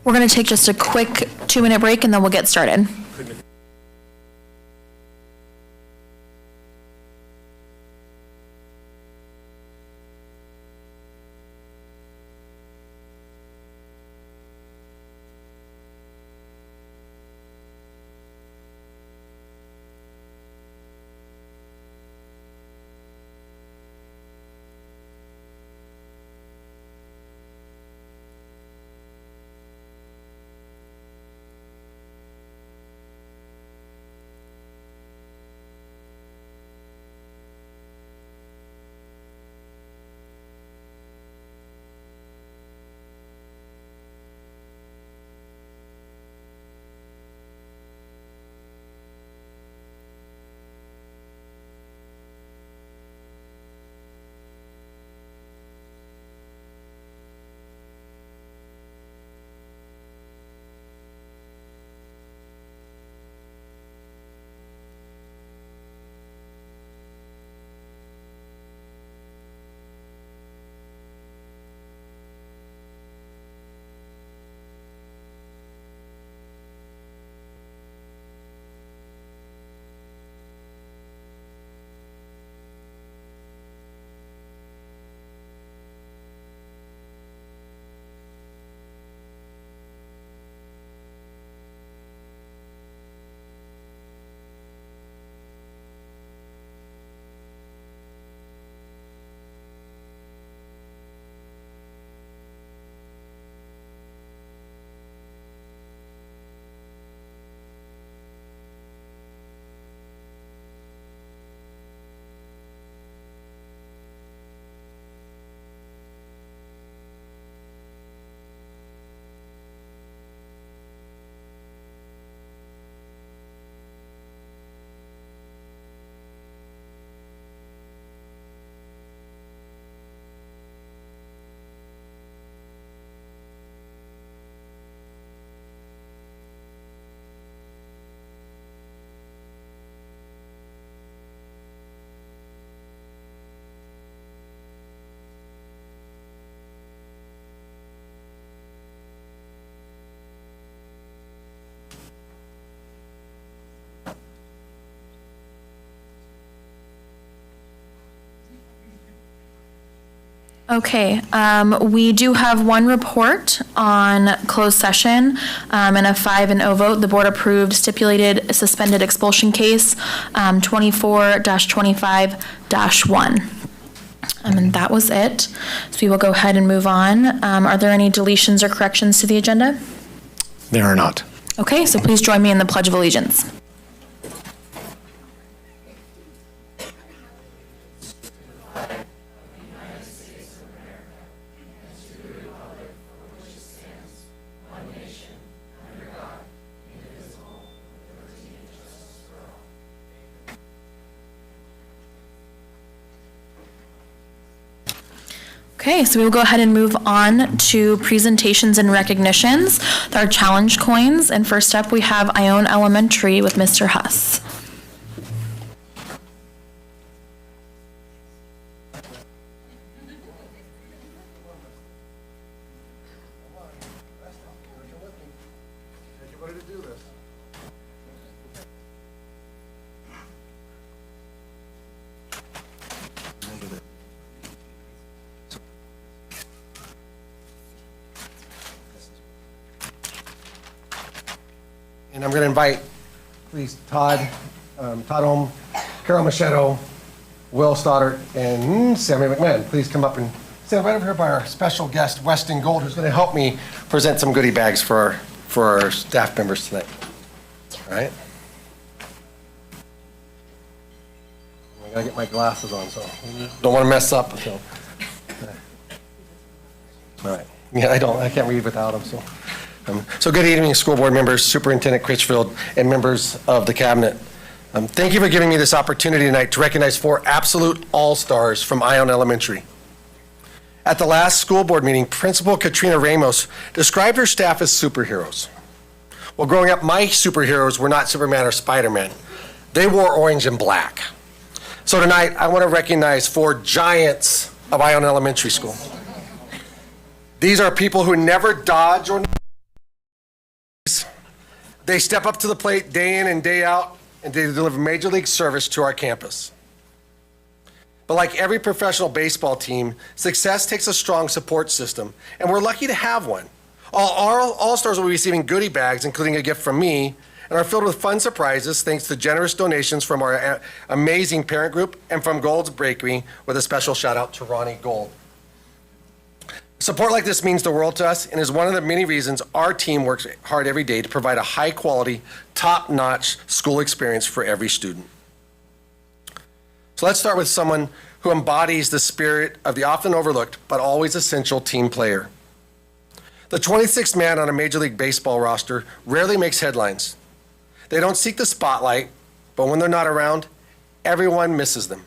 We're going to take just a quick 2-minute break and then we'll get started. Okay, we do have one report on closed session and a 5-0 vote. The board approved stipulated suspended expulsion case 24-25-1. And that was it. So we will go ahead and move on. Are there any deletions or corrections to the agenda? There are not. Okay, so please join me in the Pledge of Allegiance. Okay, so we will go ahead and move on to presentations and recognitions. There are challenge coins, and first up we have Ione Elementary with Mr. Huss. And I'm going to invite, please, Todd Ohm, Carol Machado, Will Stoddard, and Sammy McMahon. Please come up and stand right over here by our special guest, Weston Gold, who's going to help me present some goodie bags for our staff members tonight. All right? I got to get my glasses on, so don't want to mess up. So. All right. Yeah, I can't read without them, so. So good evening, school board members, Superintendent Critchfield, and members of the cabinet. Thank you for giving me this opportunity tonight to recognize 4 absolute all-stars from Ione Elementary. At the last school board meeting, Principal Katrina Ramos described her staff as superheroes. Well, growing up, my superheroes were not Superman or Spider-Man. They wore orange and black. So tonight, I want to recognize 4 giants of Ione Elementary School. These are people who never dodge or They step up to the plate day in and day out, and they deliver major league service to our campus. But like every professional baseball team, success takes a strong support system, and we're lucky to have one. All-Stars will be receiving goodie bags, including a gift from me, and are filled with fun surprises thanks to generous donations from our amazing parent group and from Gold's Bakery, with a special shout out to Ronnie Gold. Support like this means the world to us and is one of the many reasons our team works hard every day to provide a high-quality, top-notch school experience for every student. So let's start with someone who embodies the spirit of the often overlooked but always essential team player. The 26th man on a Major League Baseball roster rarely makes headlines. They don't seek the spotlight, but when they're not around, everyone misses them.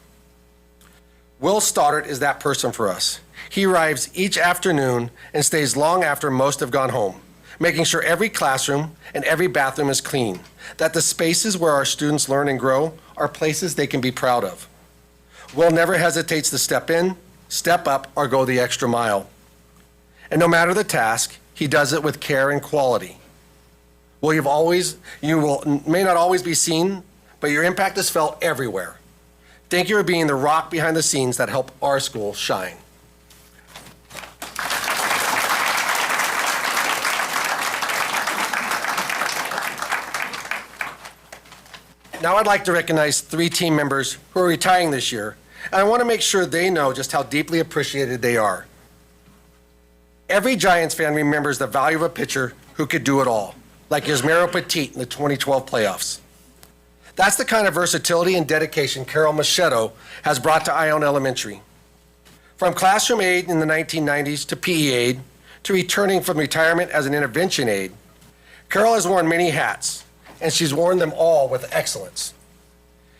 Will Stoddard is that person for us. He arrives each afternoon and stays long after most have gone home, making sure every classroom and every bathroom is clean, that the spaces where our students learn and grow are places they can be proud of. Will never hesitates to step in, step up, or go the extra mile. And no matter the task, he does it with care and quality. Well, you may not always be seen, but your impact is felt everywhere. Thank you for being the rock behind the scenes that help our school shine. Now I'd like to recognize 3 team members who are retiring this year, and I want to make sure they know just how deeply appreciated they are. Every Giants fan remembers the value of a pitcher who could do it all, like Yasmero Petit in the 2012 playoffs. That's the kind of versatility and dedication Carol Machado has brought to Ione Elementary. From classroom aide in the 1990s to PE aide, to returning from retirement as an intervention aide, Carol has worn many hats, and she's worn them all with excellence.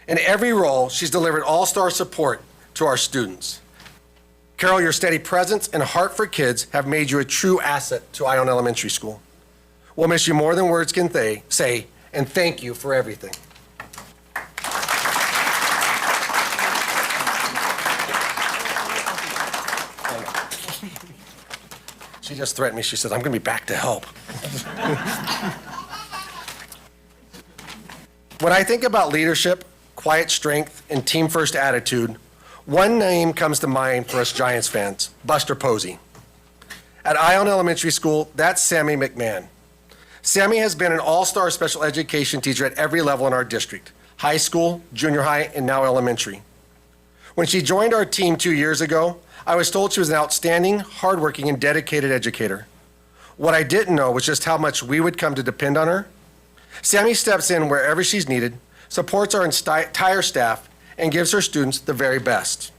In every role, she's delivered all-star support to our students. Carol, your steady presence and heart for kids have made you a true asset to Ione Elementary School. We'll miss you more than words can say, and thank you for everything. She just threatened me. She said, I'm going to be back to help. When I think about leadership, quiet strength, and team-first attitude, one name comes to mind for us Giants fans, Buster Posey. At Ione Elementary School, that's Sammy McMahon. Sammy has been an all-star special education teacher at every level in our district, high school, junior high, and now elementary. When she joined our team 2 years ago, I was told she was an outstanding, hardworking, and dedicated educator. What I didn't know was just how much we would come to depend on her. Sammy steps in wherever she's needed, supports our entire staff, and gives her students the very best.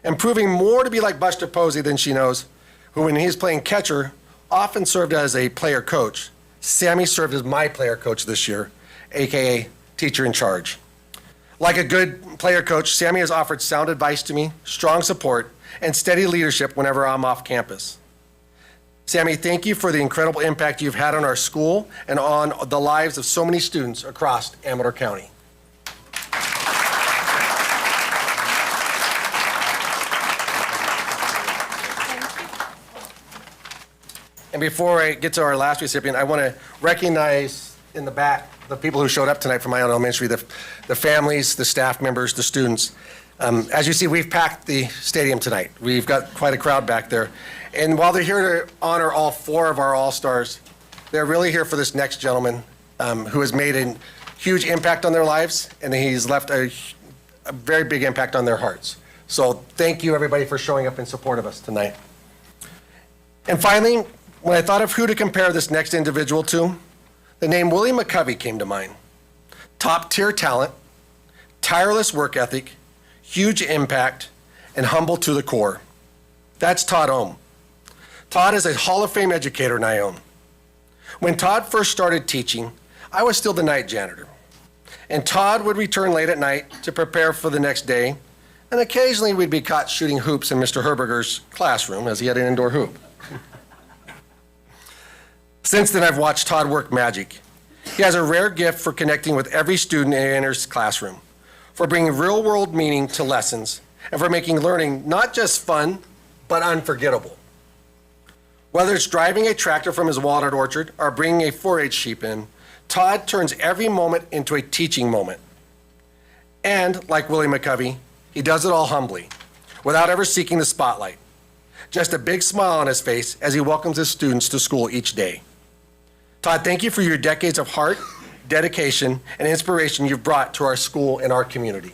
And proving more to be like Buster Posey than she knows, who when he's playing catcher, often served as a player coach, Sammy served as my player coach this year, AKA teacher in charge. Like a good player coach, Sammy has offered sound advice to me, strong support, and steady leadership whenever I'm off campus. Sammy, thank you for the incredible impact you've had on our school and on the lives of so many students across Amador County. And before I get to our last recipient, I want to recognize in the back the people who showed up tonight from Ione Elementary, the families, the staff members, the students. As you see, we've packed the stadium tonight. We've got quite a crowd back there. And while they're here to honor all 4 of our All-Stars, they're really here for this next gentleman who has made a huge impact on their lives, and he's left a very big impact on their hearts. So thank you, everybody, for showing up in support of us tonight. And finally, when I thought of who to compare this next individual to, the name Willie McCovey came to mind. Top-tier talent, tireless work ethic, huge impact, and humble to the core. That's Todd Ohm. Todd is a Hall of Fame educator in Ione. When Todd first started teaching, I was still the night janitor. And Todd would return late at night to prepare for the next day, and occasionally we'd be caught shooting hoops in Mr. Herberger's classroom as he had an indoor hoop. Since then, I've watched Todd work magic. He has a rare gift for connecting with every student in his classroom, for bringing real-world meaning to lessons, and for making learning not just fun, but unforgettable. Whether it's driving a tractor from his walnut orchard or bringing a 4-H sheep in, Todd turns every moment into a teaching moment. And, like Willie McCovey, he does it all humbly, without ever seeking the spotlight. Just a big smile on his face as he welcomes his students to school each day. Todd, thank you for your decades of heart, dedication, and inspiration you've brought to our school and our community.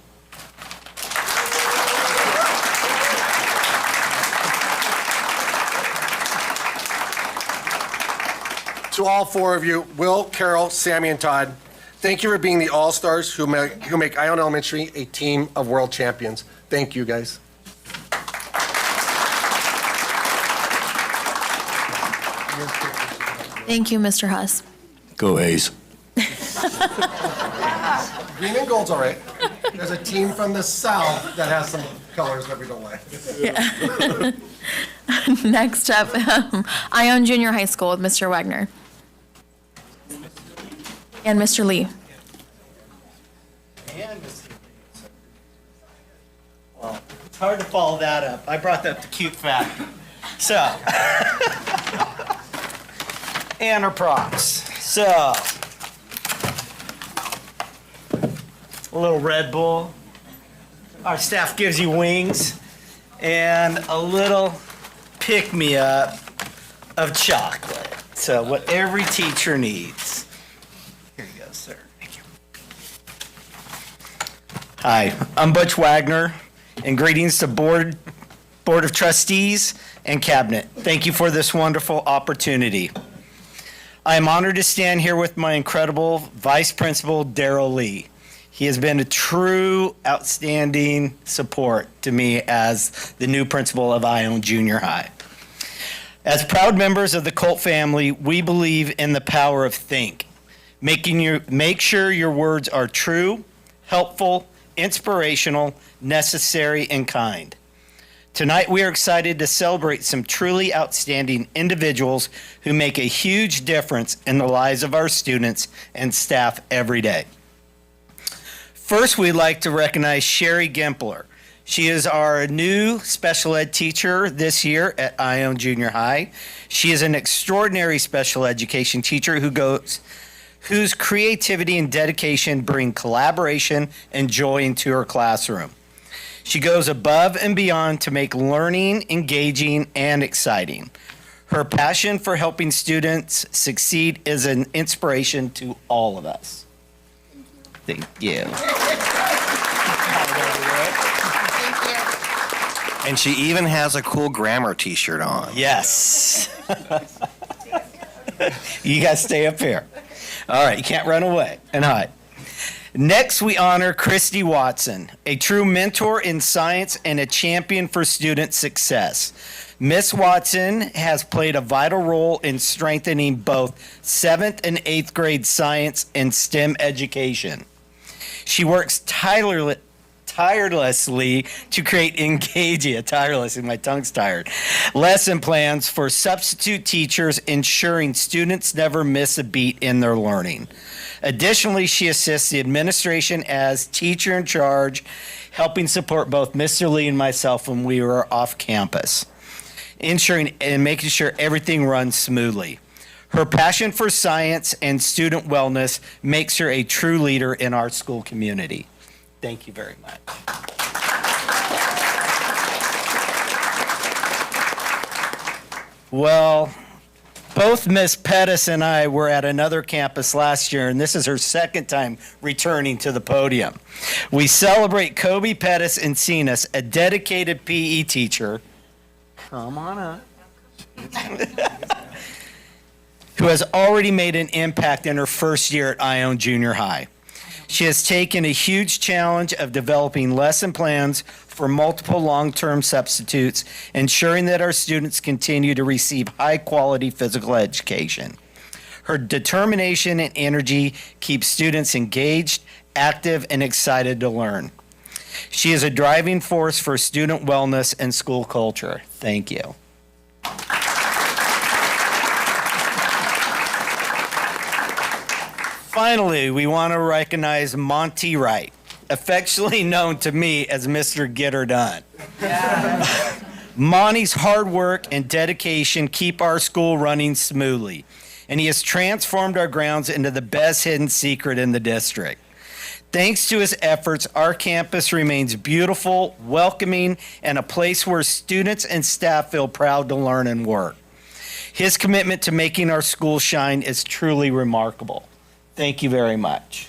To all four of you, Will, Carol, Sammy, and Todd, thank you for being the all-stars who make Ione Elementary a team of world champions. Thank you, guys. Thank you, Mr. Huss. Go A's. Green and gold's all right. There's a team from the south that has some colors that we don't like. Next up, Ione Junior High School with Mr. Wagner. And Mr. Lee. Well, it's hard to follow that up. I brought that to cute factor. So, and our props. So, a little Red Bull. Our staff gives you wings. And a little pick-me-up of chocolate. So, what every teacher needs. Here you go, sir. Thank you. Hi, I'm Butch Wagner, and greetings to Board of Trustees and Cabinet. Thank you for this wonderful opportunity. I am honored to stand here with my incredible Vice Principal, Darrell Lee. He has been a true outstanding support to me as the new principal of Ione Junior High. As proud members of the Colt family, we believe in the power of think. Make sure your words are true, helpful, inspirational, necessary, and kind. Tonight, we are excited to celebrate some truly outstanding individuals who make a huge difference in the lives of our students and staff every day. First, we'd like to recognize Sherry Gimpler. She is our new special ed teacher this year at Ione Junior High. She is an extraordinary special education teacher whose creativity and dedication bring collaboration and joy into her classroom. She goes above and beyond to make learning engaging and exciting. Her passion for helping students succeed is an inspiration to all of us. Thank you. And she even has a cool grammar t-shirt on. Yes. You guys stay up here. All right, you can't run away and hide. Next, we honor Christy Watson, a true mentor in science and a champion for student success. Miss Watson has played a vital role in strengthening both 7th and 8th grade science and STEM education. She works tirelessly to create engaging, my tongue's tired, lesson plans for substitute teachers, ensuring students never miss a beat in their learning. Additionally, she assists the administration as teacher in charge, helping support both Mr. Lee and myself when we were off campus, ensuring and making sure everything runs smoothly. Her passion for science and student wellness makes her a true leader in our school community. Thank you very much. Well, both Miss Pettis and I were at another campus last year, and this is her second time returning to the podium. We celebrate Kobe Pettis Encinas, a dedicated PE teacher. Come on up. Who has already made an impact in her first year at Ione Junior High. She has taken a huge challenge of developing lesson plans for multiple long-term substitutes, ensuring that our students continue to receive high-quality physical education. Her determination and energy keeps students engaged, active, and excited to learn. She is a driving force for student wellness and school culture. Thank you. Finally, we want to recognize Monty Wright, affectionately known to me as Mr. Get Her Done. Monty's hard work and dedication keep our school running smoothly, and he has transformed our grounds into the best hidden secret in the district. Thanks to his efforts, our campus remains beautiful, welcoming, and a place where students and staff feel proud to learn and work. His commitment to making our school shine is truly remarkable. Thank you very much.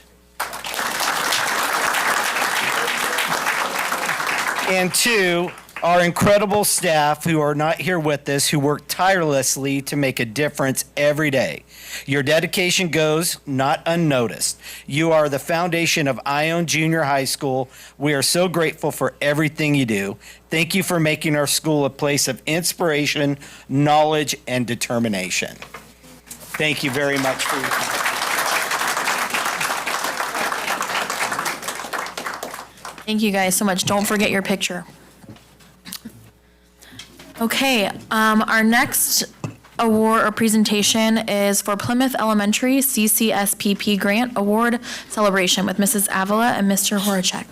And to our incredible staff who are not here with us, who work tirelessly to make a difference every day. Your dedication goes not unnoticed. You are the foundation of Ione Junior High School. We are so grateful for everything you do. Thank you for making our school a place of inspiration, knowledge, and determination. Thank you very much for your time. Thank you guys so much. Don't forget your picture. Okay, our next award or presentation is for Plymouth Elementary CCSPP Grant Award Celebration with Mrs. Avila and Mr. Horacek.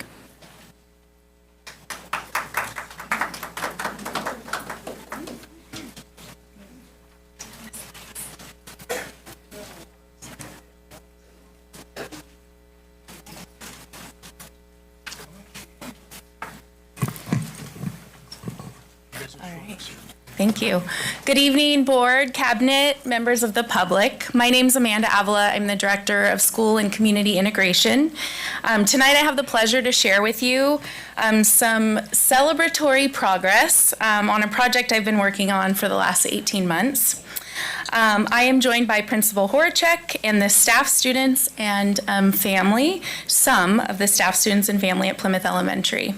Thank you. Good evening, board, cabinet, members of the public. My name's Amanda Avila. I'm the Director of School and Community Integration. Tonight I have the pleasure to share with you some celebratory progress on a project I've been working on for the last 18 months. I am joined by Principal Horacek and the staff, students, and family, some of the staff, students, and family at Plymouth Elementary.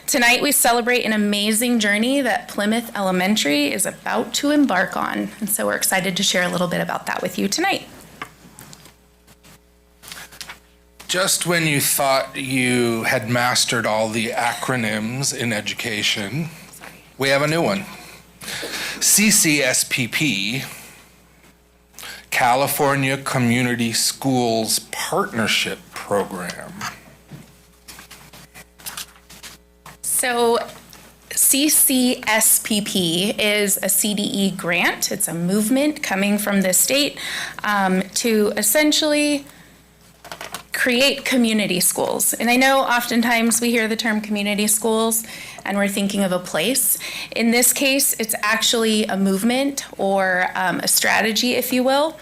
Tonight we celebrate an amazing journey that Plymouth Elementary is about to embark on, and so we're excited to share a little bit about that with you tonight. Just when you thought you had mastered all the acronyms in education, we have a new one. CCSPP, California Community Schools Partnership Program. So CCSPP is a CDE grant. It's a movement coming from the state to essentially create community schools. And I know oftentimes we hear the term community schools and we're thinking of a place. In this case, it's actually a movement or a strategy, if you will.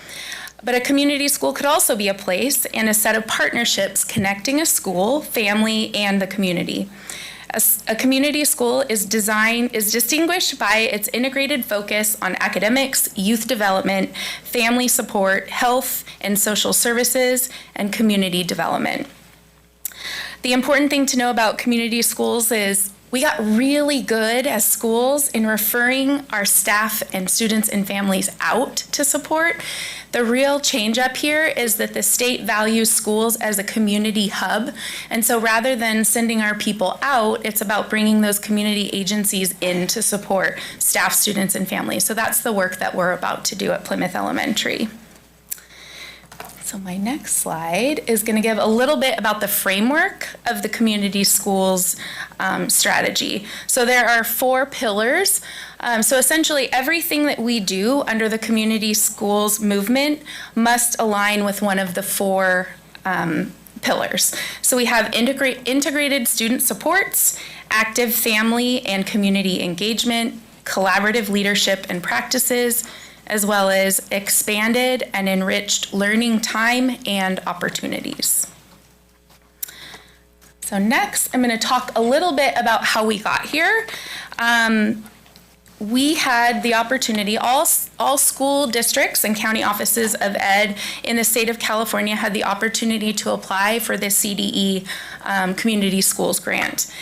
But a community school could also be a place and a set of partnerships connecting a school, family, and the community. A community school is distinguished by its integrated focus on academics, youth development, family support, health and social services, and community development. The important thing to know about community schools is we got really good as schools in referring our staff and students and families out to support. The real change up here is that the state values schools as a community hub. And so rather than sending our people out, it's about bringing those community agencies in to support staff, students, and families. So that's the work that we're about to do at Plymouth Elementary. So my next slide is going to give a little bit about the framework of the community schools strategy. So there are 4 pillars. So essentially everything that we do under the community schools movement must align with one of the 4 pillars. So we have integrated student supports, active family and community engagement, collaborative leadership and practices, as well as expanded and enriched learning time and opportunities. So next, I'm going to talk a little bit about how we got here. We had the opportunity, all school districts and county offices of ed in the state of California had the opportunity to apply for the CDE Community Schools Grant.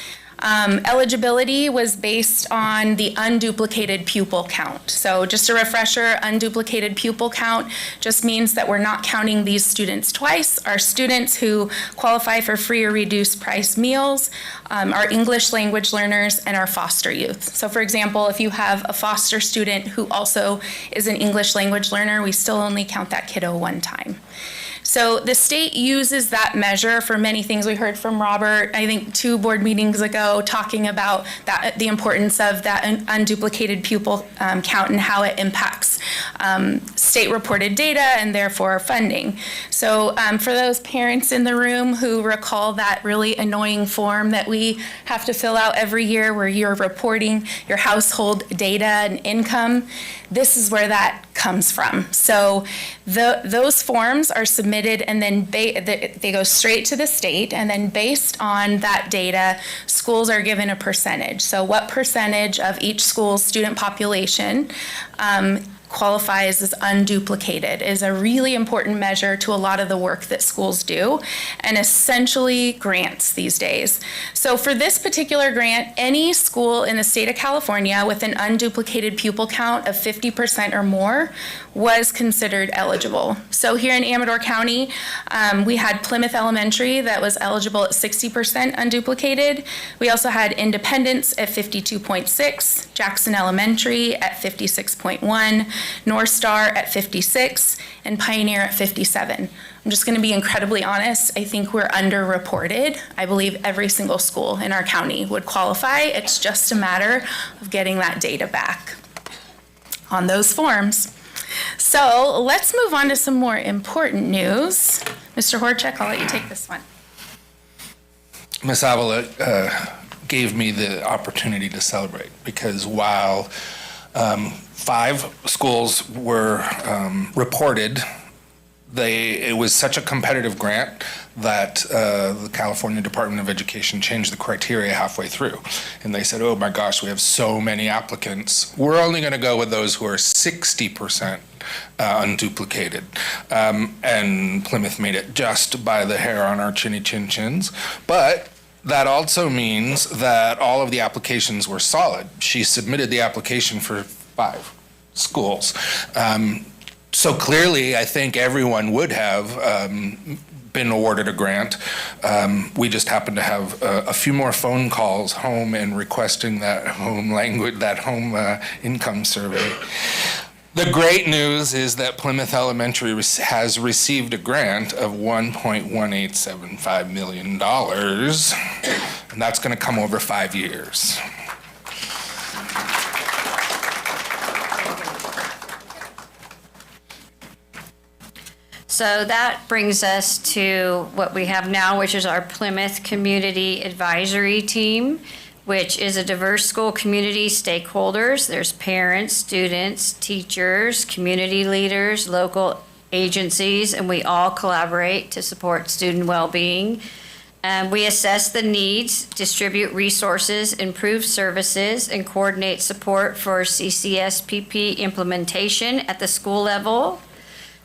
Eligibility was based on the unduplicated pupil count. So just a refresher, unduplicated pupil count just means that we're not counting these students twice. Our students who qualify for free or reduced price meals, our English language learners, and our foster youth. So for example, if you have a foster student who also is an English language learner, we still only count that kiddo one time. So the state uses that measure for many things. We heard from Robert, I think 2 board meetings ago, talking about that, the importance of that unduplicated pupil count and how it impacts state reported data and therefore funding. So for those parents in the room who recall that really annoying form that we have to fill out every year where you're reporting your household data and income, this is where that comes from. So those forms are submitted and then they go straight to the state, and then based on that data, schools are given a percentage. So what percentage of each school's student population qualifies as unduplicated is a really important measure to a lot of the work that schools do, and essentially grants these days. So for this particular grant, any school in the state of California with an unduplicated pupil count of 50% or more was considered eligible. So here in Amador County, we had Plymouth Elementary that was eligible at 60% unduplicated. We also had Independence at 52.6, Jackson Elementary at 56.1, North Star at 56, and Pioneer at 57. I'm just going to be incredibly honest. I think we're underreported. I believe every single school in our county would qualify. It's just a matter of getting that data back on those forms. So let's move on to some more important news. Mr. Horchak, I'll let you take this one. Ms. Avila gave me the opportunity to celebrate because while 5 schools were reported, it was such a competitive grant that the California Department of Education changed the criteria halfway through. And they said, oh my gosh, we have so many applicants. We're only going to go with those who are 60% unduplicated. And Plymouth made it just by the hair on our chinny chin chins. But that also means that all of the applications were solid. She submitted the application for 5 schools. So clearly, I think everyone would have been awarded a grant. We just happened to have a few more phone calls home and requesting that home language, that home income survey. The great news is that Plymouth Elementary has received a grant of $1.1875 million, and that's going to come over 5 years. So that brings us to what we have now, which is our Plymouth Community Advisory Team, which is a diverse school community stakeholders. There's parents, students, teachers, community leaders, local agencies, and we all collaborate to support student well-being. We assess the needs, distribute resources, improve services, and coordinate support for CCSPP implementation at the school level.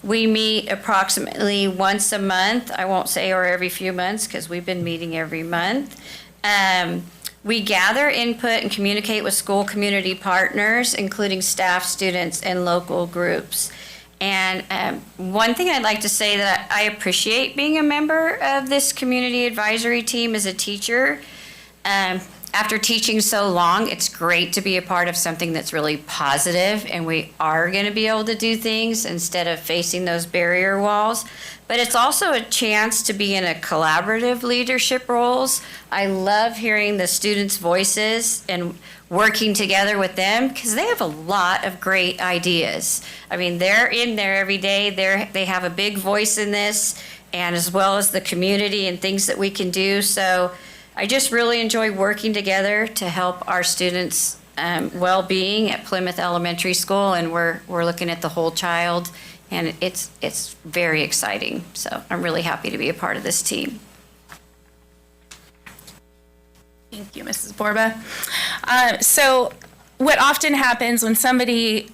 We meet approximately once a month. I won't say or every few months because we've been meeting every month. We gather input and communicate with school community partners, including staff, students, and local groups. And one thing I'd like to say that I appreciate being a member of this community advisory team as a teacher. After teaching so long, it's great to be a part of something that's really positive, and we are going to be able to do things instead of facing those barrier walls. But it's also a chance to be in a collaborative leadership roles. I love hearing the students' voices and working together with them because they have a lot of great ideas. I mean, they're in there every day. They have a big voice in this, and as well as the community and things that we can do. So I just really enjoy working together to help our students' well-being at Plymouth Elementary School, and we're looking at the whole child, and it's very exciting. So I'm really happy to be a part of this team. Thank you, Mrs. Borba. So what often happens when somebody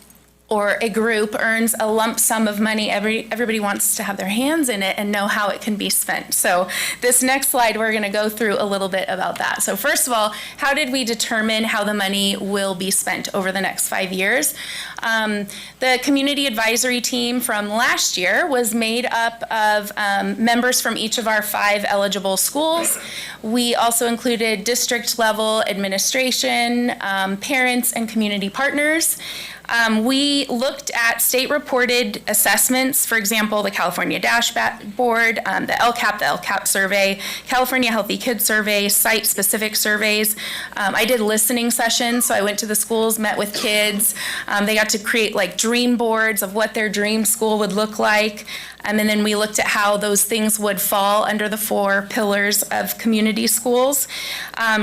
or a group earns a lump sum of money, everybody wants to have their hands in it and know how it can be spent. So this next slide, we're going to go through a little bit about that. So first of all, how did we determine how the money will be spent over the next 5 years? The community advisory team from last year was made up of members from each of our 5 eligible schools. We also included district level administration, parents, and community partners. We looked at state-reported assessments, for example, the California Dashboard, the LCAP survey, California Healthy Kids Survey, site-specific surveys. I did listening sessions, so I went to the schools, met with kids. They got to create like dream boards of what their dream school would look like. And then we looked at how those things would fall under the 4 pillars of community schools.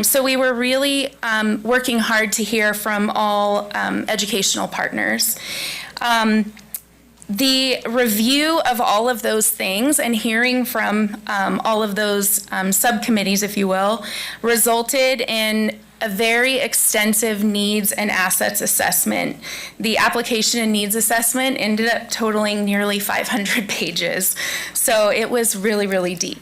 So we were really working hard to hear from all educational partners. The review of all of those things and hearing from all of those subcommittees, if you will, resulted in a very extensive needs and assets assessment. The application and needs assessment ended up totaling nearly 500 pages. So it was really, really deep.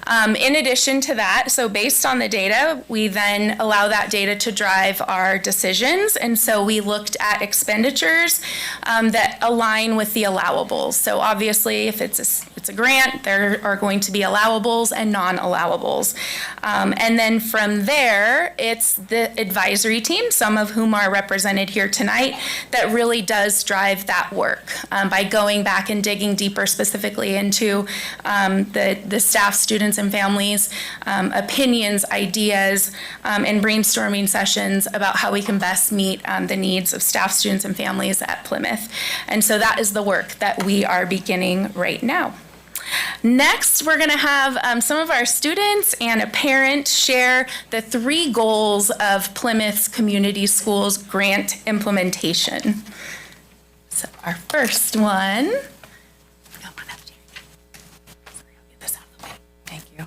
In addition to that, so based on the data, we then allow that data to drive our decisions. And so we looked at expenditures that align with the allowables. So obviously, if it's a grant, there are going to be allowables and non-allowables. And then from there, it's the advisory team, some of whom are represented here tonight, that really does drive that work by going back and digging deeper specifically into the staff, students, and families' opinions, ideas, and brainstorming sessions about how we can best meet the needs of staff, students, and families at Plymouth. And so that is the work that we are beginning right now. Next, we're going to have some of our students and a parent share the 3 goals of Plymouth's Community Schools grant implementation. So our first one. Thank you.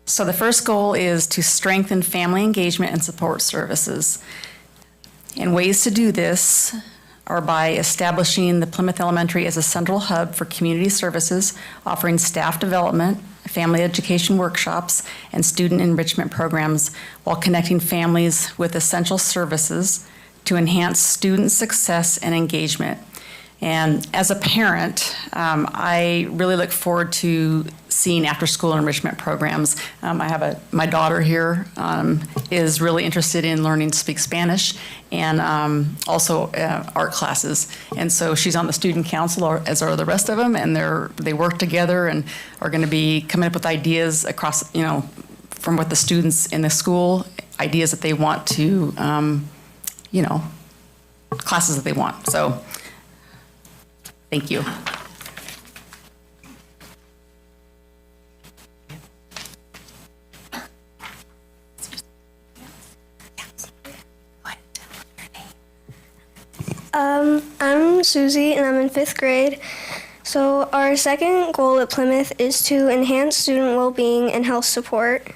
So the first goal is to strengthen family engagement and support services. And ways to do this are by establishing the Plymouth Elementary as a central hub for community services, offering staff development, family education workshops, and student enrichment programs while connecting families with essential services to enhance student success and engagement. And as a parent, I really look forward to seeing after-school enrichment programs. I have my daughter here is really interested in learning to speak Spanish and also art classes. And so she's on the student council, as are the rest of them, and they work together and are going to be coming up with ideas across, from what the students in the school, ideas that they want to, classes that they want. So. Thank you. I'm Susie and I'm in 5th grade. So our second goal at Plymouth is to enhance student well-being and health support.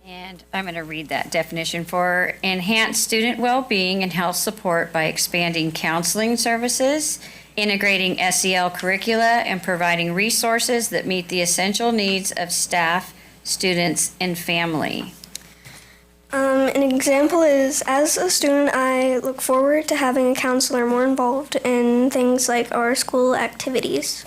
And I'm going to read that definition for enhance student well-being and health support by expanding counseling services, integrating SEL curricula, and providing resources that meet the essential needs of staff, students, and family. An example is, as a student, I look forward to having a counselor more involved in things like our school activities.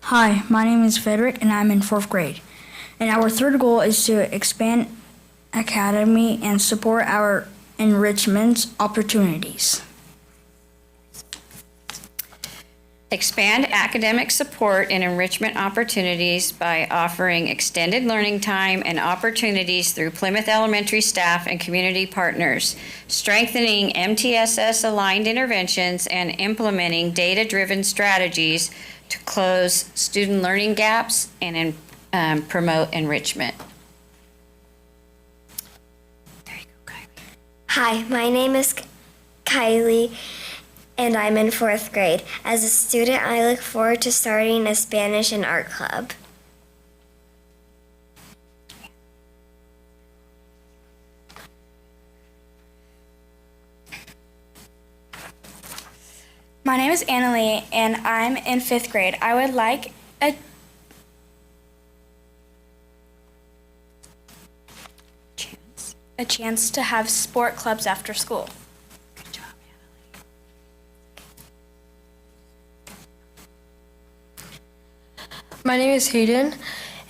Hi, my name is Frederick and I'm in 4th grade. And our third goal is to expand academy and support our enrichment opportunities. Expand academic support and enrichment opportunities by offering extended learning time and opportunities through Plymouth Elementary staff and community partners, strengthening MTSS-aligned interventions, and implementing data-driven strategies to close student learning gaps and promote enrichment. There you go, Kylie. Hi, my name is Kylie, and I'm in 4th grade. As a student, I look forward to starting a Spanish and art club. My name is Annalie and I'm in 5th grade. I would like a chance to have sport clubs after school. Good job. My name is Hayden,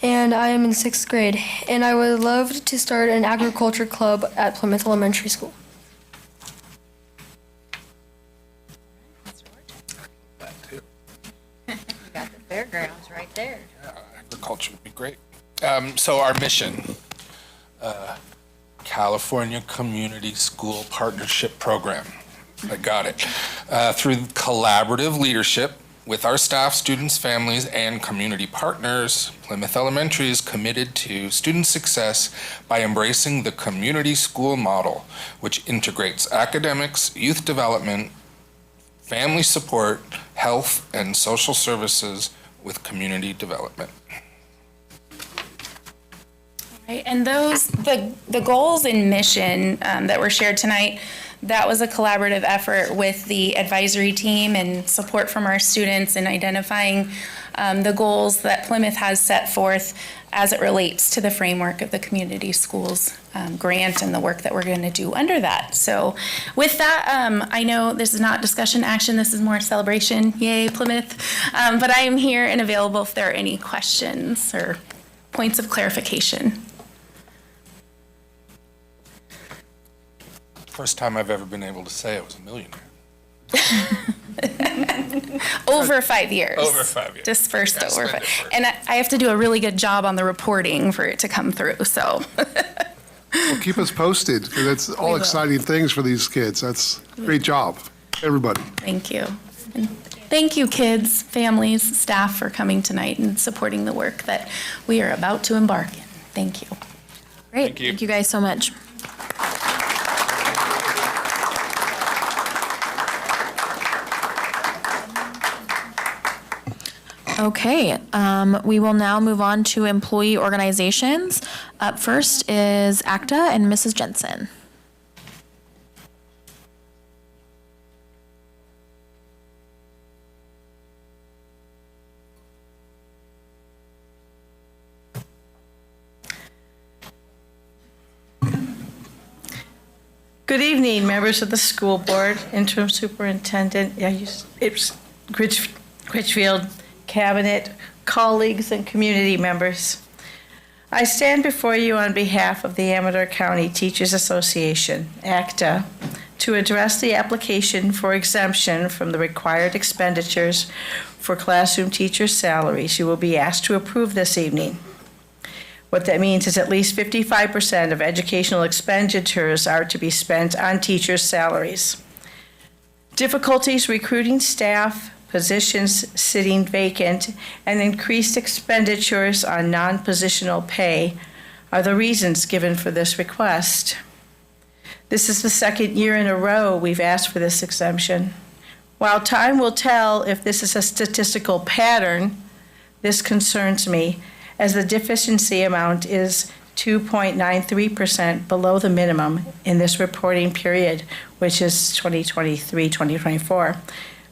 and I am in 6th grade, and I would love to start an agriculture club at Plymouth Elementary School. That too. You got the fairgrounds right there. Agriculture would be great. So our mission, California Community School Partnership Program. I got it. Through collaborative leadership with our staff, students, families, and community partners, Plymouth Elementary is committed to student success by embracing the community school model, which integrates academics, youth development, family support, health, and social services with community development. Right, and the goals and mission that were shared tonight, that was a collaborative effort with the advisory team and support from our students in identifying the goals that Plymouth has set forth as it relates to the framework of the community schools grant and the work that we're going to do under that. So with that, I know this is not discussion action, this is more celebration, yay Plymouth, but I am here and available if there are any questions or points of clarification. First time I've ever been able to say I was a millionaire. Over 5 years. Over 5 years. Dispersed Gotta over spend 5. it first. And I have to do a really good job on the reporting for it to come through, so. Well, keep us posted, because that's We all will. exciting things for these kids. That's a great job, everybody. Thank you. And thank you, kids, families, staff, for coming tonight and supporting the work that we are about to embark in. Thank you. Great, thank you guys so much. Okay, we will now move on to employee organizations. Up first is ACTA and Mrs. Jensen. Good evening, members of the school board, interim superintendent, Critchfield, cabinet, colleagues, and community members. I stand before you on behalf of the Amador County Teachers Association, ACTA, to address the application for exemption from the required expenditures for classroom teacher salaries you will be asked to approve this evening. What that means is at least 55% of educational expenditures are to be spent on teachers' salaries. Difficulties recruiting staff, positions sitting vacant, and increased expenditures on non-positional pay are the reasons given for this request. This is the second year in a row we've asked for this exemption. While time will tell if this is a statistical pattern, this concerns me, as the deficiency amount is 2.93% below the minimum in this reporting period, which is 2023-2024,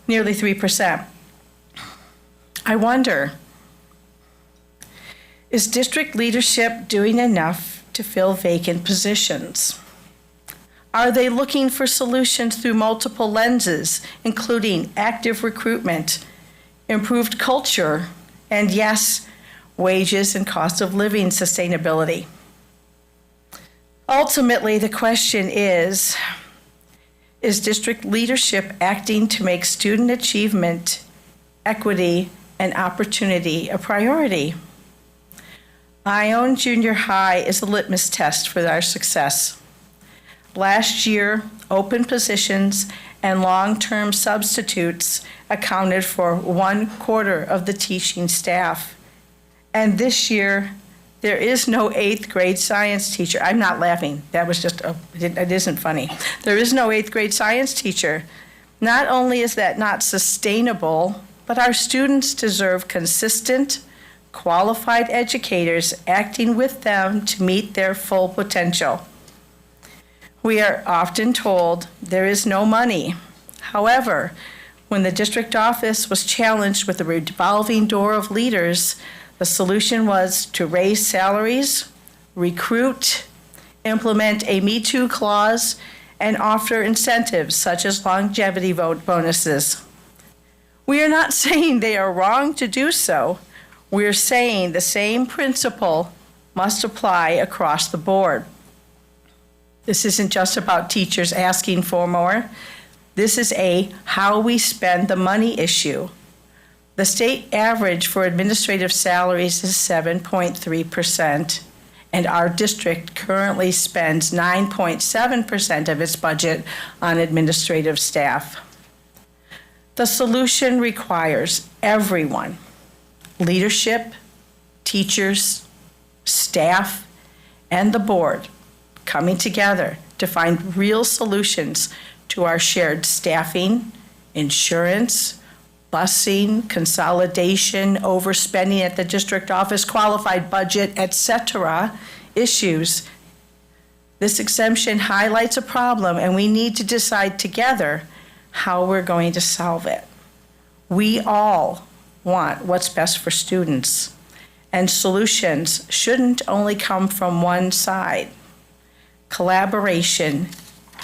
nearly 3%. I wonder, is district leadership doing enough to fill vacant positions? Are they looking for solutions through multiple lenses, including active recruitment, improved culture, and yes, wages and cost of living sustainability? Ultimately, the question is district leadership acting to make student achievement, equity, and opportunity a priority? Ione Junior High is a litmus test for our success. Last year, open positions and long-term substitutes accounted for 1/4 of the teaching staff. And this year, there is no 8th grade science teacher. I'm not laughing. That was just, it isn't funny. There is no 8th grade science teacher. Not only is that not sustainable, but our students deserve consistent, qualified educators acting with them to meet their full potential. We are often told there is no money. However, when the district office was challenged with the revolving door of leaders, the solution was to raise salaries, recruit, implement a Me Too clause, and offer incentives such as longevity bonuses. We are not saying they are wrong to do so. We're saying the same principle must apply across the board. This isn't just about teachers asking for more. This is a how we spend the money issue. The state average for administrative salaries is 7.3%, and our district currently spends 9.7% of its budget on administrative staff. The solution requires everyone, leadership, teachers, staff, and the board coming together to find real solutions to our shared staffing, insurance, busing, consolidation, overspending at the district office, qualified budget, etc. issues. This exemption highlights a problem, and we need to decide together how we're going to solve it. We all want what's best for students, and solutions shouldn't only come from one side. Collaboration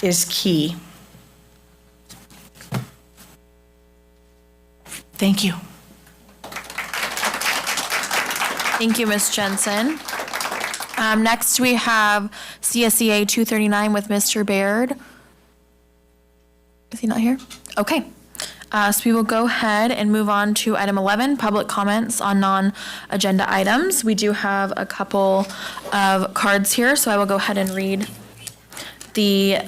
is key. Thank you. Thank you, Ms. Jensen. Next, we have CSEA 239 with Mr. Baird. Is he not here? Okay. So we will go ahead and move on to item 11, public comments on non-agenda items. We do have a couple of cards here, so I will go ahead and read the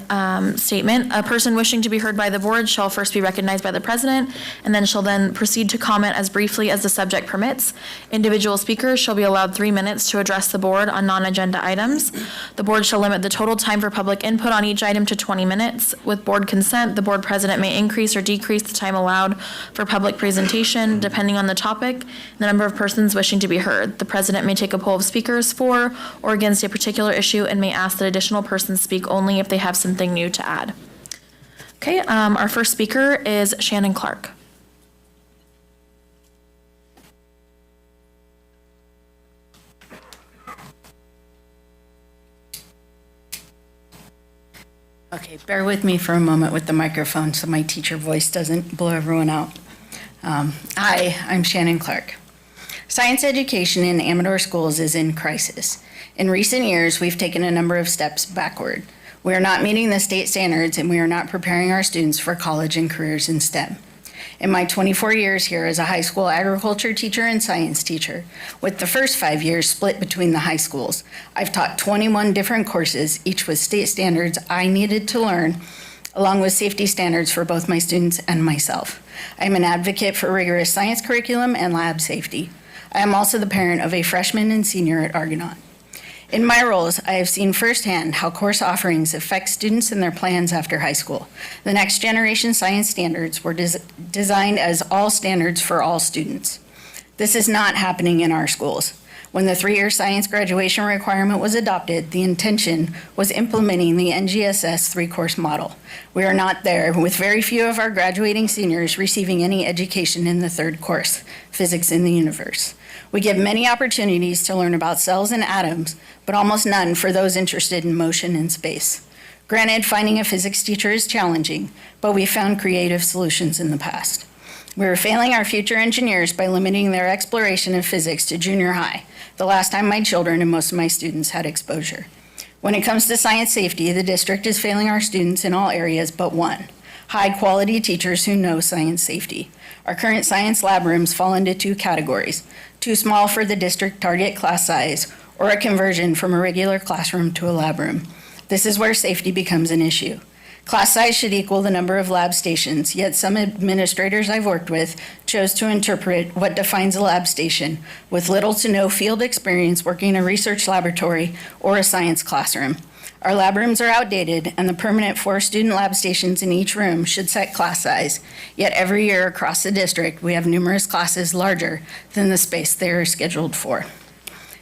statement. A person wishing to be heard by the board shall first be recognized by the president, and then shall then proceed to comment as briefly as the subject permits. Individual speakers shall be allowed 3 minutes to address the board on non-agenda items. The board shall limit the total time for public input on each item to 20 minutes. With board consent, the board president may increase or decrease the time allowed for public presentation, depending on the topic and the number of persons wishing to be heard. The president may take a poll of speakers for or against a particular issue and may ask that additional persons speak only if they have something new to add. Okay, our first speaker is Shannon Clark. Okay, bear with me for a moment with the microphone so my teacher voice doesn't blow everyone out. Hi, I'm Shannon Clark. Science education in Amador schools is in crisis. In recent years, we've taken a number of steps backward. We are not meeting the state standards, and we are not preparing our students for college and careers in STEM. In my 24 years here as a high school agriculture teacher and science teacher, with the first 5 years split between the high schools, I've taught 21 different courses, each with state standards I needed to learn, along with safety standards for both my students and myself. I'm an advocate for rigorous science curriculum and lab safety. I am also the parent of a freshman and senior at Argonaut. In my roles, I have seen firsthand how course offerings affect students and their plans after high school. The next generation science standards were designed as all standards for all students. This is not happening in our schools. When the 3-year science graduation requirement was adopted, the intention was implementing the NGSS 3-course model. We are not there, with very few of our graduating seniors receiving any education in the 3rd course, Physics in the Universe. We give many opportunities to learn about cells and atoms, but almost none for those interested in motion and space. Granted, finding a physics teacher is challenging, but we found creative solutions in the past. We are failing our future engineers by limiting their exploration of physics to junior high, the last time my children and most of my students had exposure. When it comes to science safety, the district is failing our students in all areas but one: high-quality teachers who know science safety. Our current science lab rooms fall into 2 categories: too small for the district target class size, or a conversion from a regular classroom to a lab room. This is where safety becomes an issue. Class size should equal the number of lab stations, yet some administrators I've worked with chose to interpret what defines a lab station with little to no field experience working in a research laboratory or a science classroom. Our lab rooms are outdated, and the permanent 4 student lab stations in each room should set class size. Yet every year across the district, we have numerous classes larger than the space they are scheduled for.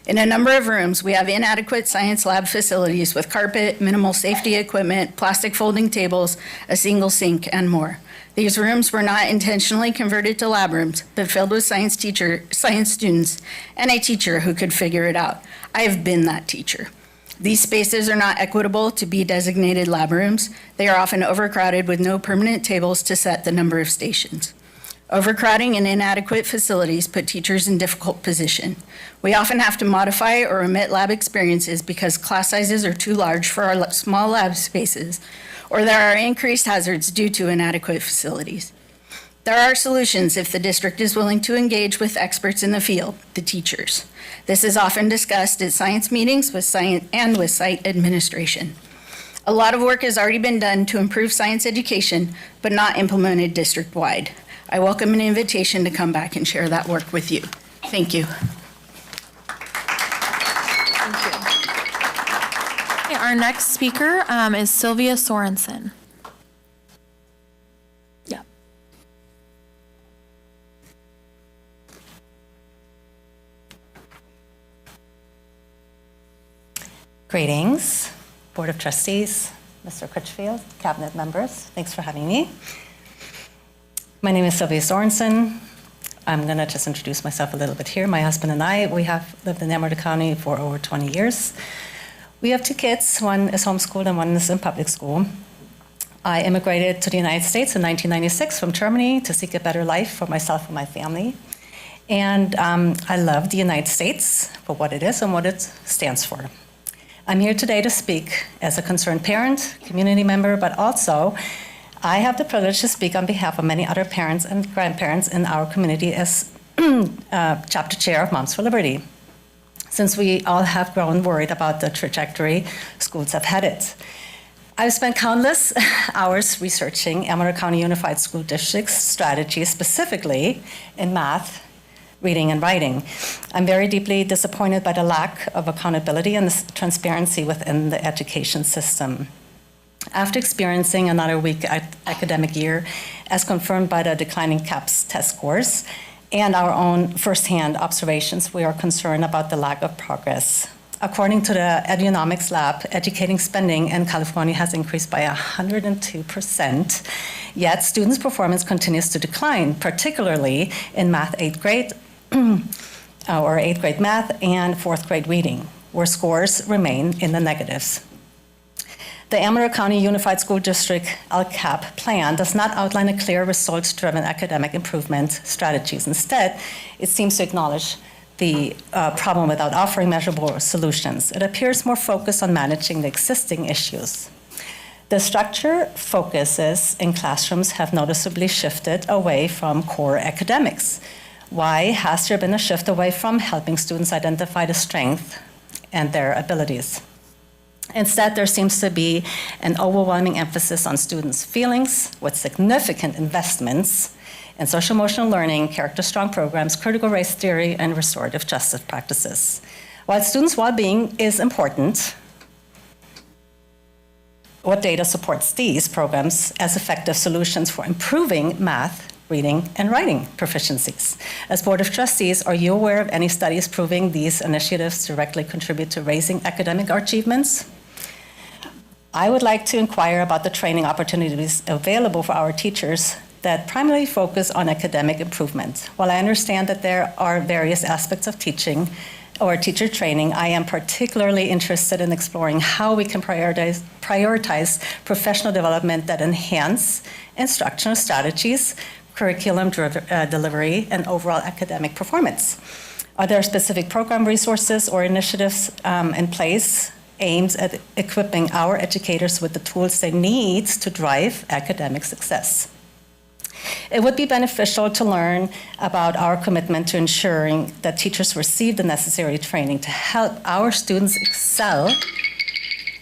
In a number of rooms, we have inadequate science lab facilities with carpet, minimal safety equipment, plastic folding tables, a single sink, and more. These rooms were not intentionally converted to lab rooms, but filled with science students, and a teacher who could figure it out. I have been that teacher. These spaces are not equitable to be designated lab rooms. They are often overcrowded with no permanent tables to set the number of stations. Overcrowding and inadequate facilities put teachers in difficult position. We often have to modify or omit lab experiences because class sizes are too large for our small lab spaces, or there are increased hazards due to inadequate facilities. There are solutions if the district is willing to engage with experts in the field, the teachers. This is often discussed at science meetings with science and with site administration. A lot of work has already been done to improve science education, but not implemented district-wide. I welcome an invitation to come back and share that work with you. Thank you. Okay, our next speaker is Sylvia Sorensen. Yeah. Greetings, Board of Trustees, Mr. Critchfield, Cabinet members. Thanks for having me. My name is Sylvia Sorensen. I'm going to just introduce myself a little bit here. My husband and I, we have lived in Amador County for over 20 years. We have 2 kids. One is homeschooled and one is in public school. I immigrated to the United States in 1996 from Germany to seek a better life for myself and my family. And I love the United States for what it is and what it stands for. I'm here today to speak as a concerned parent, community member, but also I have the privilege to speak on behalf of many other parents and grandparents in our community as chapter chair of Moms for Liberty, since we all have grown worried about the trajectory schools have headed. I've spent countless hours researching Amador County Unified School District's strategy, specifically in math, reading, and writing. I'm very deeply disappointed by the lack of accountability and transparency within the education system. After experiencing another weak academic year, as confirmed by the declining CAPS test scores and our own firsthand observations, we are concerned about the lack of progress. According to the Edunomics Lab, educating spending in California has increased by 102%, yet students' performance continues to decline, particularly in math 8th grade, or 8th grade math and 4th grade reading, where scores remain in the negatives. The Amador County Unified School District LCAP plan does not outline a clear results-driven academic improvement strategies. Instead, it seems to acknowledge the problem without offering measurable solutions. It appears more focused on managing the existing issues. The structure focuses in classrooms have noticeably shifted away from core academics. Why has there been a shift away from helping students identify the strength and their abilities? Instead, there seems to be an overwhelming emphasis on students' feelings with significant investments in social-emotional learning, character-strong programs, critical race theory, and restorative justice practices. While students' well-being is important, what data supports these programs as effective solutions for improving math, reading, and writing proficiencies? As Board of Trustees, are you aware of any studies proving these initiatives directly contribute to raising academic achievements? I would like to inquire about the training opportunities available for our teachers that primarily focus on academic improvement. While I understand that there are various aspects of teaching or teacher training, I am particularly interested in exploring how we can prioritize professional development that enhance instructional strategies, curriculum delivery, and overall academic performance. Are there specific program resources or initiatives in place aimed at equipping our educators with the tools they need to drive academic success? It would be beneficial to learn about our commitment to ensuring that teachers receive the necessary training to help our students excel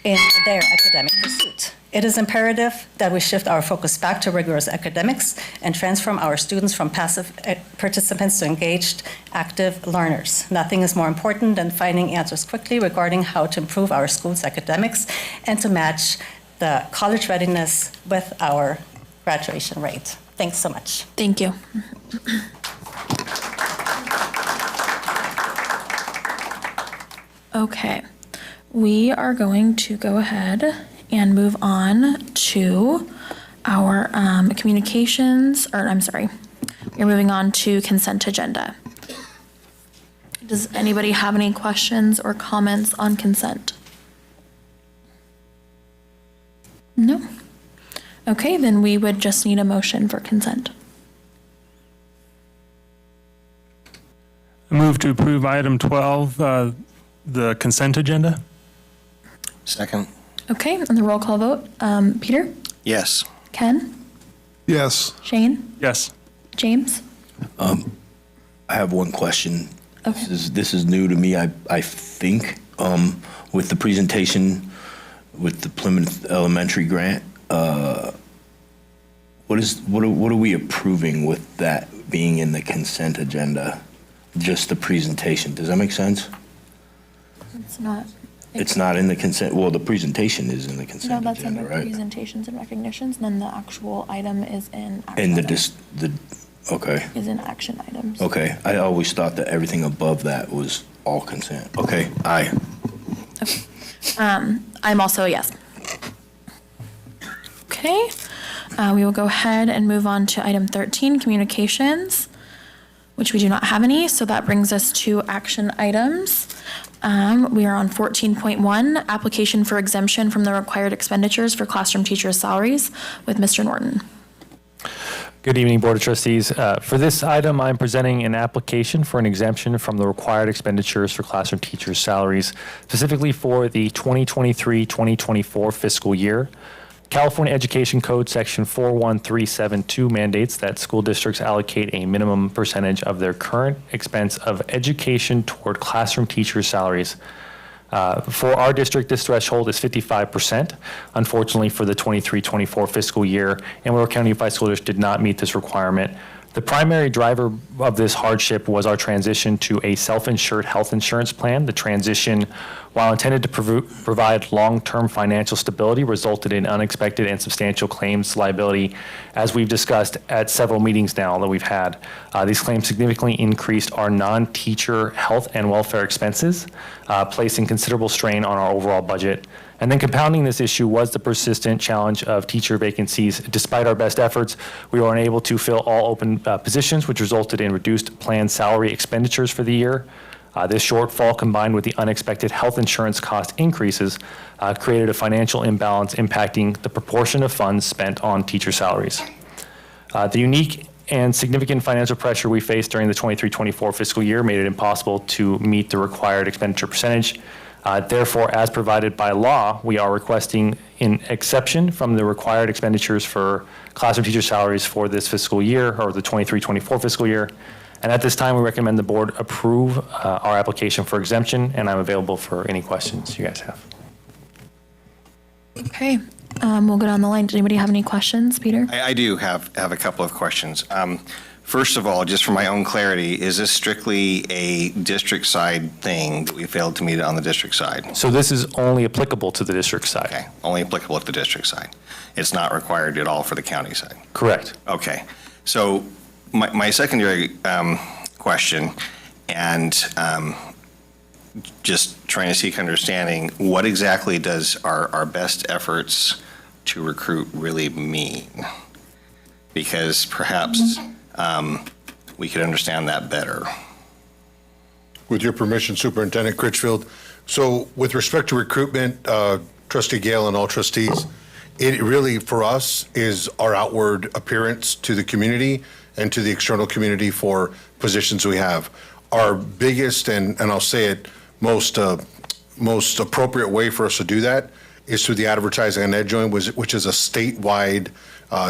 in their academic pursuit. It is imperative that we shift our focus back to rigorous academics and transform our students from passive participants to engaged, active learners. Nothing is more important than finding answers quickly regarding how to improve our schools' academics and to match the college readiness with our graduation rate. Thanks so much. Thank you. Okay, we are going to go ahead and move on to our communications, or I'm sorry, we're moving on to consent agenda. Does anybody have any questions or comments on consent? No? Okay, then we would just need a motion for consent. Move to approve item 12, the consent agenda. Second. Okay, and the roll call vote. Peter? Yes. Ken? Yes. Shane? Yes. James? I have one question. Okay. This is new to me, I think, with the presentation with the Plymouth Elementary grant. What are we approving with that being in the consent agenda? Just the presentation. Does that make sense? It's not. It's not in the consent, well, the presentation is in the No, consent that's agenda, under right? presentations and recognitions, and then the actual item is in. action And items. okay, Is in action items. okay. I always thought that everything above that was all consent. Okay, aye. I'm also a yes. Okay, we will go ahead and move on to item 13, communications, which we do not have any, so that brings us to action items. We are on 14.1, application for exemption from the required expenditures for classroom teachers' salaries with Mr. Norton. Good evening, Board of Trustees. For this item, I'm presenting an application for an exemption from the required expenditures for classroom teachers' salaries, specifically for the 2023-2024 fiscal year. California Education Code Section 41372 mandates that school districts allocate a minimum percentage of their current expense of education toward classroom teachers' salaries. For our district, this threshold is 55%. Unfortunately, for the 23-24 fiscal year, Amarillo County Unified School District did not meet this requirement. The primary driver of this hardship was our transition to a self-insured health insurance plan. The transition, while intended to provide long-term financial stability, resulted in unexpected and substantial claims liability, as we've discussed at several meetings now that we've had. These claims significantly increased our non-teacher health and welfare expenses, placing considerable strain on our overall budget. And then compounding this issue was the persistent challenge of teacher vacancies. Despite our best efforts, we were unable to fill all open positions, which resulted in reduced planned salary expenditures for the year. This shortfall, combined with the unexpected health insurance cost increases, created a financial imbalance impacting the proportion of funds spent on teacher salaries. The unique and significant financial pressure we faced during the 23-24 fiscal year made it impossible to meet the required expenditure percentage. Therefore, as provided by law, we are requesting an exception from the required expenditures for classroom teacher salaries for this fiscal year, or the 23-24 fiscal year. And at this time, we recommend the board approve our application for exemption, and I'm available for any questions you guys have. Okay, we'll go down the line. Does anybody have any questions, Peter? I do have a couple of questions. First of all, just for my own clarity, is this strictly a district side thing that we failed to meet it on the district side? So this is only applicable to the district side. Okay, only applicable at the district side. It's not required at all for the county side? Correct. Okay, so my secondary question, and just trying to seek understanding, what exactly does our best efforts to recruit really mean? Because perhaps we could understand that better. With your permission, Superintendent Critchfield. So with respect to recruitment, Trustee Gale and all trustees, it really, for us, is our outward appearance to the community and to the external community for positions we have. Our biggest, and I'll say it, most appropriate way for us to do that is through the advertising on EdJoin, which is a statewide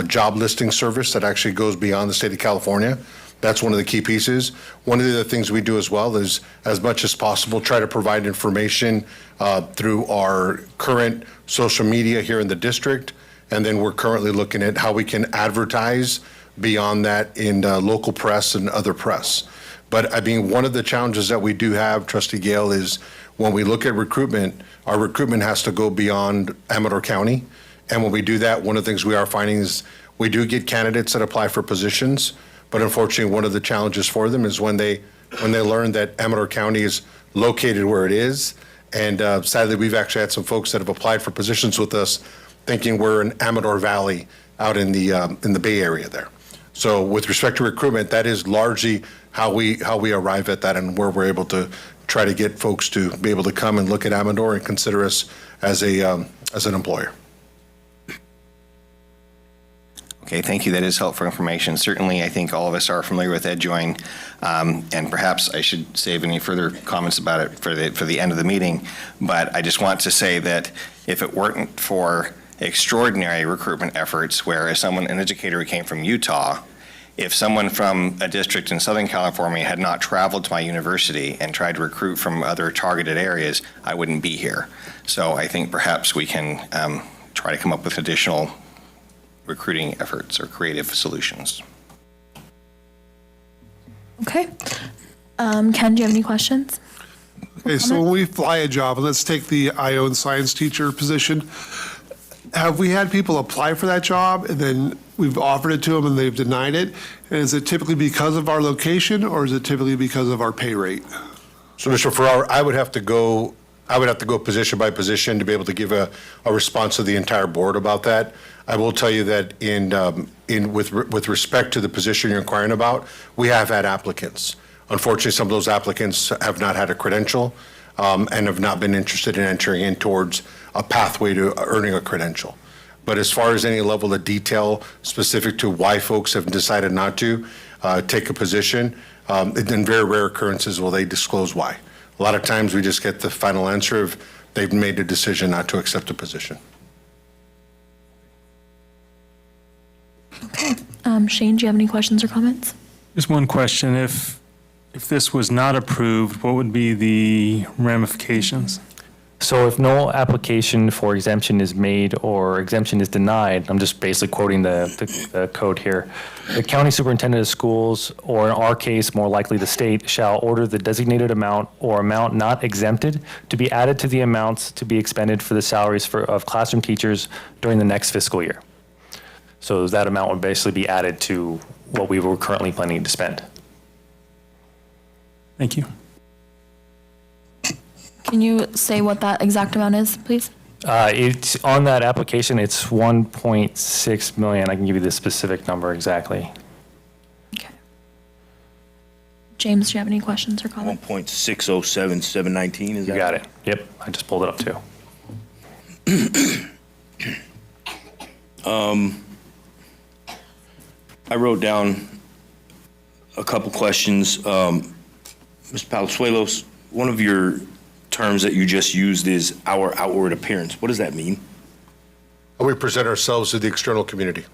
job listing service that actually goes beyond the state of California. That's one of the key pieces. One of the other things we do as well is, as much as possible, try to provide information through our current social media here in the district. And then we're currently looking at how we can advertise beyond that in local press and other press. But I mean, one of the challenges that we do have, Trustee Gale, is when we look at recruitment, our recruitment has to go beyond Amador County. And when we do that, one of the things we are finding is we do get candidates that apply for positions, but unfortunately, one of the challenges for them is when they learn that Amador County is located where it is. And sadly, we've actually had some folks that have applied for positions with us thinking we're in Amador Valley out in the Bay Area there. So with respect to recruitment, that is largely how we arrive at that and where we're able to try to get folks to be able to come and look at Amador and consider us as an employer. Okay, thank you. That is helpful information. Certainly, I think all of us are familiar with EdJoin, and perhaps I should save any further comments about it for the end of the meeting. But I just want to say that if it weren't for extraordinary recruitment efforts, where an educator who came from Utah, if someone from a district in Southern California had not traveled to my university and tried to recruit from other targeted areas, I wouldn't be here. So I think perhaps we can try to come up with additional recruiting efforts or creative solutions. Okay. Ken, do you have any questions? Okay, so when we fly a job, let's take the IO and science teacher position. Have we had people apply for that job and then we've offered it to them and they've denied it? And is it typically because of our location or is it typically because of our pay rate? So, Mr. Farrar, I would have to go position by position to be able to give a response to the entire board about that. I will tell you that with respect to the position you're inquiring about, we have had applicants. Unfortunately, some of those applicants have not had a credential and have not been interested in entering in towards a pathway to earning a credential. But as far as any level of detail specific to why folks have decided not to take a position, in very rare occurrences will they disclose why. A lot of times we just get the final answer of they've made a decision not to accept a position. Okay. Shane, do you have any questions or comments? Just one question. If this was not approved, what would be the ramifications? So if no application for exemption is made or exemption is denied, I'm just basically quoting the code here, the county superintendent of schools, or in our case, more likely the state, shall order the designated amount or amount not exempted to be added to the amounts to be expended for the salaries of classroom teachers during the next fiscal year. So that amount would basically be added to what we were currently planning to spend. Thank you. Can you say what that exact amount is, please? It's on that application, it's 1.6 million. I can give you the specific number exactly. Okay. James, do you have any questions or comments? 1.607719, is that? You got it. Yep, I just pulled it up too. I wrote down a couple questions. Mr. Palazuelos, one of your terms that you just used is our outward appearance. What does that mean? How we present ourselves to the external community.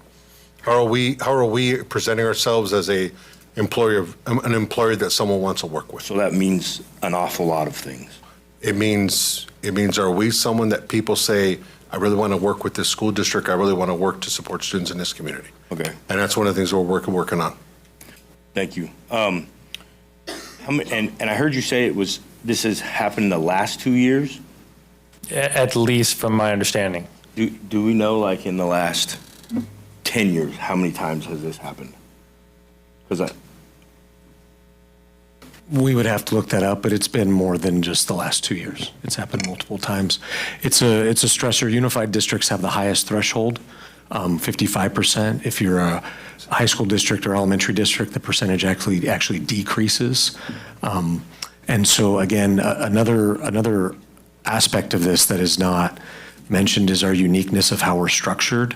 How are we presenting ourselves as an employer that someone wants to work with? So that means an awful lot of things. It means are we someone that people say, I really want to work with this school district, I really want to work to support students in this community. Okay. And that's one of the things we're working on. Thank you. How many, and I heard you say this has happened in the last 2 years? At least from my understanding. Do we know, like, in the last 10 years, how many times has this happened? Because we would have to look that up, but it's been more than just the last 2 years. It's happened multiple times. It's a stressor. Unified districts have the highest threshold, 55%. If you're a high school district or elementary district, the percentage actually decreases. And so again, another aspect of this that is not mentioned is our uniqueness of how we're structured.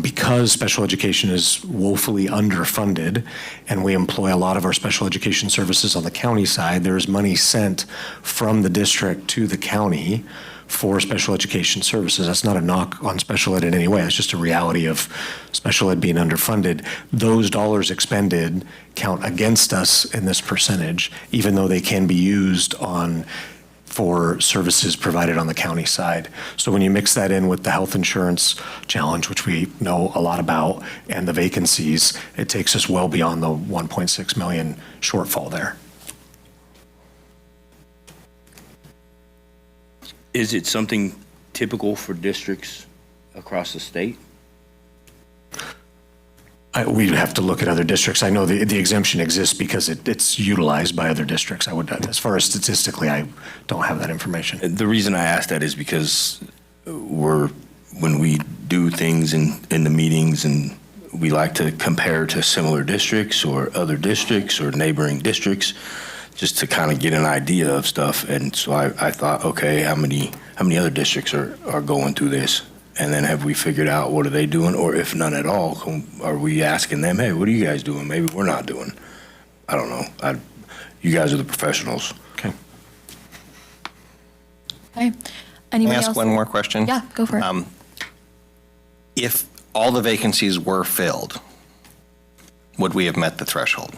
Because special education is woefully underfunded and we employ a lot of our special education services on the county side, there's money sent from the district to the county for special education services. That's not a knock on special ed in any way. It's just a reality of special ed being underfunded. Those dollars expended count against us in this percentage, even though they can be used for services provided on the county side. So when you mix that in with the health insurance challenge, which we know a lot about, and the vacancies, it takes us well beyond the 1.6 million shortfall there. is it something typical for districts across the state? We'd have to look at other districts. I know the exemption exists because it's utilized by other districts. As far as statistically, I don't have that information. The reason I ask that is because when we do things in the meetings, and we like to compare to similar districts or other districts or neighboring districts, just to kind of get an idea of stuff. And so I thought, okay, how many other districts are going through this? And then have we figured out what are they doing? Or if none at all, are we asking them, hey, what are you guys doing? Maybe we're not doing. I don't know. You guys are the professionals. Okay. Okay. Can I Anybody ask else? one more question? Yeah, go for it. If all the vacancies were filled, would we have met the threshold?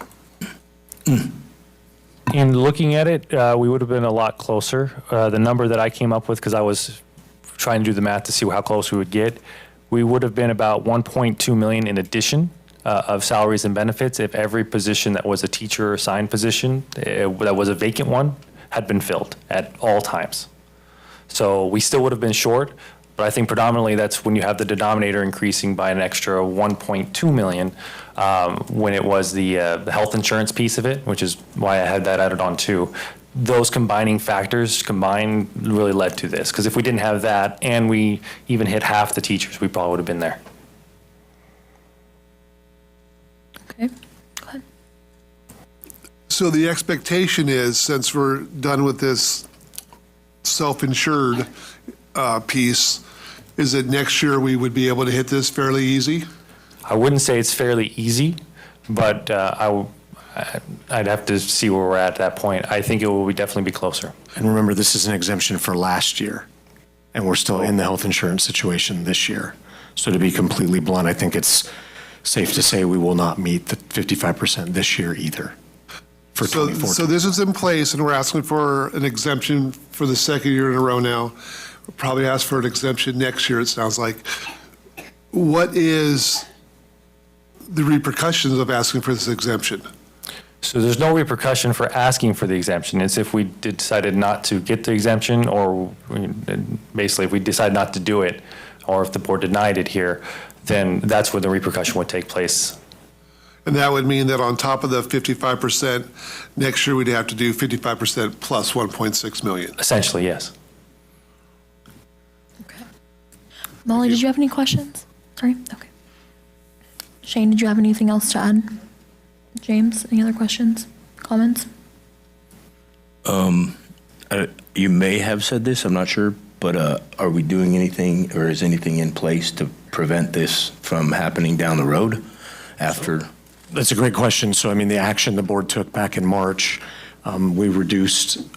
In looking at it, we would have been a lot closer. The number that I came up with, because I was trying to do the math to see how close we would get, we would have been about 1.2 million in addition of salaries and benefits if every position that was a teacher assigned position, that was a vacant one, had been filled at all times. So we still would have been short, but I think predominantly that's when you have the denominator increasing by an extra 1.2 million when it was the health insurance piece of it, which is why I had that added on too. Those combining factors combined really led to this, because if we didn't have that and we even hit half the teachers, we probably would have been there. Okay, go ahead. So the expectation is, since we're done with this self-insured piece, is that next year we would be able to hit this fairly easy? I wouldn't say it's fairly easy, but I'd have to see where we're at that point. I think it will definitely be closer. And remember, this is an exemption for last year, and we're still in the health insurance situation this year. So to be completely blunt, I think it's safe to say we will not meet the 55% this year either for 2014. So this is in place, and we're asking for an exemption for the second year in a row now. We'll probably ask for an exemption next year, it sounds like. What is the repercussions of asking for this exemption? So there's no repercussion for asking for the exemption. It's if we decided not to get the exemption, or basically if we decide not to do it, or if the board denied it here, then that's where the repercussion would take place. And that would mean that on top of the 55%, next year we'd have to do 55% plus 1.6 million. Essentially, yes. Molly, did you have any questions? Sorry? Okay. Shane, did you have anything else to add? James, any other questions, comments? You may have said this, I'm not sure, but are we doing anything, or is anything in place to prevent this from happening down the road after? That's a great question. So, I mean, the action the board took back in March, we reduced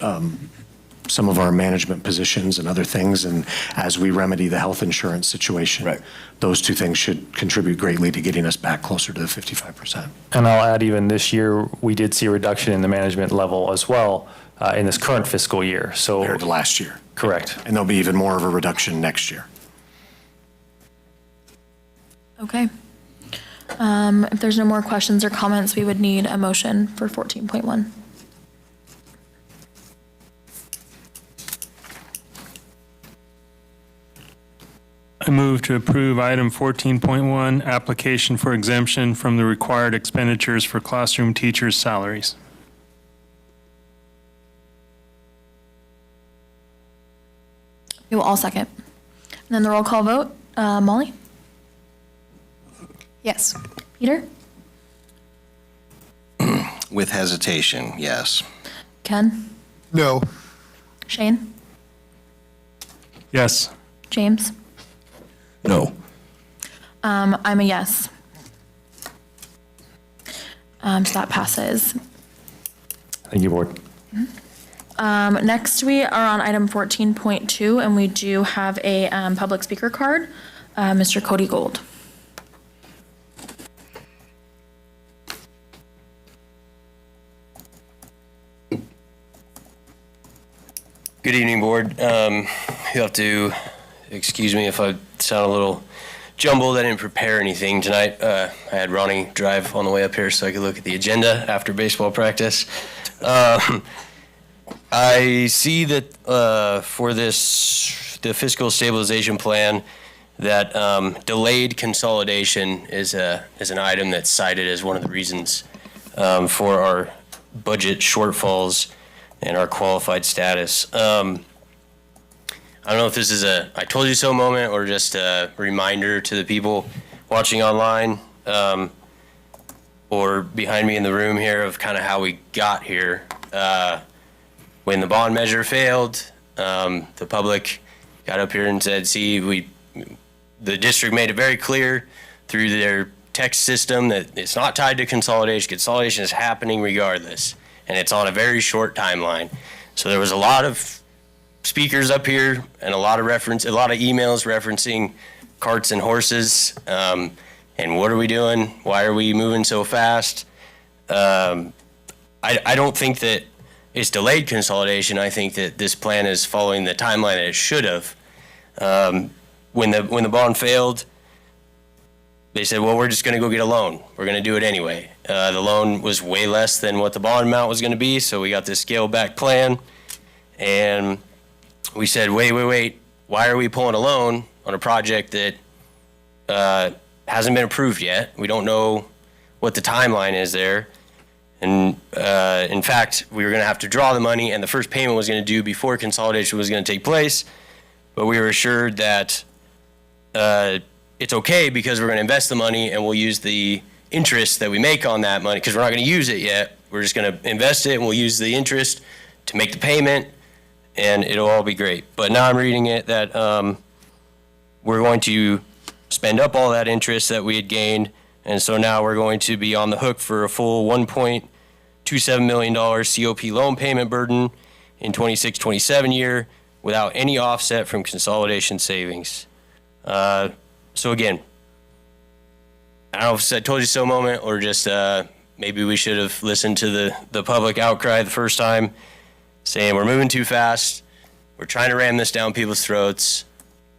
some of our management positions and other things, and as we remedy the health insurance situation, those two things should contribute greatly to getting us back closer to the 55%. And I'll add, even this year, we did see a reduction in the management level as well in this current fiscal year. So compared to last year. Correct. And there'll be even more of a reduction next year. Okay. If there's no more questions or comments, we would need a motion for 14.1. I move to approve item 14.1, application for exemption from the required expenditures for classroom teachers' salaries. We will all second. And then the roll call vote. Molly? Yes. Peter? With hesitation, yes. Ken? No. Shane? Yes. James? No. I'm a yes. So that passes. Thank you, board. Next, we are on item 14.2, and we do have a public speaker card. Mr. Cody Gold. Good evening, board. You'll have to excuse me if I sound a little jumbled. I didn't prepare anything tonight. I had Ronnie drive on the way up here so I could look at the agenda after baseball practice. I see that for the fiscal stabilization plan, that delayed consolidation is an item that's cited as one of the reasons for our budget shortfalls and our qualified status. I don't know if this is a I told you so moment or just a reminder to the people watching online or behind me in the room here of kind of how we got here. When the bond measure failed, the public got up here and said, see, the district made it very clear through their text system that it's not tied to consolidation. Consolidation is happening regardless, and it's on a very short timeline. So there was a lot of speakers up here and a lot of emails referencing carts and horses, and what are we doing? Why are we moving so fast? I don't think that it's delayed consolidation. I think that this plan is following the timeline that it should have. When the bond failed, they said, well, we're just going to go get a loan. We're going to do it anyway. The loan was way less than what the bond amount was going to be, so we got this scaled back plan. And we said, wait, why are we pulling a loan on a project that hasn't been approved yet? We don't know what the timeline is there. And in fact, we were going to have to draw the money, and the first payment was going to due before consolidation was going to take place. But we were assured that it's okay because we're going to invest the money and we'll use the interest that we make on that money, because we're not going to use it yet. We're just going to invest it and we'll use the interest to make the payment, and it'll all be great. But now I'm reading it that we're going to spend up all that interest that we had gained, and so now we're going to be on the hook for a full $1.27 million COP loan payment burden in 26-27 year without any offset from consolidation savings. So again, I don't know if it's a told you so moment or just maybe we should have listened to the public outcry the first time saying we're moving too fast, we're trying to ram this down people's throats,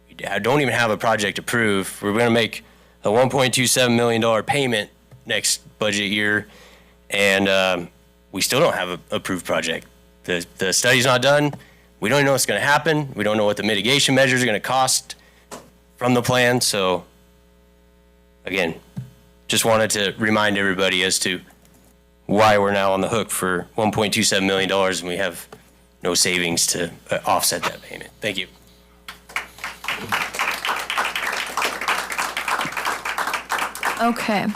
we don't even have a project approved, we're going to make a $1.27 million payment next budget year, and we still don't have an approved project. The study's not done, we don't even know what's going to happen, we don't know what the mitigation measures are going to cost from the plan. So again, just wanted to remind everybody as to why we're now on the hook for $1.27 million and we have no savings to offset that payment. Thank you. Okay,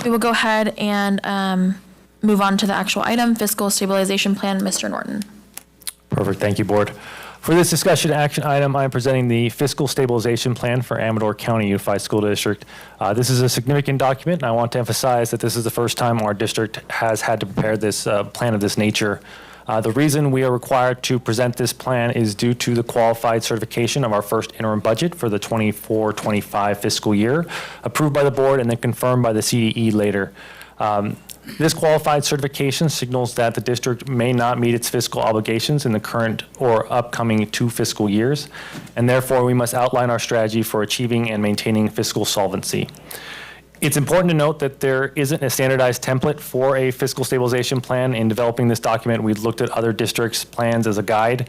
we will go ahead and move on to the actual item, fiscal stabilization plan. Mr. Norton. Perfect. Thank you, Board. For this discussion action item, I am presenting the fiscal stabilization plan for Amador County Unified School District. This is a significant document, and I want to emphasize that this is the first time our district has had to prepare this plan of this nature. The reason we are required to present this plan is due to the qualified certification of our first interim budget for the 24-25 fiscal year, approved by the board and then confirmed by the CDE later. This qualified certification signals that the district may not meet its fiscal obligations in the current or upcoming 2 fiscal years, and therefore we must outline our strategy for achieving and maintaining fiscal solvency. It's important to note that there isn't a standardized template for a fiscal stabilization plan. In developing this document, we've looked at other districts' plans as a guide,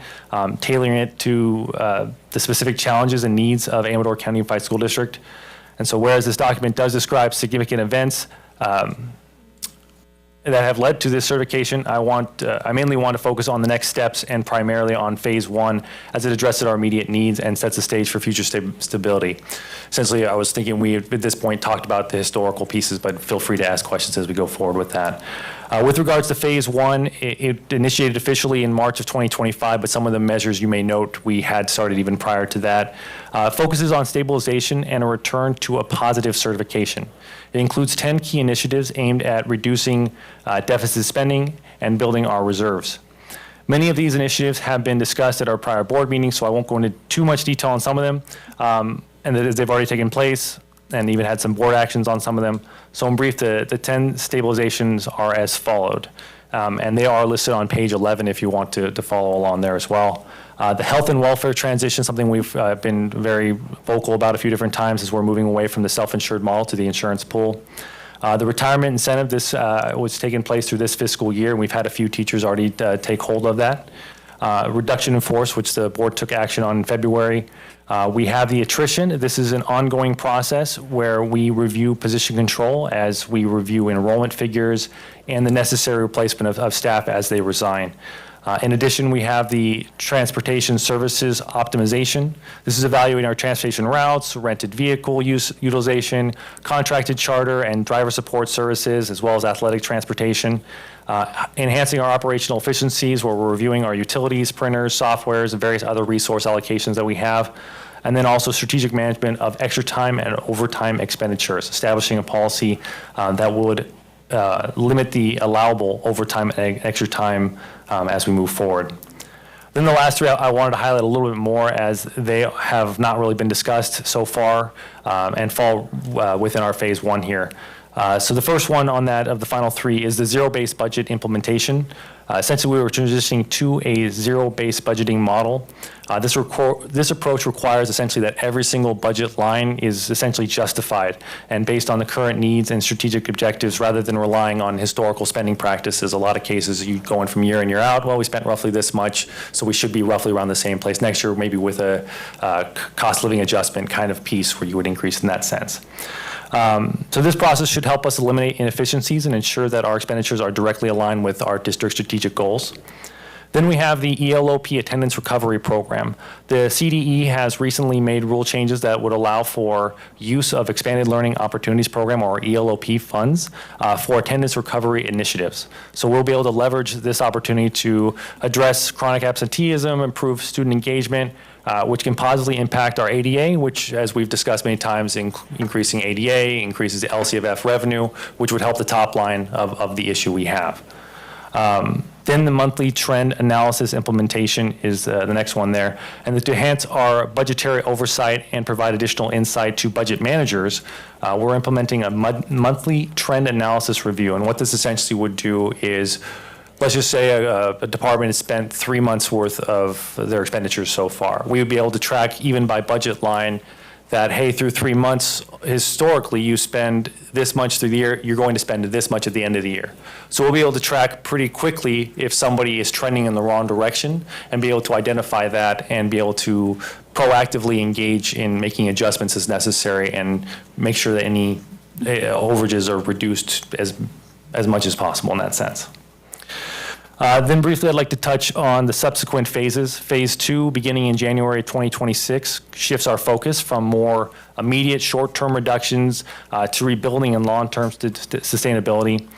tailoring it to the specific challenges and needs of Amador County Unified School District. And so whereas this document does describe significant events that have led to this certification, I mainly want to focus on the next steps and primarily on phase 1 as it addresses our immediate needs and sets the stage for future stability. Essentially, I was thinking we at this point talked about the historical pieces, but feel free to ask questions as we go forward with that. With regards to phase 1, it initiated officially in March of 2025, but some of the measures you may note we had started even prior to that. Focuses on stabilization and a return to a positive certification. It includes 10 key initiatives aimed at reducing deficit spending and building our reserves. Many of these initiatives have been discussed at our prior board meetings, so I won't go into too much detail on some of them, and that they've already taken place and even had some board actions on some of them. So in brief, the 10 stabilizations are as followed, and they are listed on page 11 if you want to follow along there as well. The health and welfare transition, something we've been very vocal about a few different times as we're moving away from the self-insured model to the insurance pool. The retirement incentive, this was taking place through this fiscal year, and we've had a few teachers already take hold of that. Reduction in force, which the board took action on in February. We have the attrition. This is an ongoing process where we review position control as we review enrollment figures and the necessary replacement of staff as they resign. In addition, we have the transportation services optimization. This is evaluating our transportation routes, rented vehicle utilization, contracted charter and driver support services, as well as athletic transportation. Enhancing our operational efficiencies where we're reviewing our utilities, printers, softwares, and various other resource allocations that we have. And then also strategic management of extra time and overtime expenditures, establishing a policy that would limit the allowable overtime and extra time as we move forward. Then the last three I wanted to highlight a little bit more as they have not really been discussed so far and fall within our phase one here. So the first one on that of the final three is the zero-based budget implementation. Essentially, we were transitioning to a zero-based budgeting model. This approach requires essentially that every single budget line is essentially justified and based on the current needs and strategic objectives rather than relying on historical spending practices. A lot of cases, you go in from year in, year out, well, we spent roughly this much, so we should be roughly around the same place next year, maybe with a cost living adjustment kind of piece where you would increase in that sense. So this process should help us eliminate inefficiencies and ensure that our expenditures are directly aligned with our district strategic goals. Then we have the ELOP Attendance Recovery Program. The CDE has recently made rule changes that would allow for use of Expanded Learning Opportunities Program, or ELOP funds, for attendance recovery initiatives. So we'll be able to leverage this opportunity to address chronic absenteeism, improve student engagement, which can positively impact our ADA, which, as we've discussed many times, increasing ADA increases the LCFF revenue, which would help the top line of the issue we have. Then the monthly trend analysis implementation is the next one there. And to enhance our budgetary oversight and provide additional insight to budget managers, we're implementing a monthly trend analysis review. And what this essentially would do is, let's just say a department has spent 3 months worth of their expenditures so far. We would be able to track even by budget line that, hey, through 3 months, historically, you spend this much through the year, you're going to spend this much at the end of the year. So we'll be able to track pretty quickly if somebody is trending in the wrong direction and be able to identify that and be able to proactively engage in making adjustments as necessary and make sure that any overages are reduced as much as possible in that sense. Then briefly, I'd like to touch on the subsequent phases. Phase 2, beginning in January 2026, shifts our focus from more immediate short-term reductions to rebuilding and long-term sustainability.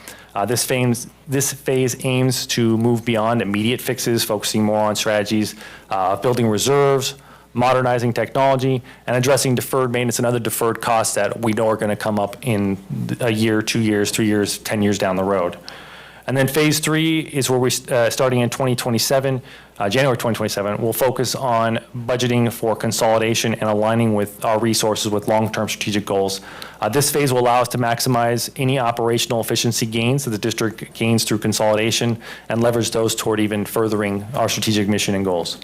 This phase aims to move beyond immediate fixes, focusing more on strategies, building reserves, modernizing technology, and addressing deferred maintenance and other deferred costs that we know are going to come up in a year, 2 years, 3 years, 10 years down the road. And then phase 3 is where we're starting in 2027, January 2027. We'll focus on budgeting for consolidation and aligning with our resources with long-term strategic goals. This phase will allow us to maximize any operational efficiency gains that the district gains through consolidation and leverage those toward even furthering our strategic mission and goals.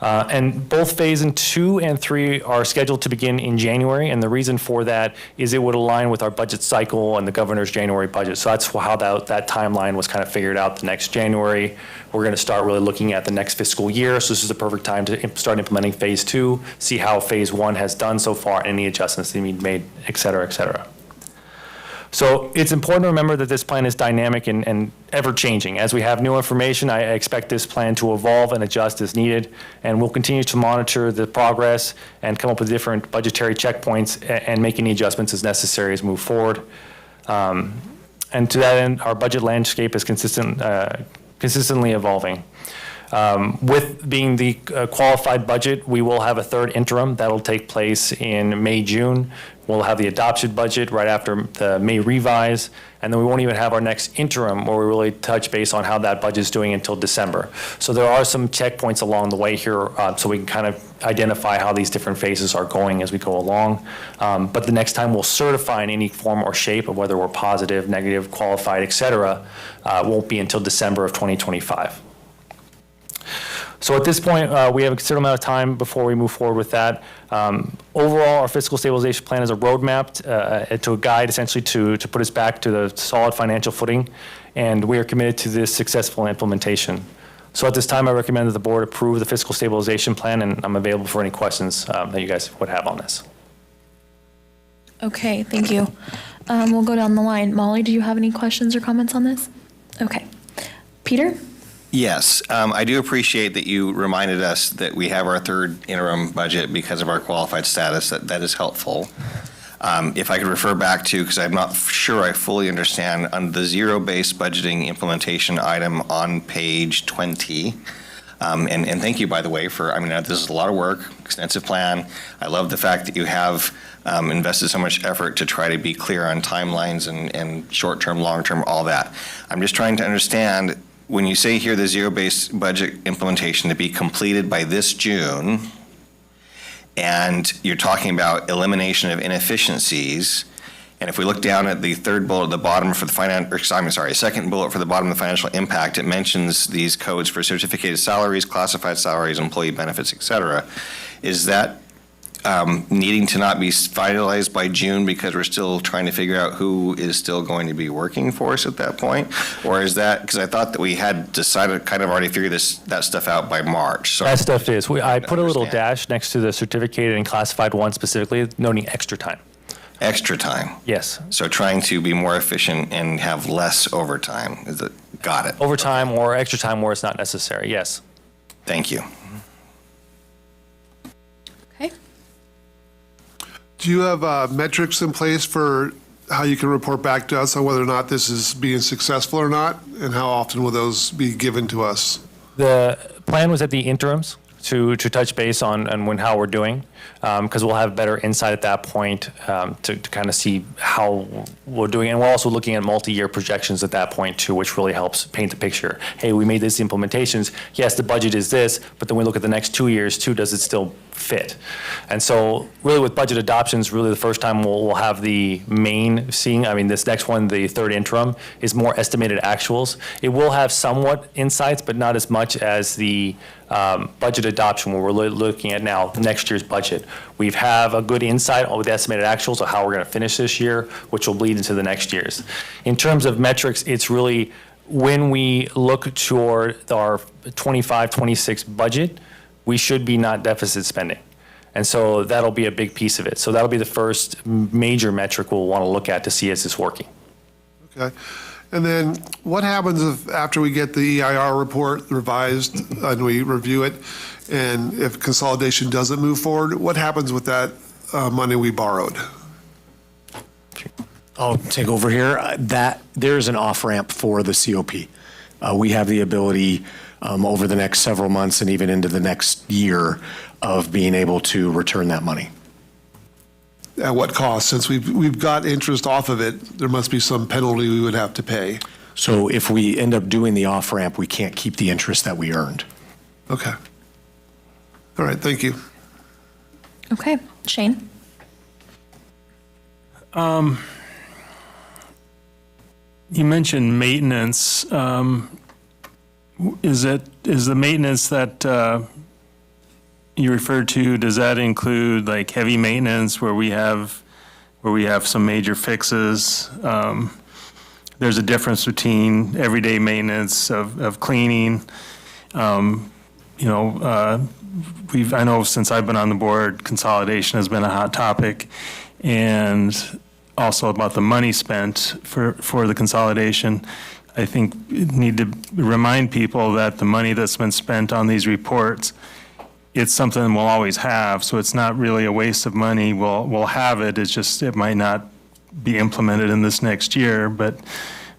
And both phase 2 and 3 are scheduled to begin in January, and the reason for that is it would align with our budget cycle and the governor's January budget. So that's how that timeline was kind of figured out. The next January, we're going to start really looking at the next fiscal year. So this is the perfect time to start implementing phase 2, see how phase 1 has done so far, any adjustments that need to be made, et cetera, et cetera. So it's important to remember that this plan is dynamic and ever-changing. As we have new information, I expect this plan to evolve and adjust as needed, and we'll continue to monitor the progress and come up with different budgetary checkpoints and make any adjustments as necessary as we move forward. And to that end, our budget landscape is consistently evolving. With being the qualified budget, we will have a third interim that'll take place in May, June. We'll have the adopted budget right after the May revise, and then we won't even have our next interim where we really touch base on how that budget's doing until December. So there are some checkpoints along the way here, so we can kind of identify how these different phases are going as we go along. But the next time we'll certify in any form or shape of whether we're positive, negative, qualified, et cetera, won't be until December of 2025. So at this point, we have a considerable amount of time before we move forward with that. Overall, our fiscal stabilization plan is a roadmap to a guide essentially to put us back to the solid financial footing, and we are committed to this successful implementation. So at this time, I recommend that the board approve the fiscal stabilization plan, and I'm available for any questions that you guys would have on this. Okay, thank you. We'll go down the line. Molly, do you have any questions or comments on this? Okay. Peter? Yes, I do appreciate that you reminded us that we have our third interim budget because of our qualified status. That is helpful. If I could refer back to, because I'm not sure I fully understand, on the zero-based budgeting implementation item on page 20, And thank you, by the way, for, I mean, this is a lot of work, extensive plan. I love the fact that you have invested so much effort to try to be clear on timelines and short-term, long-term, all that. I'm just trying to understand, when you say here the zero-based budget implementation to be completed by this June, and you're talking about elimination of inefficiencies, and if we look down at the third bullet at the bottom for the second bullet for the bottom of the financial impact, it mentions these codes for certificated salaries, classified salaries, employee benefits, et cetera. Is that needing to not be finalized by June because we're still trying to figure out who is still going to be working for us at that point? Or is that, because I thought that we had decided, kind of already figured that stuff out by March. So That stuff is. I put a little dash next to the certificated and classified one specifically, noting extra time. Extra time? Yes. So trying to be more efficient and have less overtime. Got it. Overtime or extra time where it's not necessary, yes. Thank you. Okay. Do you have metrics in place for how you can report back to us on whether or not this is being successful or not? And how often will those be given to us? The plan was at the interims to touch base on how we're doing, because we'll have better insight at that point to kind of see how we're doing. And we're also looking at multi-year projections at that point too, which really helps paint the picture. Hey, we made these implementations. Yes, the budget is this, but then we look at the next 2 years too, does it still fit? And so really with budget adoptions, really the first time we'll have the main seeing, I mean, this next one, the third interim, is more estimated actuals. It will have somewhat insights, but not as much as the budget adoption where we're looking at now next year's budget. We have a good insight on the estimated actuals of how we're going to finish this year, which will bleed into the next year's. In terms of metrics, it's really when we look toward our 25-26 budget, we should be not deficit spending. And so that'll be a big piece of it. So that'll be the first major metric we'll want to look at to see is this working. Okay. And then what happens if after we get the EIR report revised and we review it, and if consolidation doesn't move forward, what happens with that money we borrowed? I'll take over here. There's an off-ramp for the COP. We have the ability over the next several months and even into the next year of being able to return that money. At what cost? Since we've got interest off of it, there must be some penalty we would have to pay. So if we end up doing the off-ramp, we can't keep the interest that we earned. Okay. All right, thank you. Okay, Shane? You mentioned maintenance. Is the maintenance that you referred to, does that include like heavy maintenance where we have some major fixes? There's a difference between everyday maintenance of cleaning. I know since I've been on the board, consolidation has been a hot topic, and also about the money spent for the consolidation. I think we need to remind people that the money that's been spent on these reports, it's something we'll always have, so it's not really a waste of money. We'll have it. It's just it might not be implemented in this next year. But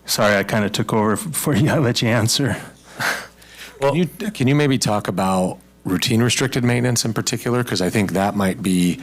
sorry, I kind of took over for you. I'll let you answer. Well, can you maybe talk about routine restricted maintenance in particular? Because I think that might be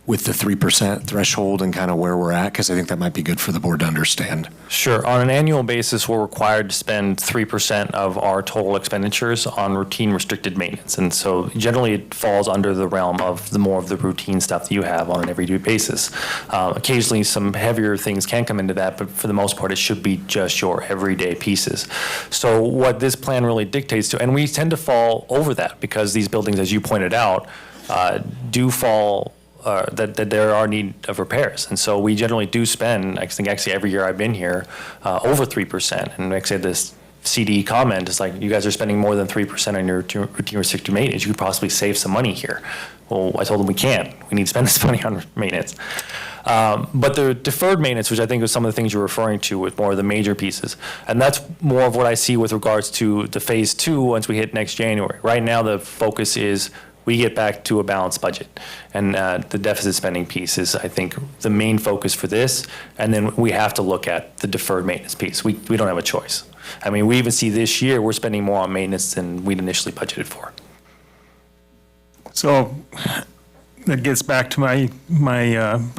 with the 3% threshold and kind of where we're at, because I think that might be good for the board to understand. Sure. On an annual basis, we're required to spend 3% of our total expenditures on routine restricted maintenance. And so generally it falls under the realm of the more of the routine stuff that you have on an everyday basis. Occasionally some heavier things can come into that, but for the most part, it should be just your everyday pieces. So what this plan really dictates to, and we tend to fall over that because these buildings, as you pointed out, do fall that there are need of repairs. And so we generally do spend, I think actually every year I've been here, over 3%. And like I said, this CD comment is like, you guys are spending more than 3% on your routine restricted maintenance. You could possibly save some money here. Well, I told them we can't. We need to spend this money on maintenance. But the deferred maintenance, which I think is some of the things you're referring to with more of the major pieces, and that's more of what I see with regards to the phase 2 once we hit next January. Right now, the focus is we get back to a balanced budget. And the deficit spending piece is, I think, the main focus for this. And then we have to look at the deferred maintenance piece. We don't have a choice. I mean, we even see this year, we're spending more on maintenance than we'd initially budgeted for. So that gets back to my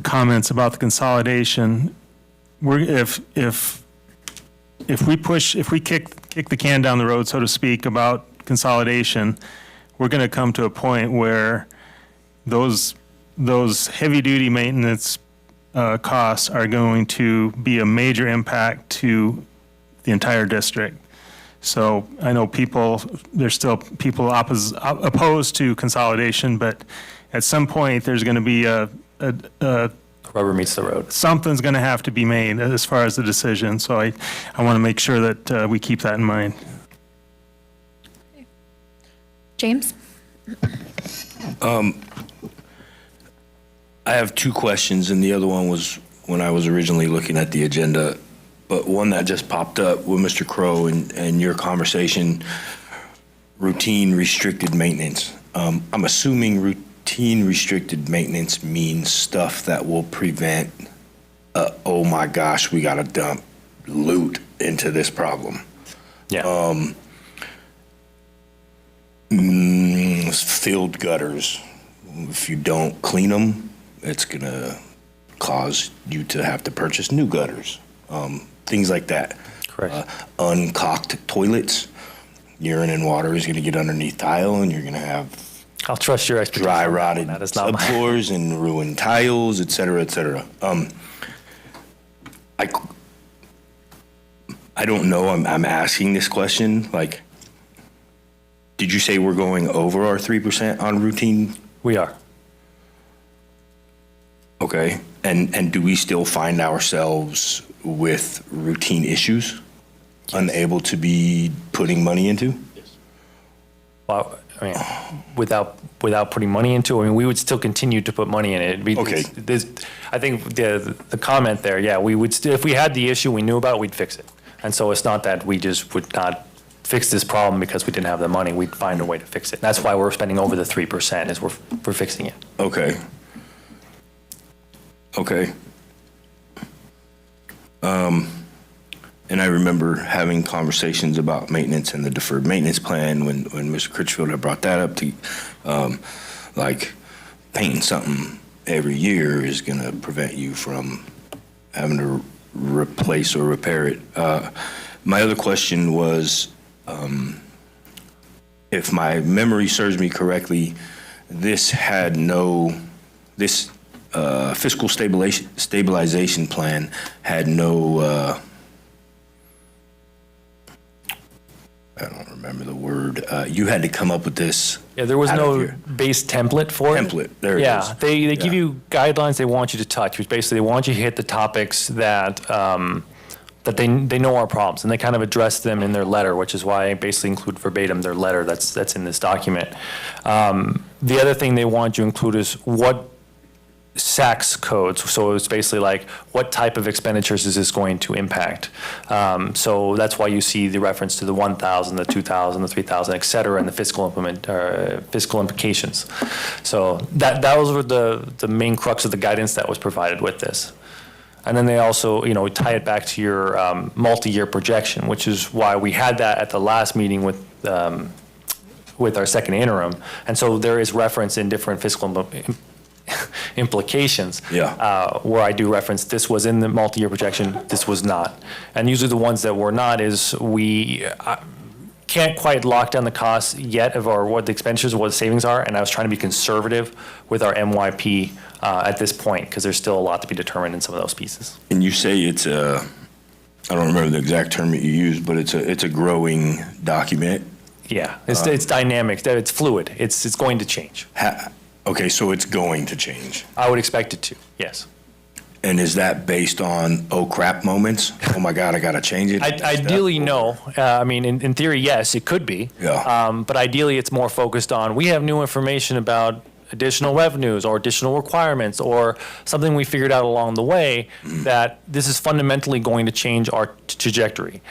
comments about the consolidation. If we kick the can down the road, so to speak, about consolidation, we're going to come to a point where those heavy-duty maintenance costs are going to be a major impact to the entire district. So I know there's still people opposed to consolidation, but at some point, there's going to be rubber meets the road. Something's going to have to be made as far as the decision. So I want to make sure that we keep that in mind. James? I have two questions, and the other one was when I was originally looking at the agenda, but one that just popped up with Mr. Crow and your conversation, routine restricted maintenance. I'm assuming routine restricted maintenance means stuff that will prevent, oh my gosh, we got to dump loot into this problem. Yeah. Filled gutters. If you don't clean them, it's going to cause you to have to purchase new gutters. Things like that. Correct. Uncaulked toilets. Urine and water is going to get underneath tile, and you're going to have I'll trust your expertise. dry rotted That is not my. subfloors and ruined tiles, et cetera, et cetera. I don't know. I'm asking this question. Like, did you say we're going over our 3% on routine? We are. Okay. And do we still find ourselves with routine issues, unable to be putting money into? Well, I mean, without putting money into it, I mean, we would still continue to put money in it. Okay. I think the comment there, yeah, we would still, if we had the issue, we knew about it, we'd fix it. And so it's not that we just would not fix this problem because we didn't have the money. We'd find a way to fix it. That's why we're spending over the 3%, is we're fixing it. Okay. Okay. And I remember having conversations about maintenance and the deferred maintenance plan when Mr. Critchfield had brought that up to, like, painting something every year is going to prevent you from having to replace or repair it. My other question was, if my memory serves me correctly, this fiscal stabilization plan had no, I don't remember the word. You had to come up with this. Yeah, there was no base template for it. Template, there it Yeah, is. they give you guidelines they want you to touch, which basically they want you to hit the topics that that they know are problems, and they kind of address them in their letter, which is why I basically include verbatim their letter that's in this document. The other thing they want you to include is what SACS codes. So it's basically like, what type of expenditures is this going to impact? So that's why you see the reference to the 1,000, the 2,000, the 3,000, et cetera, and the fiscal implications. So those were the main crux of the guidance that was provided with this. And then they also, tie it back to your multi-year projection, which is why we had that at the last meeting with our second interim. And so there is reference in different fiscal implications, where I do reference this was in the multi-year projection, this was not. And usually the ones that were not is we can't quite lock down the costs yet of what the expenditures, what the savings are, and I was trying to be conservative with our MYP at this point, because there's still a lot to be determined in some of those pieces. And you say it's I don't remember the exact term that you used, but it's a growing document. Yeah, it's dynamic, it's fluid, it's going to change. Okay, so it's going to change. I would expect it to, yes. And is that based on, oh crap moments? Oh my God, I got to change it? Ideally, no. I mean, in theory, yes, it could be. Yeah. But ideally, it's more focused on, we have new information about additional revenues or additional requirements or something we figured out along the way that this is fundamentally going to change our trajectory.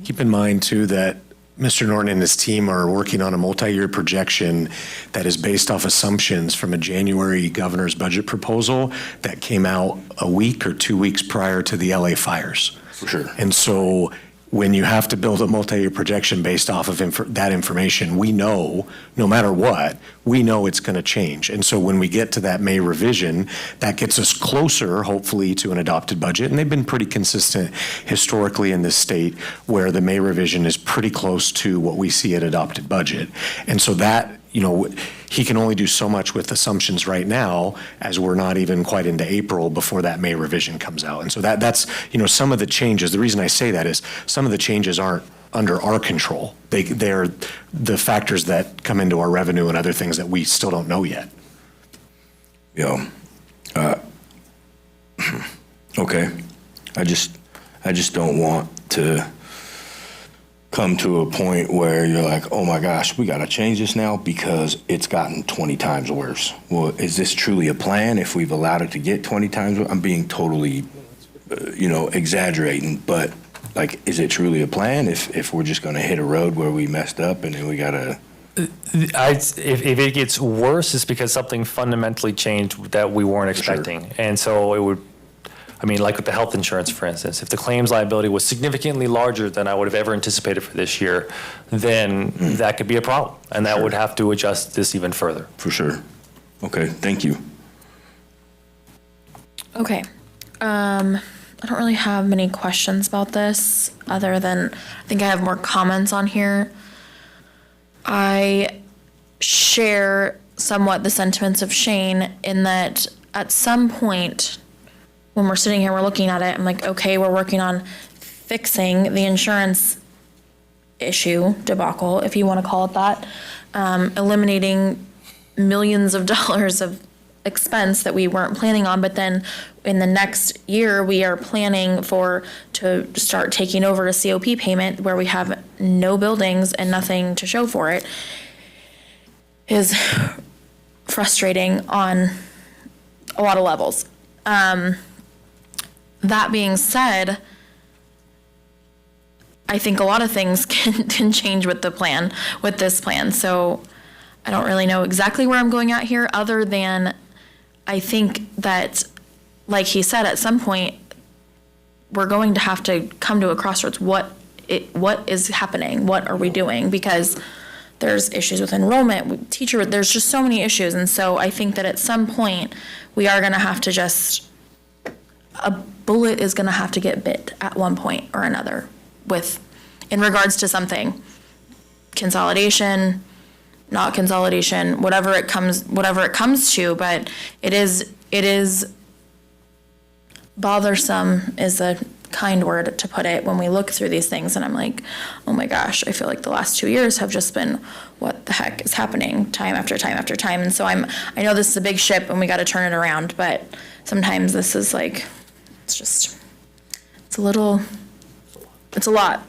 Keep in mind, too, that Mr. Norton and his team are working on a multi-year projection that is based off assumptions from a January governor's budget proposal that came out a week or 2 weeks prior to the LA fires. For sure. And so when you have to build a multi-year projection based off of that information, we know, no matter what, we know it's going to change. And so when we get to that May revision, that gets us closer, hopefully, to an adopted budget. And they've been pretty consistent historically in this state where the May revision is pretty close to what we see at adopted budget. And so that, he can only do so much with assumptions right now as we're not even quite into April before that May revision comes out. And so that's, some of the changes, the reason I say that is some of the changes aren't under our control. They're the factors that come into our revenue and other things that we still don't know yet. Yeah. Okay. I just don't want to come to a point where you're like, oh my gosh, we got to change this now because it's gotten 20 times worse. Well, is this truly a plan if we've allowed it to get 20 times worse? I'm being totally, exaggerating, but like, is it truly a plan if we're just going to hit a road where we messed up and then we got to? If it gets worse, it's because something fundamentally changed that we weren't expecting. Sure. And so it would, like with the health insurance, for instance, if the claims liability was significantly larger than I would have ever anticipated for this year, then that could be a problem. And that would have to adjust this even further. For sure. Okay, thank you. Okay. I don't really have many questions about this other than I think I have more comments on here. I share somewhat the sentiments of Shane in that at some point when we're sitting here, we're looking at it, I'm like, okay, we're working on fixing the insurance issue, debacle, if you want to call it that, eliminating millions of dollars of expense that we weren't planning on, but then in the next year, we are planning to start taking over a COP payment where we have no buildings and nothing to show for it, is frustrating on a lot of levels. That being said, I think a lot of things can change with this plan. So I don't really know exactly where I'm going at here, other than I think that, like he said, at some point, we're going to have to come to a crossroads. What is happening? What are we doing? Because there's issues with enrollment, there's just so many issues. And so I think that at some point, we are going to have to a bullet is going to have to get bit at one point or another in regards to something. Consolidation, not consolidation, whatever it comes to, but it is bothersome is a kind word to put it when we look through these things, and I'm like, oh my gosh, I feel like the last 2 years have just been, what the heck is happening time after time after time. And so I know this is a big ship and we got to turn it around, but sometimes this is like, it's a lot.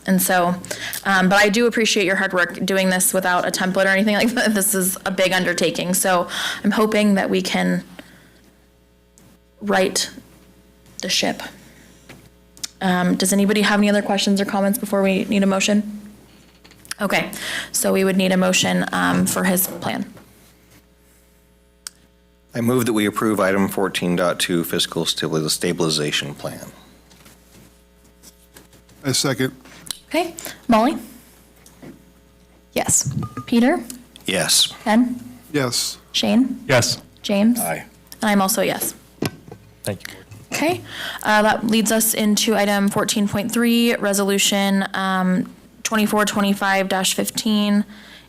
And so, but I do appreciate your hard work doing this without a template or anything like that. This is a big undertaking. So I'm hoping that we can right the ship. Does anybody have any other questions or comments before we need a motion? Okay, so we would need a motion for his plan. I move that we approve item 14.2 fiscal stabilization plan. I second. Okay, Molly? Yes. Peter? Yes. Ben? Yes. Shane? Yes. James? Aye. And I'm also a yes. Thank you. Okay, that leads us into item 14.3, resolution 2425-15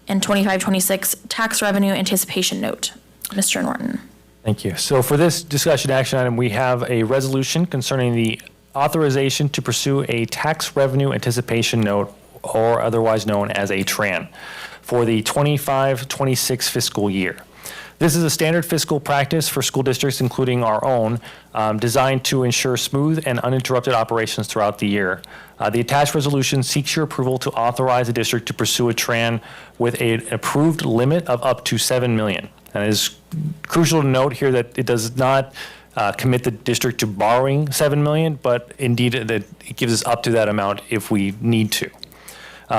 and 2526, tax revenue anticipation note. Mr. Norton. Thank you. So for this discussion action item, we have a resolution concerning the authorization to pursue a tax revenue anticipation note, or otherwise known as a TRAN, for the 25-26 fiscal year. This is a standard fiscal practice for school districts, including our own, designed to ensure smooth and uninterrupted operations throughout the year. The attached resolution seeks your approval to authorize the district to pursue a TRAN with an approved limit of up to $7 million. And it is crucial to note here that it does not commit the district to borrowing $7 million, but indeed that it gives us up to that amount if we need to.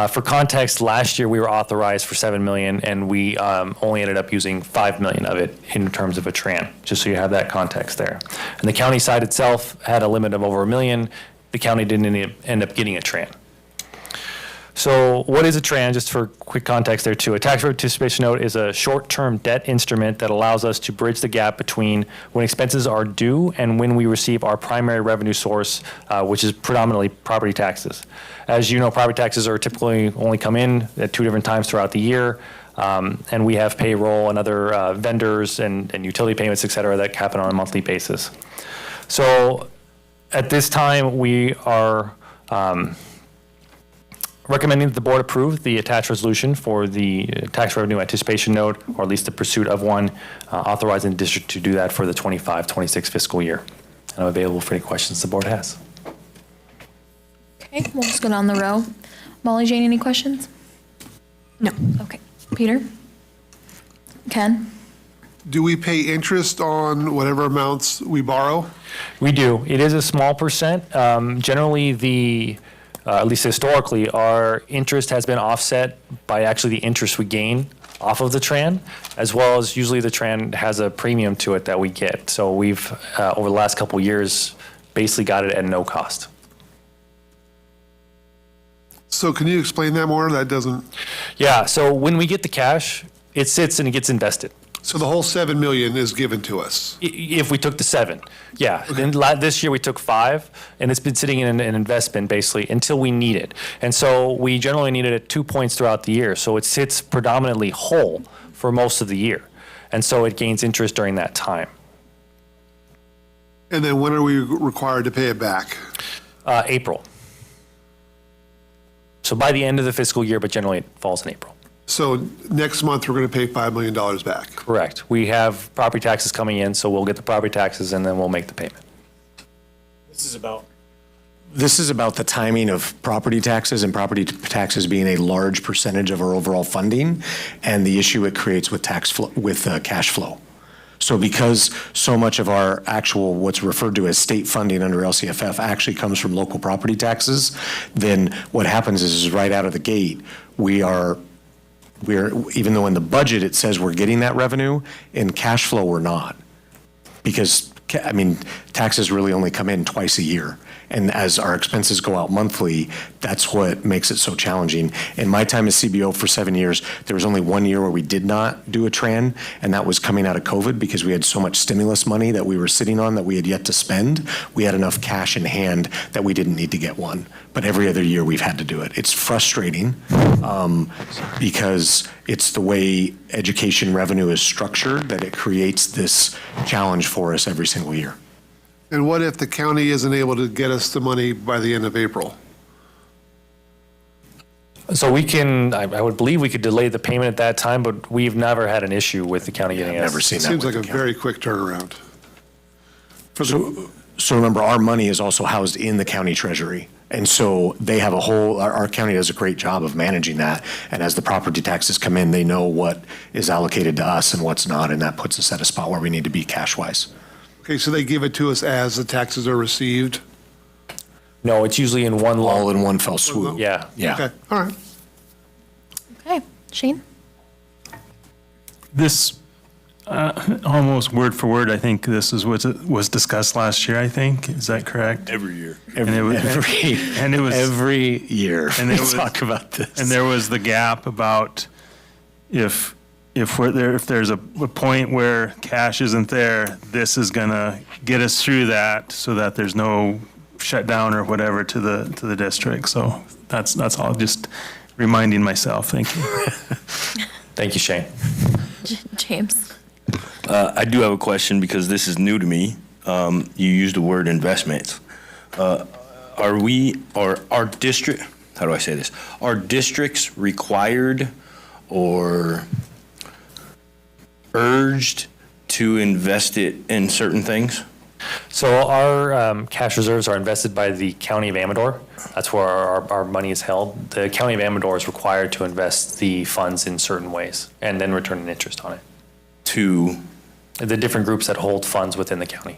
For context, last year we were authorized for $7 million, and we only ended up using $5 million of it in terms of a TRAN, just so you have that context there. And the county side itself had a limit of over $1 million. the county didn't end up getting a TRAN. So what is a TRAN? Just for quick context there too. A tax participation note is a short-term debt instrument that allows us to bridge the gap between when expenses are due and when we receive our primary revenue source, which is predominantly property taxes. As you know, property taxes are typically only come in at 2 different times throughout the year. And we have payroll and other vendors and utility payments, et cetera, that happen on a monthly basis. So at this time, we are recommending that the board approve the attached resolution for the tax revenue anticipation note, or at least the pursuit of one, authorizing the district to do that for the 25-26 fiscal year. And I'm available for any questions the board has. Okay, we'll just go down the row. Molly, Jane, any questions? No. Okay. Peter? Ken? Do we pay interest on whatever amounts we borrow? We do. It is a small percent. Generally, at least historically, our interest has been offset by actually the interest we gain off of the TRAN, as well as usually the TRAN has a premium to it that we get. So we've, over the last couple of years, basically got it at no cost. So can you explain that more? That doesn't. Yeah, so when we get the cash, it sits and it gets invested. So the whole 7 million is given to us? If we took the 7, yeah. Then this year we took 5, and it's been sitting in an investment basically until we need it. And so we generally need it at 2 points throughout the year. So it sits predominantly whole for most of the year. And so it gains interest during that time. And then when are we required to pay it back? April. So by the end of the fiscal year, but generally it falls in April. So next month, we're going to pay $5 million back? Correct. We have property taxes coming in, so we'll get the property taxes and then we'll make the payment. This is about the timing of property taxes, and property taxes being a large percentage of our overall funding, and the issue it creates with cash flow. So because so much of our actual, what's referred to as state funding under LCFF actually comes from local property taxes, then what happens is right out of the gate, we're even though in the budget it says we're getting that revenue, in cash flow we're not. Because, taxes really only come in twice a year. And as our expenses go out monthly, that's what makes it so challenging. In my time as CBO for 7 years, there was only 1 year where we did not do a TRAN, and that was coming out of COVID because we had so much stimulus money that we were sitting on that we had yet to spend. We had enough cash in hand that we didn't need to get one. But every other year we've had to do it. It's frustrating because it's the way education revenue is structured that it creates this challenge for us every single year. And what if the county isn't able to get us the money by the end of April? So we can, I would believe we could delay the payment at that time, but we've never had an issue with the county getting us. Never seen that. Seems like a very quick turnaround. So remember, our money is also housed in the county treasury. And so they have our county does a great job of managing that. And as the property taxes come in, they know what is allocated to us and what's not. And that puts us at a spot where we need to be cash-wise. Okay, so they give it to us as the taxes are received? No, it's usually in one lump. All in one fell swoop. Yeah. Yeah. Okay, all right. Okay, Shane? This, almost word for word, I think this is what was discussed last year, I think. Is that correct? Every year. Every year and we talk about this. And there was the gap about if there's a point where cash isn't there, this is gonna get us through that so that there's no shutdown or whatever to the district. So that's all, just reminding myself. Thank you. Thank you, Shane. James? I do have a question because this is new to me. You used the word investments. Are our district, how do I say this? Are districts required or urged to invest it in certain things? So our cash reserves are invested by the County of Amador. That's where our money is held. The County of Amador is required to invest the funds in certain ways and then return an interest on it. To? The different groups that hold funds within the county.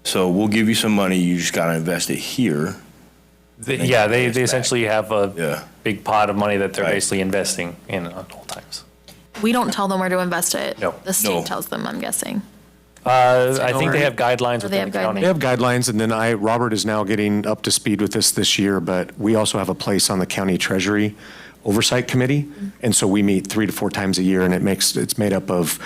So we'll give you some money, you just gotta invest it here. They essentially have a big pot of money that they're basically investing in at all times. We don't tell them where to invest it. No. The state tells them, I'm guessing. I think they have guidelines Or they within the have county. They have guidelines, and then Robert is now getting up to speed with this year, but we also have a place on the county treasury oversight committee. And so we meet 3 to 4 times a year, and it's made up of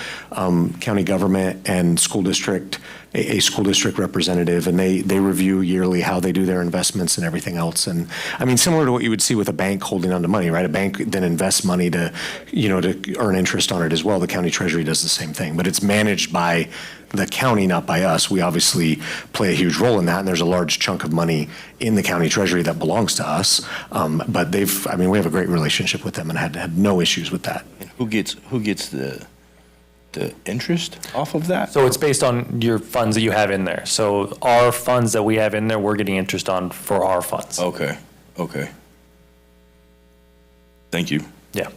county government and school district, a school district representative, and they review yearly how they do their investments and everything else. And I mean, similar to what you would see with a bank holding onto money, right? A bank then invests money to earn interest on it as well. The county treasury does the same thing, but it's managed by the county, not by us. We obviously play a huge role in that, and there's a large chunk of money in the county treasury that belongs to us. But we have a great relationship with them and had no issues with that. And who gets the interest off of that? So it's based on your funds that you have in there. So our funds that we have in there, we're getting interest on for our funds. Okay. Thank you. Yeah.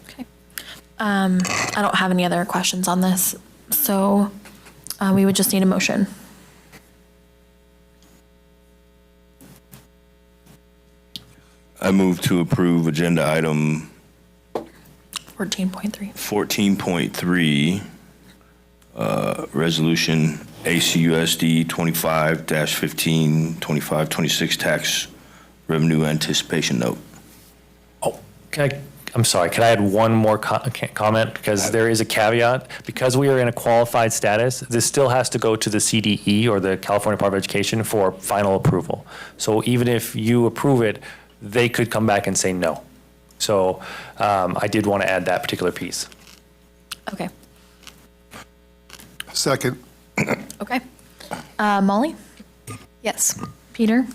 I don't have any other questions on this, so we would just need a motion. I move to approve agenda item 14.3. 14.3, resolution ACUSD 25-15, 25-26 tax revenue anticipation note. I'm sorry, could I add one more comment? Because there is a caveat. Because we are in a qualified status, this still has to go to the CDE or the California Department of Education for final approval. So even if you approve it, they could come back and say no. So I did want to add that particular piece. Okay. Second. Okay. Molly? Yes. Peter?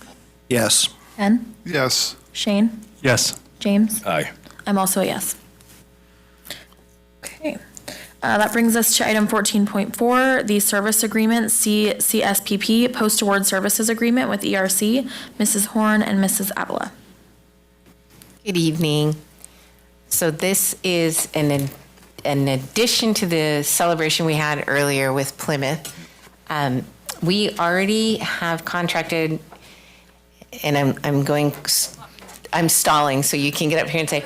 Yes. Ken? Yes. Shane? Yes. James? Aye. I'm also a yes. Okay. That brings us to item 14.4, the service agreement, CSPP, post-award services agreement with ERC, Mrs. Horn and Mrs. Avila. Good evening. So this is an addition to the celebration we had earlier with Plymouth. We already have contracted, and I'm stalling so you can get up here and say,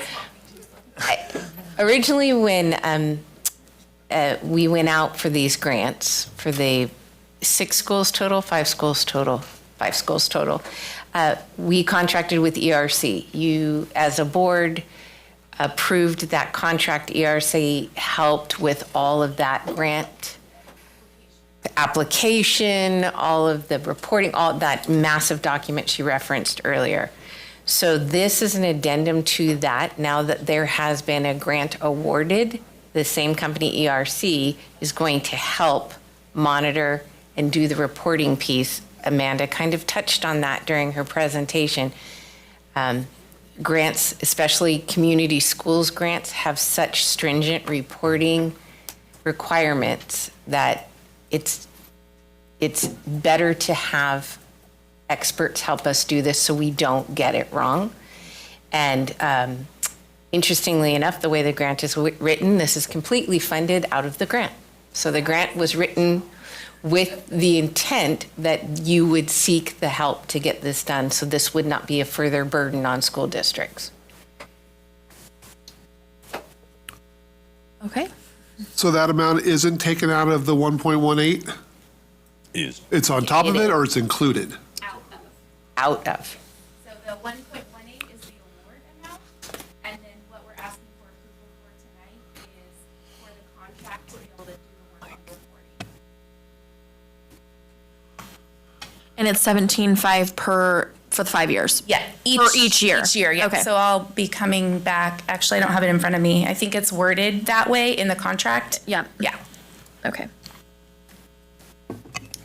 originally when we went out for these grants for the 5 schools total, we contracted with ERC. You, as a board, approved that contract. ERC helped with all of that grant application, all of the reporting, all that massive document she referenced earlier. So this is an addendum to that. Now that there has been a grant awarded, the same company, ERC, is going to help monitor and do the reporting piece. Amanda kind of touched on that during her presentation. Grants, especially community schools grants, have such stringent reporting requirements that it's better to have experts help us do this so we don't get it wrong. And interestingly enough, the way the grant is written, this is completely funded out of the grant. So the grant was written with the intent that you would seek the help to get this done, so this would not be a further burden on school districts. Okay. So that amount isn't taken out of the 1.18? Is. It's on top of it, or it's included? Out of. So the 1.18 is the award amount, and then what we're asking for approval for tonight is for the contract to be able to do the work on the reporting. And it's 17.5 for the 5 years? Yeah. For each year? Each year, yeah. Okay. So I'll be coming back, actually, I don't have it in front of me. I think it's worded that way in the contract. Yeah. Yeah. Okay.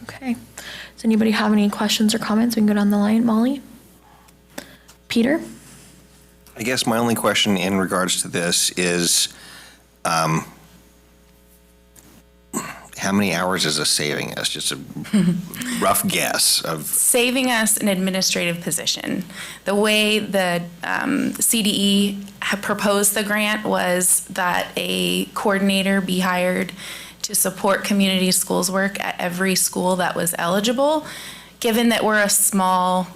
Okay. Does anybody have any questions or comments? We can go down the line. Molly? Peter? I guess my only question in regards to this is, how many hours is this saving us? Just a rough guess of. Saving us an administrative position. The way the CDE had proposed the grant was that a coordinator be hired to support community schools work at every school that was eligible. Given that we're a small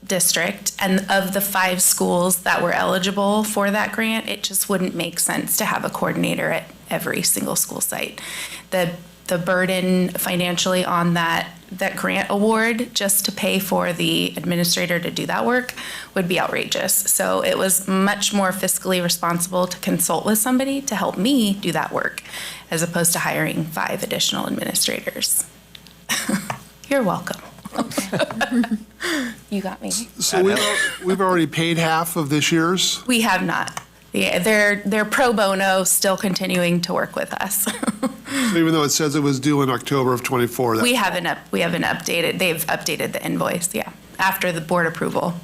district, and of the 5 schools that were eligible for that grant, it just wouldn't make sense to have a coordinator at every single school site. The the burden financially on that grant award just to pay for the administrator to do that work would be outrageous. So it was much more fiscally responsible to consult with somebody to help me do that work as opposed to hiring 5 additional administrators. You're welcome. You got me. So we've already paid half of this year's? We have not. Yeah, they're pro bono, still continuing to work with us. So even though it says it was due in October of '24? We haven't updated, they've updated the invoice, yeah, after the board approval.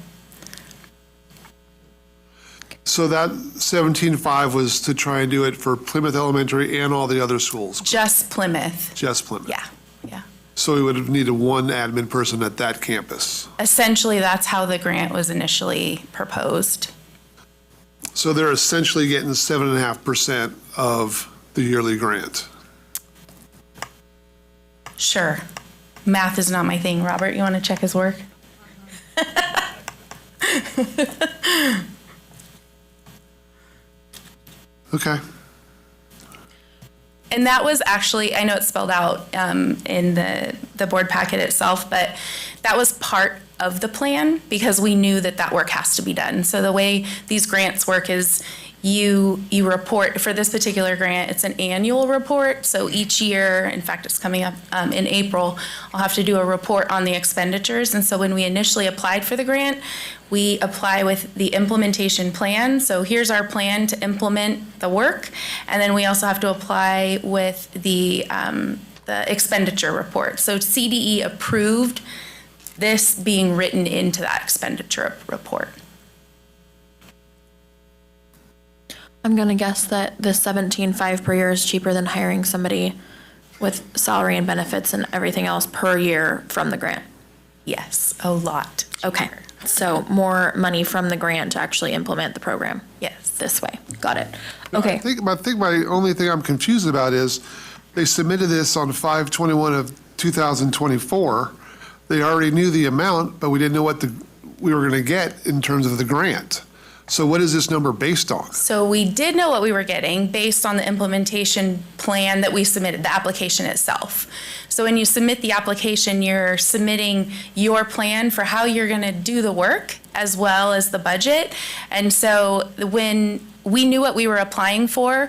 So that 17.5 was to try and do it for Plymouth Elementary and all the other schools? Just Plymouth. Just Plymouth? Yeah, yeah. So we would have needed 1 admin person at that campus? Essentially, that's how the grant was initially proposed. So they're essentially getting 7.5% of the yearly grant? Sure. Math is not my thing. Robert, you want to check his work? Okay. And that was actually, I know it's spelled out in the board packet itself, but that was part of the plan because we knew that that work has to be done. So the way these grants work is you report, for this particular grant, it's an annual report. So each year, in fact, it's coming up in April, I'll have to do a report on the expenditures. And so when we initially applied for the grant, we apply with the implementation plan. So here's our plan to implement the work. And then we also have to apply with the expenditure report. So CDE approved this being written into that expenditure report. I'm going to guess that the 17.5 per year is cheaper than hiring somebody with salary and benefits and everything else per year from the grant. Yes, a lot. Okay, so more money from the grant to actually implement the program. Yes. This way, got it. Okay. I think my only thing I'm confused about is they submitted this on 5/21 of 2024. They already knew the amount, but we didn't know what we were going to get in terms of the grant. So what is this number based on? So we did know what we were getting based on the implementation plan that we submitted, the application itself. So when you submit the application, you're submitting your plan for how you're going to do the work as well as the budget. And so when we knew what we were applying for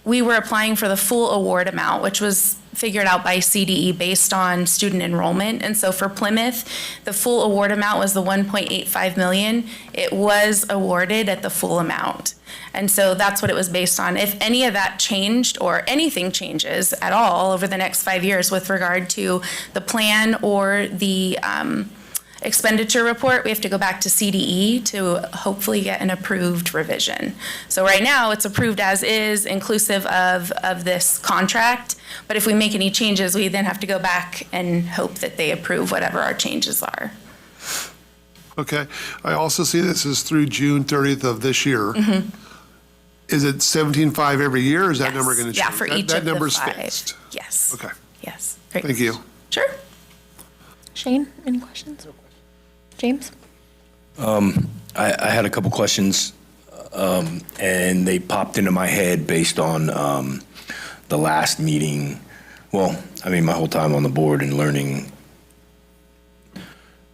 the full award amount, which was figured out by CDE based on student enrollment. And so for Plymouth, the full award amount was the 1.85 million. It was awarded at the full amount. And so that's what it was based on. If any of that changed or anything changes at all over the next 5 years with regard to the plan or the expenditure report, we have to go back to CDE to hopefully get an approved revision. So right now, it's approved as is, inclusive of this contract. But if we make any changes, we then have to go back and hope that they approve whatever our changes are. Okay. I also see this is through June 30th of this year. Mm-hmm. Is it 17.5 every year, or is that number going to change? Yeah, for each that of the number's 5. fixed? Yes. Okay. Yes. Great. Thank you. Sure. Shane, any questions? James? I had a couple questions, and they popped into my head based on the last meeting. Well, I mean, my whole time on the board and learning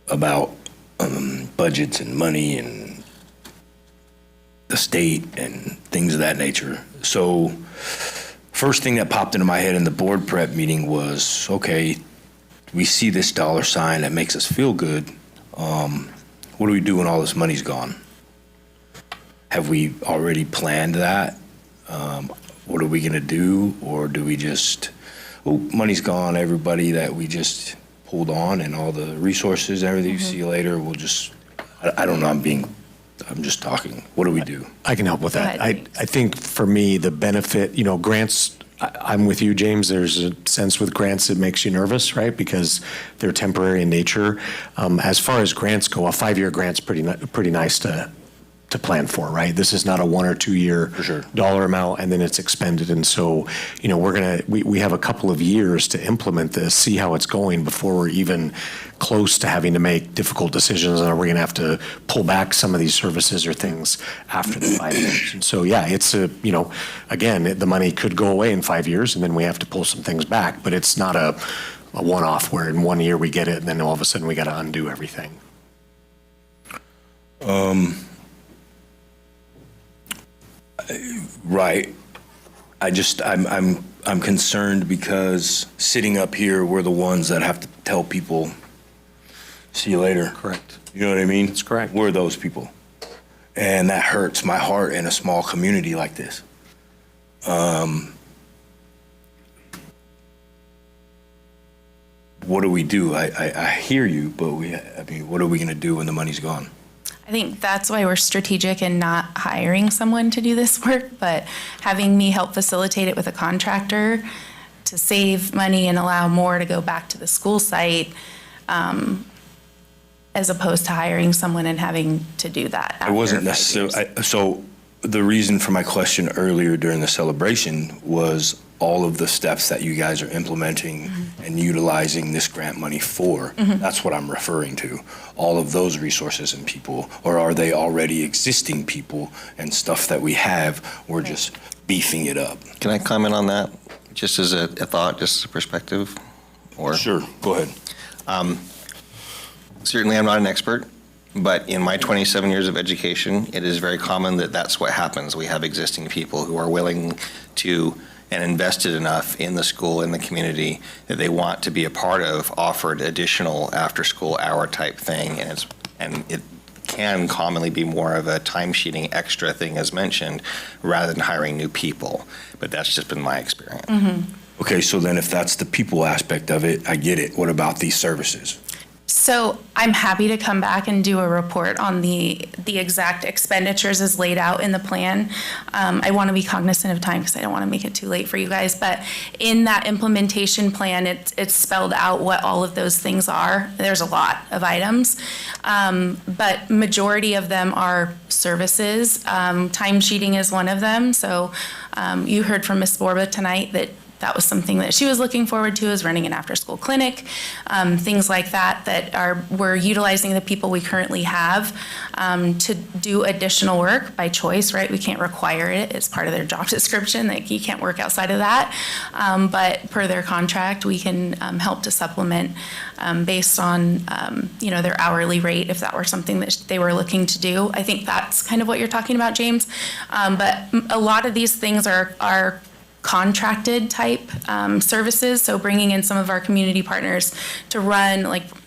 about budgets and money and the state and things of that nature. So first thing that popped into my head in the board prep meeting was, okay, we see this dollar sign that makes us feel good. What do we do when all this money's gone? Have we already planned that? What are we going to do? Or do we just, oh, money's gone, everybody that we just pulled on and all the resources, everything, see you later, we'll just, I don't know, I'm just talking. What do we do? I can help with Go that. ahead. I think for me, the benefit, grants, I'm with you, James. There's a sense with grants it makes you nervous, right? Because they're temporary in nature. As far as grants go, a 5-year grant's pretty nice to to plan for, right? This is not a 1 or 2 year dollar amount and then it's expended. And so, we have a couple of years to implement this, see how it's going before we're even close to having to make difficult decisions. And are we going to have to pull back some of these services or things after the 5 years? And so, yeah, it's again, the money could go away in 5 years and then we have to pull some things back, but it's not a one-off where in 1 year we get it and then all of a sudden we got to undo everything. Right. I'm concerned because sitting up here, we're the ones that have to tell people, see you later. Correct. You know what I mean? That's correct. We're those people. And that hurts my heart in a small community like this. What do we do? I hear you, but what are we going to do when the money's gone? I think that's why we're strategic in not hiring someone to do this work, but having me help facilitate it with a contractor to save money and allow more to go back to the school site, as opposed to hiring someone and having to do that. I wasn't necessarily, so the reason for my question earlier during the celebration was all of the steps that you guys are implementing and utilizing this grant money for. That's what I'm referring to. All of those resources and people, or are they already existing people and stuff that we have, we're just beefing it up? Can I comment on that, just as a thought, just as a perspective? Or Sure, go ahead. Certainly, I'm not an expert, but in my 27 years of education, it is very common that that's what happens. We have existing people who are willing to and invested enough in the school, in the community, that they want to be a part of, offered additional after-school hour type thing, and it can commonly be more of a time-sheeting extra thing, as mentioned, rather than hiring new people. But that's just been my experience. Okay, so then if that's the people aspect of it, I get it. What about these services? So I'm happy to come back and do a report on the exact expenditures as laid out in the plan. I want to be cognizant of time because I don't want to make it too late for you guys. But in that implementation plan, it's spelled out what all of those things are. There's a lot of items, but majority of them are services. Time sheeting is one of them. So you heard from Ms. Borba tonight that was something that she was looking forward to, is running an after-school clinic, things like that we're utilizing the people we currently have to do additional work by choice, right? We can't require it as part of their job description, like you can't work outside of that. But per their contract, we can help to supplement based on, their hourly rate, if that were something that they were looking to do. I think that's kind of what you're talking about, James. But a lot of these things are contracted type services. So bringing in some of our community partners to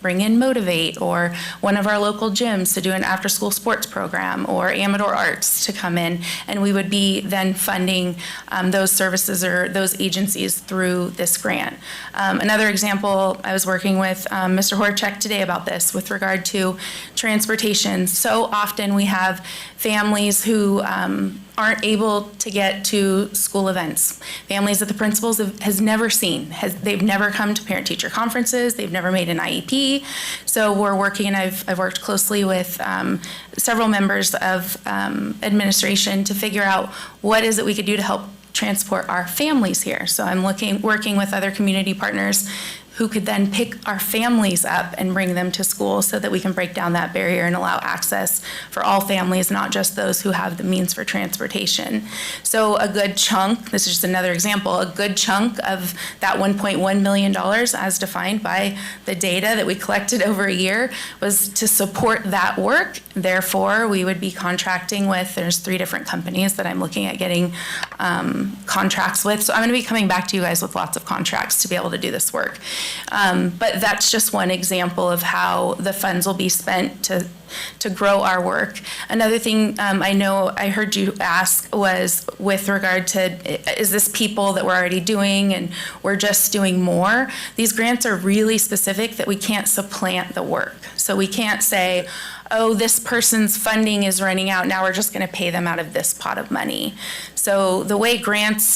bring in Motivate, or one of our local gyms to do an after school sports program, or Amador Arts to come in, and we would be then funding those services or those agencies through this grant. Another example, I was working with Mr. Horchek today about this with regard to transportation. So often we have families who aren't able to get to school events. Families that the principals has never seen. They've never come to parent-teacher conferences. They've never made an IEP. So we're working, and I've worked closely with several members of administration to figure out what is it we could do to help transport our families here. So I'm working with other community partners who could then pick our families up and bring them to school so that we can break down that barrier and allow access for all families, not just those who have the means for transportation. So a good chunk, this is just another example, a good chunk of that $1.1 million as defined by the data that we collected over a year was to support that work. Therefore, we would be contracting with, there's 3 different companies that I'm looking at getting contracts with. So I'm going to be coming back to you guys with lots of contracts to be able to do this work. But that's just one example of how the funds will be spent to grow our work. Another thing I know I heard you ask was with regard to, is this people that we're already doing and we're just doing more? These grants are really specific that we can't supplant the work. So we can't say, oh, this person's funding is running out, now we're just going to pay them out of this pot of money. So the way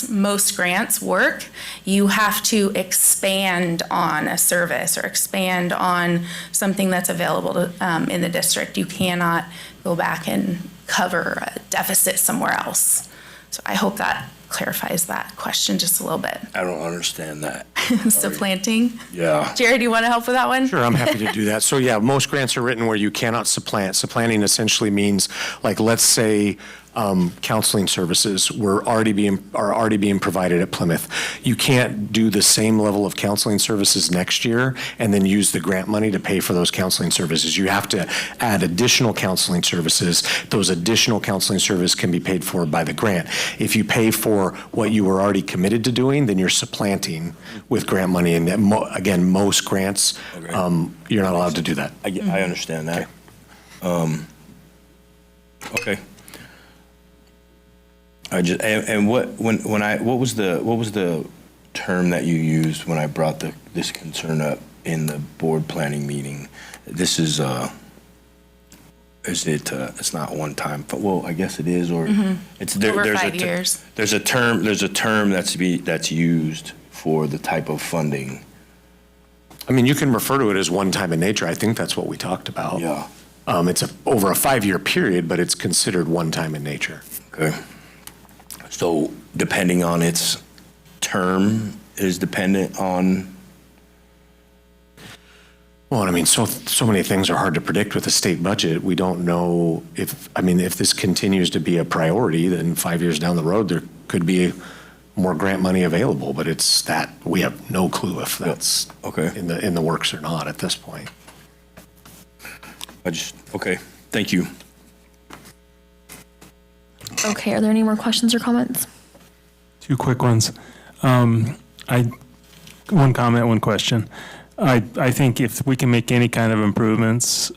most grants work, you have to expand on a service or expand on something that's available in the district. You cannot go back and cover a deficit somewhere else. So I hope that clarifies that question just a little bit. I don't understand that. Supplanting? Yeah. Jared, do you want to help with that one? Sure, I'm happy to do that. So yeah, most grants are written where you cannot supplant. Supplanting essentially means, like, let's say counseling services are already being provided at Plymouth. You can't do the same level of counseling services next year and then use the grant money to pay for those counseling services. You have to add additional counseling services. Those additional counseling services can be paid for by the grant. If you pay for what you were already committed to doing, then you're supplanting with grant money. And again, most grants, you're not allowed to do that. I understand that. Okay. What was the term that you used when I brought this concern up in the board planning meeting? This is it's not one time, but well, I guess it is, or it's over there's 5 years. There's a term that's used for the type of funding. I mean, you can refer to it as one time in nature. I think that's what we talked about. Yeah. It's over a 5-year period, but it's considered one time in nature. Okay. So depending on its term is dependent on. Well, I mean, so many things are hard to predict with the state budget. We don't know if this continues to be a priority, then 5 years down the road, there could be more grant money available, but it's that we have no clue if that's in the works or not at this point. Okay, thank you. Okay, are there any more questions or comments? 2 quick ones. One comment, one question. I think if we can make any kind of improvements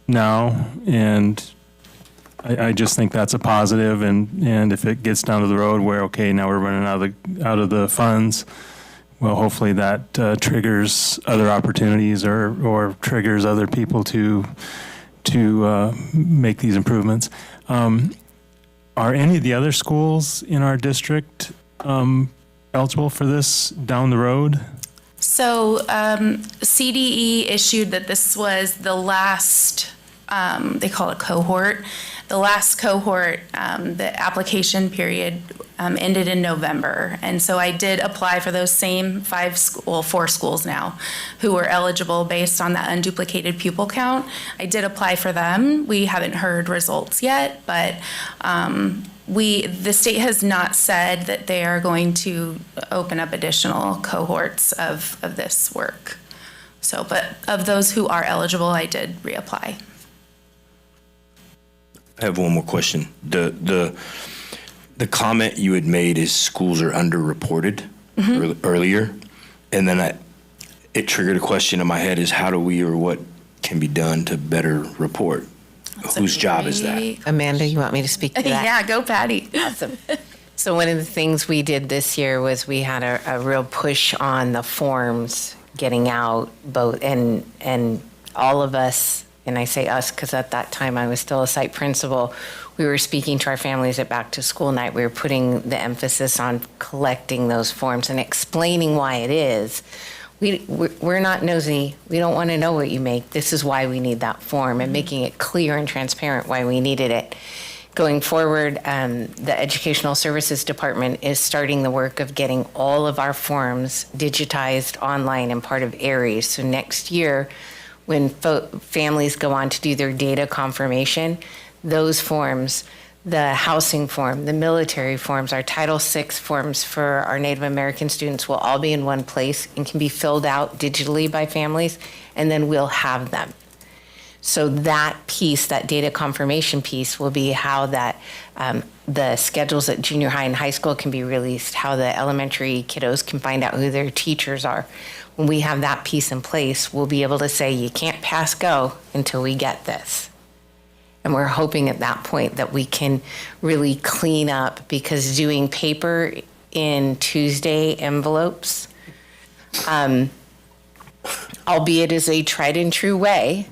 now, and I just think that's a positive, and if it gets down to the road where, okay, now we're running out of the funds, well, hopefully that triggers other opportunities or triggers other people to make these improvements. Are any of the other schools in our district eligible for this down the road? So CDE issued that this was the last, they call it cohort. The last cohort, the application period ended in November. And so I did apply for those same 4 schools now who were eligible based on that unduplicated pupil count. I did apply for them. We haven't heard results yet, but the state has not said that they are going to open up additional cohorts of this work. So, but of those who are eligible, I did reapply. I have one more question. The comment you had made is schools are underreported earlier, and then it triggered a question in my head: is how do we or what can be done to better report? Whose job is that? Amanda, you want me to speak to that? Yeah, go Patty. Awesome. So one of the things we did this year was we had a real push on the forms getting out, both and all of us. And I say us because at that time I was still a site principal. We were speaking to our families at back to school night. We were putting the emphasis on collecting those forms and explaining why it is. We're not nosy. We don't want to know what you make. This is why we need that form, and making it clear and transparent why we needed it. Going forward, the Educational Services Department is starting the work of getting all of our forms digitized online and part of ARIES. So next year, when families go on to do their data confirmation, those forms, the housing form, the military forms, our Title VI forms for our Native American students will all be in one place and can be filled out digitally by families, and then we'll have them. So that piece, that data confirmation piece, will be how that the schedules at junior high and high school can be released, how the elementary kiddos can find out who their teachers are. When we have that piece in place, we'll be able to say, you can't pass go until we get this. And we're hoping at that point that we can really clean up, because doing paper in Tuesday envelopes, albeit as a tried and true way,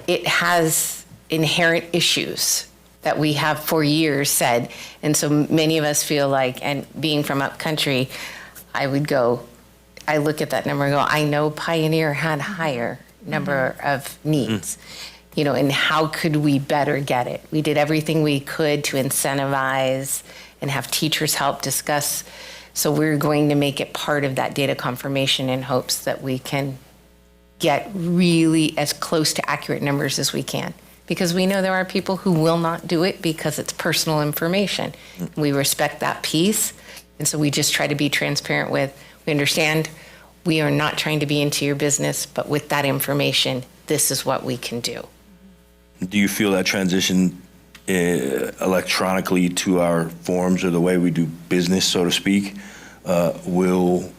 it has inherent issues that we have for years said. And so many of us feel like, and being from up country, I look at that number and go, I know Pioneer had higher number of needs. and how could we better get it? We did everything we could to incentivize and have teachers help discuss. So we're going to make it part of that data confirmation in hopes that we can get really as close to accurate numbers as we can. Because we know there are people who will not do it because it's personal information. We respect that piece. And so we just try to be transparent we understand we are not trying to be into your business, but with that information, this is what we can do. Do you feel that transition electronically to our forms or the way we do business, so to speak, will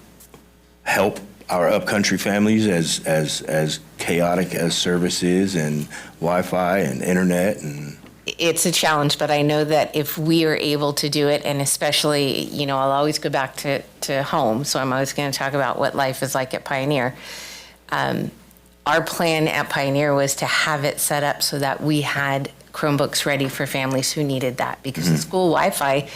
help our upcountry families as chaotic as service is and Wi-Fi and internet? And it's a challenge, but I know that if we are able to do it, and especially, I'll always go back to home, so I'm always going to talk about what life is like at Pioneer. Our plan at Pioneer was to have it set up so that we had Chromebooks ready for families who needed that, because the school Wi-Fi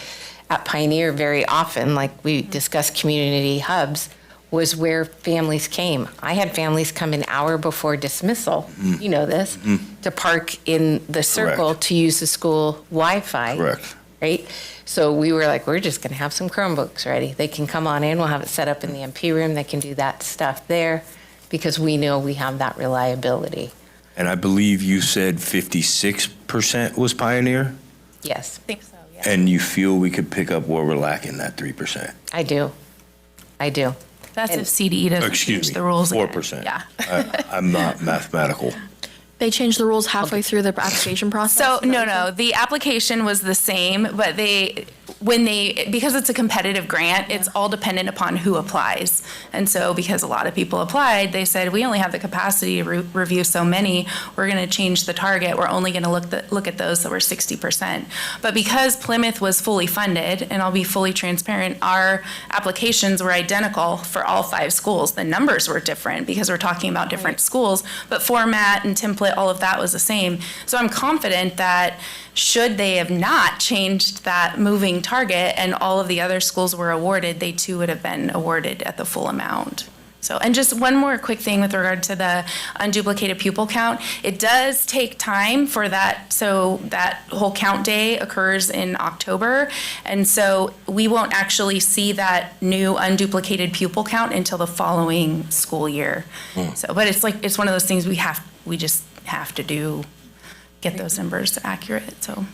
at Pioneer very often, like we discussed community hubs, was where families came. I had families come an hour before dismissal, you know this, to park in the circle Correct. to use the school Wi-Fi. Correct. Right? So we were like, we're just gonna have some Chromebooks ready. They can come on in, we'll have it set up in the MP room, they can do that stuff there, because we know we have that reliability. And I believe you said 56% was Pioneer? Yes. I think so, yeah. And you feel we could pick up where we're lacking, that 3%? I do. That's if CDE doesn't change the rules again. 4%. Yeah. I'm not mathematical. They changed the rules halfway through the application process? So, no, the application was the same, but because it's a competitive grant, it's all dependent upon who applies. And so because a lot of people applied, they said, we only have the capacity to review so many, we're gonna change the target, we're only gonna look at those that were 60%. But because Plymouth was fully funded, and I'll be fully transparent, our applications were identical for all 5 schools. The numbers were different because we're talking about different schools, but format and template, all of that was the same. So I'm confident that should they have not changed that moving target and all of the other schools were awarded, they too would have been awarded at the full amount. So, and just one more quick thing with regard to the unduplicated pupil count. It does take time for that, so that whole count day occurs in October. And so we won't actually see that new unduplicated pupil count until the following school year. So, but it's one of those things we just have to do, get those numbers accurate, so.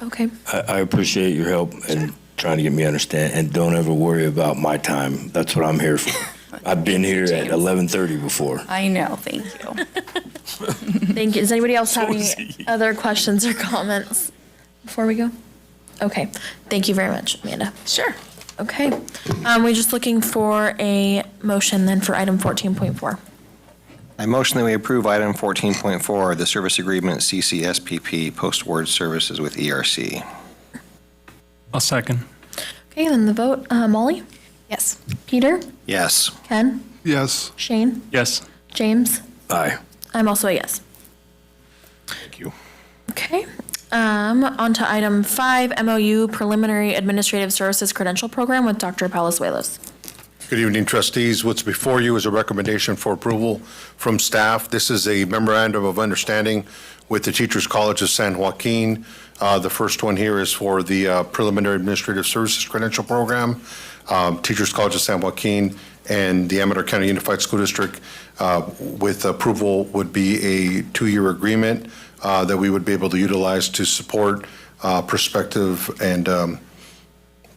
Okay. I appreciate your help and trying to get me to understand, and don't ever worry about my time. That's what I'm here for. I've been here at 11:30 before. I know, thank you. Thank you. Does anybody else have any other questions or comments before we go? Okay. Thank you very much, Amanda. Sure. Okay. We're just looking for a motion then for item 14.4. I motion that we approve item 14.4, the service agreement CCSPP post-award services with ERC. I'll second. Okay, then the vote. Molly? Yes. Peter? Yes. Ken? Yes. Shane? Yes. James? Aye. I'm also a yes. Thank you. Okay. On to item 5, MOU Preliminary Administrative Services Credential Program with Dr. Palazuelos. Good evening, trustees. What's before you is a recommendation for approval from staff. This is a memorandum of understanding with the Teachers College of San Joaquin. The first one here is for the Preliminary Administrative Services Credential Program. Teachers College of San Joaquin and the Amador County Unified School District with approval would be a 2-year agreement that we would be able to utilize to support prospective and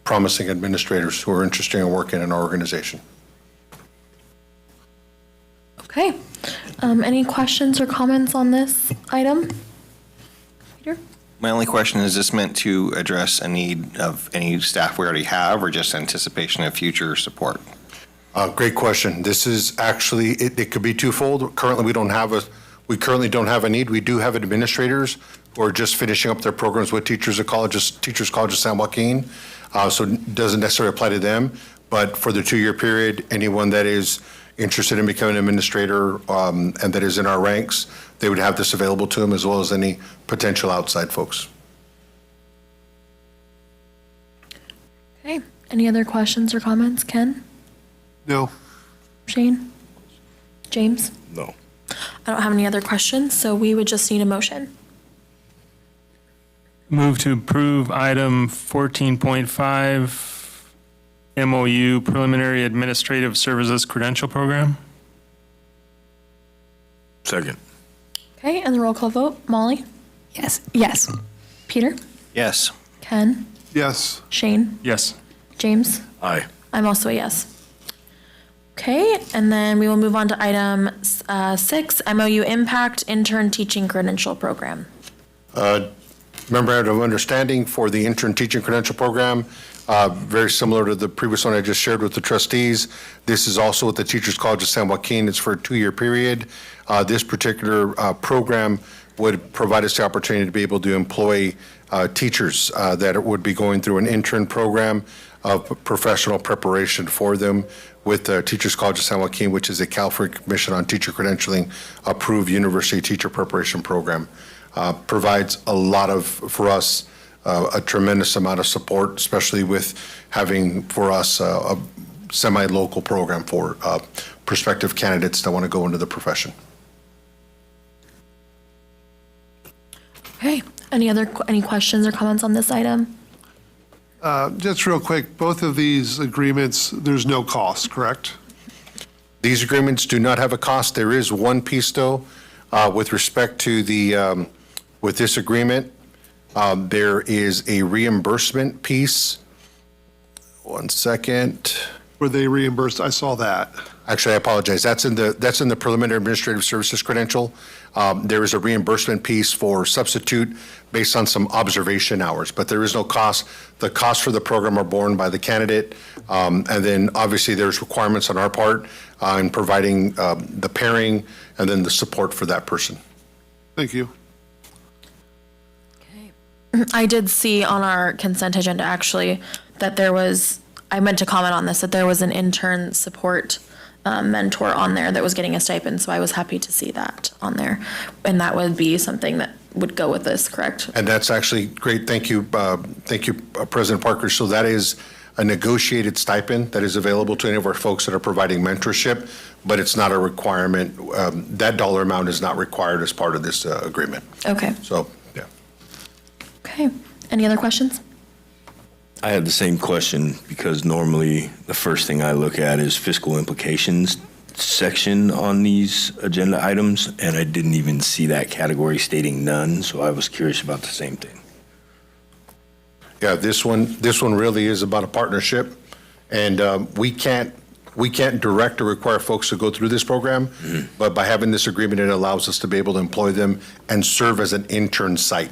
promising administrators who are interested in working in our organization. Okay. Any questions or comments on this item? Peter? My only question, is this meant to address a need of any staff we already have or just anticipation of future support? Great question. This is actually, it could be twofold. Currently, we currently don't have a need. We do have administrators who are just finishing up their programs with Teachers College of San Joaquin. So it doesn't necessarily apply to them, but for the 2-year period, anyone that is interested in becoming an administrator and that is in our ranks, they would have this available to them as well as any potential outside folks. Okay. Any other questions or comments? Ken? No. Shane? James? No. I don't have any other questions, so we would just need a motion. Move to approve item 14.5, MOU Preliminary Administrative Services Credential Program. Second. Okay, and the roll call vote. Molly? Yes. Yes. Peter? Yes. Ken? Yes. Shane? Yes. James? Aye. I'm also a yes. Okay, and then we will move on to item 6, MOU Impact Intern Teaching Credential Program. Memorandum of understanding for the intern teaching credential program, very similar to the previous one I just shared with the trustees. This is also with the Teachers College of San Joaquin. It's for a 2-year period. This particular program would provide us the opportunity to be able to employ teachers that would be going through an intern program of professional preparation for them with the Teachers College of San Joaquin, which is a California Commission on Teacher Credentialing approved university teacher preparation program. Provides a lot of, for us, a tremendous amount of support, especially with having for us a semi-local program for prospective candidates that want to go into the profession. Okay, any questions or comments on this item? Just real quick, both of these agreements, there's no cost, correct? These agreements do not have a cost. There is one piece, though, with respect to the, with this agreement, there is a reimbursement piece. One second. Were they reimbursed? I saw that. Actually, I apologize. That's in the preliminary administrative services credential. There is a reimbursement piece for substitute based on some observation hours, but there is no cost. The costs for the program are borne by the candidate. And then obviously there's requirements on our part in providing the pairing and then the support for that person. Thank you. I did see on our consent agenda, actually, that there was, I meant to comment on this, that there was an intern support mentor on there that was getting a stipend, so I was happy to see that on there. And that would be something that would go with this, correct? And that's actually great. Thank you, President Parker. So that is a negotiated stipend that is available to any of our folks that are providing mentorship, but it's not a requirement. That dollar amount is not required as part of this agreement. Okay. So, yeah. Okay, any other questions? I had the same question because normally the first thing I look at is fiscal implications section on these agenda items, and I didn't even see that category stating none, so I was curious about the same thing. Yeah, this one really is about a partnership, and we can't direct or require folks to go through this program, but by having this agreement, it allows us to be able to employ them and serve as an intern site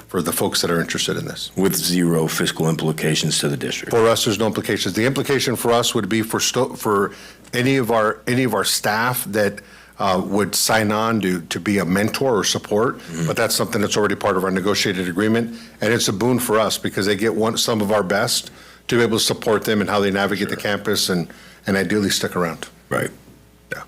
for the folks that are interested in this. With zero fiscal implications to the district. For us, there's no implications. The implication for us would be for any of our staff that would sign on to be a mentor or support, but that's something that's already part of our negotiated agreement, and it's a boon for us because they get some of our best to be able to support them and how they navigate the campus and ideally stick around. Right. Yeah.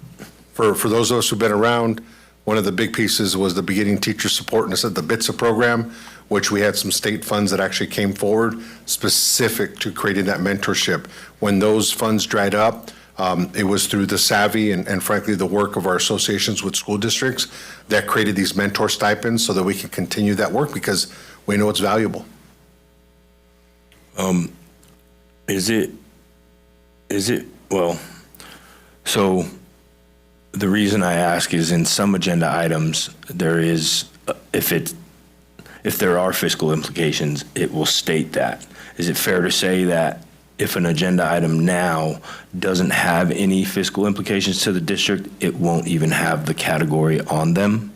For those of us who've been around, one of the big pieces was the beginning teacher support, and it's the BITSA program, which we had some state funds that actually came forward specific to creating that mentorship. When those funds dried up, it was through the savvy and frankly the work of our associations with school districts that created these mentor stipends so that we can continue that work because we know it's valuable. So the reason I ask is in some agenda items, there is, if there are fiscal implications, it will state that. Is it fair to say that if an agenda item now doesn't have any fiscal implications to the district, it won't even have the category on them?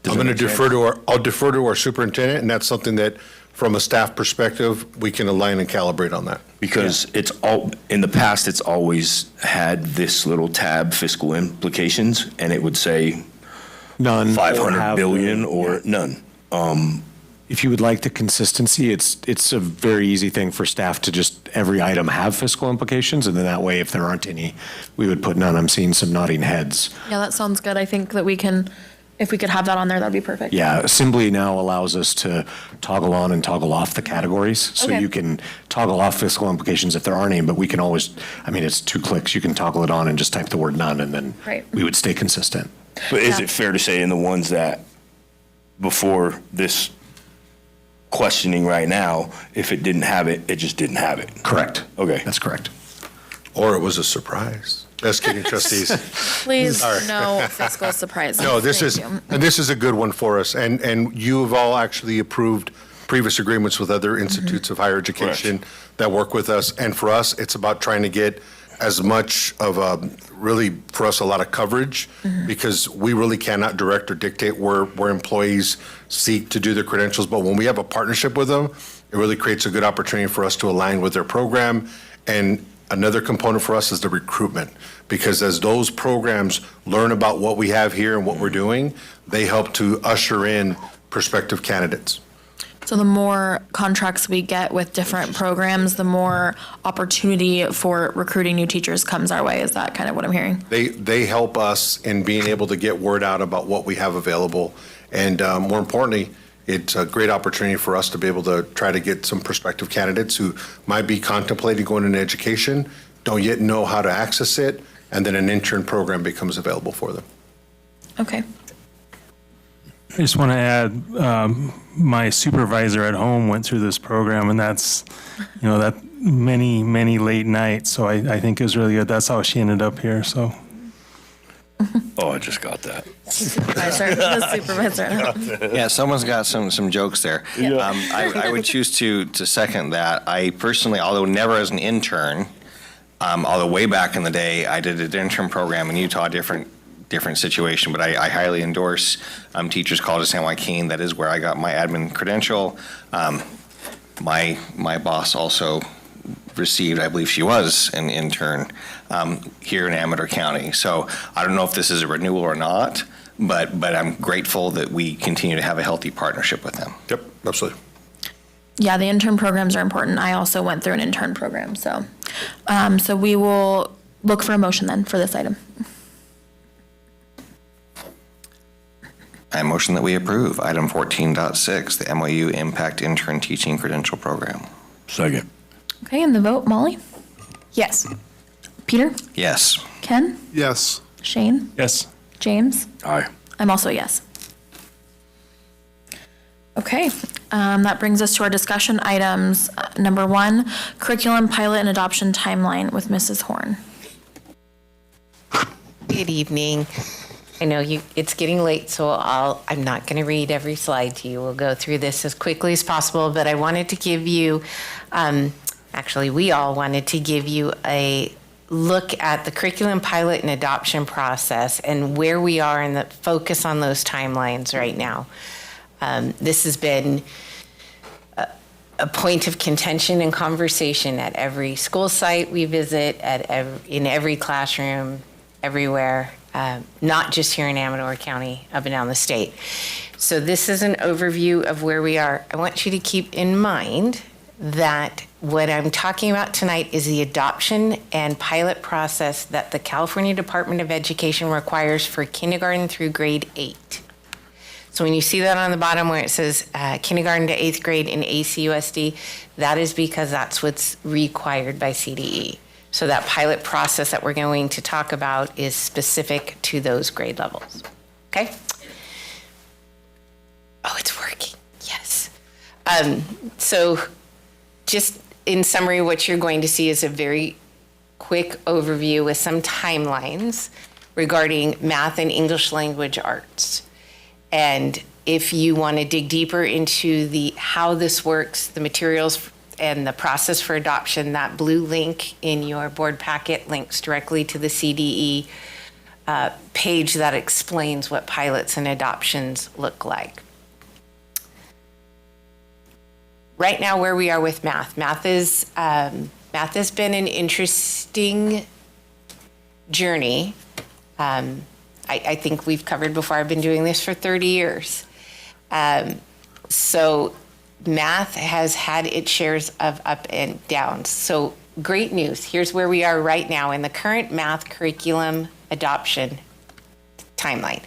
I'm going to defer to our superintendent, and that's something that from a staff perspective, we can align and calibrate on that. Because it's all, in the past, it's always had this little tab, fiscal implications, and it would say none, 500 billion or none. If you would like the consistency, it's a very easy thing for staff to just every item have fiscal implications, and then that way, if there aren't any, we would put none. I'm seeing some nodding heads. Yeah, that sounds good. I think that we can If we could have that on there, that'd be perfect. Yeah, Assembly now allows us to toggle on and toggle off the categories. So Okay. you can toggle off fiscal implications if there aren't any, but we can always, I mean, it's 2 clicks. You can toggle it on and just type the word none, and then Right. we would stay consistent. But is it fair to say in the ones that before this questioning right now, if it didn't have it, it just didn't have it? Correct. Okay. That's correct. Or it was a surprise. Just kidding, trustees. Please, All right. no fiscal surprises. No, this Thank is, you. and this is a good one for us. And you have all actually approved previous agreements with other institutes of higher education that work with us. And for us, it's about trying to get as much of a, really, for us, a lot of coverage, because we really cannot direct or dictate where employees seek to do their credentials. But when we have a partnership with them, it really creates a good opportunity for us to align with their program. And another component for us is the recruitment, because as those programs learn about what we have here and what we're doing, they help to usher in prospective candidates. So the more contracts we get with different programs, the more opportunity for recruiting new teachers comes our way. Is that kind of what I'm hearing? They help us in being able to get word out about what we have available. And more importantly, it's a great opportunity for us to be able to try to get some prospective candidates who might be contemplating going into education, don't yet know how to access it, and then an intern program becomes available for them. Okay. I just want to add, my supervisor at home went through this program, and that's, that many, many late nights. So I think it was really good. That's how she ended up here, so. Oh, I just got that. Supervisor, the supervisor. Yeah, someone's got some jokes there. I would choose to second that. I personally, although never as an intern, although way back in the day, I did an intern program in Utah, different situation, but I highly endorse Teachers College of San Joaquin. That is where I got my admin credential. My boss also received, I believe she was an intern here in Amador County. So I don't know if this is a renewal or not, but I'm grateful that we continue to have a healthy partnership with them. Yep, absolutely. Yeah, the intern programs are important. I also went through an intern program, so so we will look for a motion then for this item. I motion that we approve item 14.6, the MOU Impact Intern Teaching Credential Program. Second. Okay, and the vote, Molly? Yes. Peter? Yes. Ken? Yes. Shane? Yes. James? Aye. I'm also a yes. Okay, that brings us to our discussion items. Number 1, curriculum pilot and adoption timeline with Mrs. Horn. Good evening. I know it's getting late, so I'm not going to read every slide to you. We'll go through this as quickly as possible, but I wanted to give you, actually, we all wanted to give you a look at the curriculum pilot and adoption process and where we are in the focus on those timelines right now. This has been a point of contention and conversation at every school site we visit, in every classroom, everywhere. Not just here in Amador County, up and down the state. So this is an overview of where we are. I want you to keep in mind that what I'm talking about tonight is the adoption and pilot process that the California Department of Education requires for kindergarten through grade 8. So when you see that on the bottom where it says kindergarten to 8th grade in ACUSD, that is because that's what's required by CDE. So that pilot process that we're going to talk about is specific to those grade levels. Okay? Oh, it's working. Yes. So just in summary, what you're going to see is a very quick overview with some timelines regarding math and English language arts. And if you want to dig deeper into how this works, the materials and the process for adoption, that blue link in your board packet links directly to the CDE page that explains what pilots and adoptions look like. Right now, where we are with math. Math has been an interesting journey. I think we've covered before. I've been doing this for 30 years. So math has had its shares of up and downs. So great news. Here's where we are right now in the current math curriculum adoption timeline.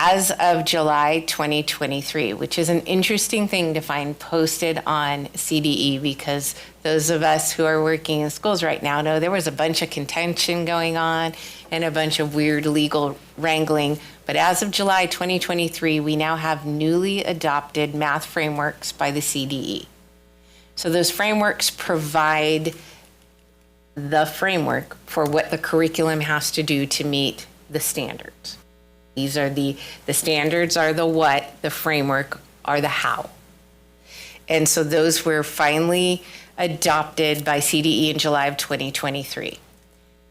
as of July 2023, which is an interesting thing to find posted on CDE, because those of us who are working in schools right now know there was a bunch of contention going on and a bunch of weird legal wrangling. But as of July 2023, we now have newly adopted math frameworks by the CDE. So those frameworks provide the framework for what the curriculum has to do to meet the standards. These are the standards are the what, the framework are the how. And so those were finally adopted by CDE in July of 2023.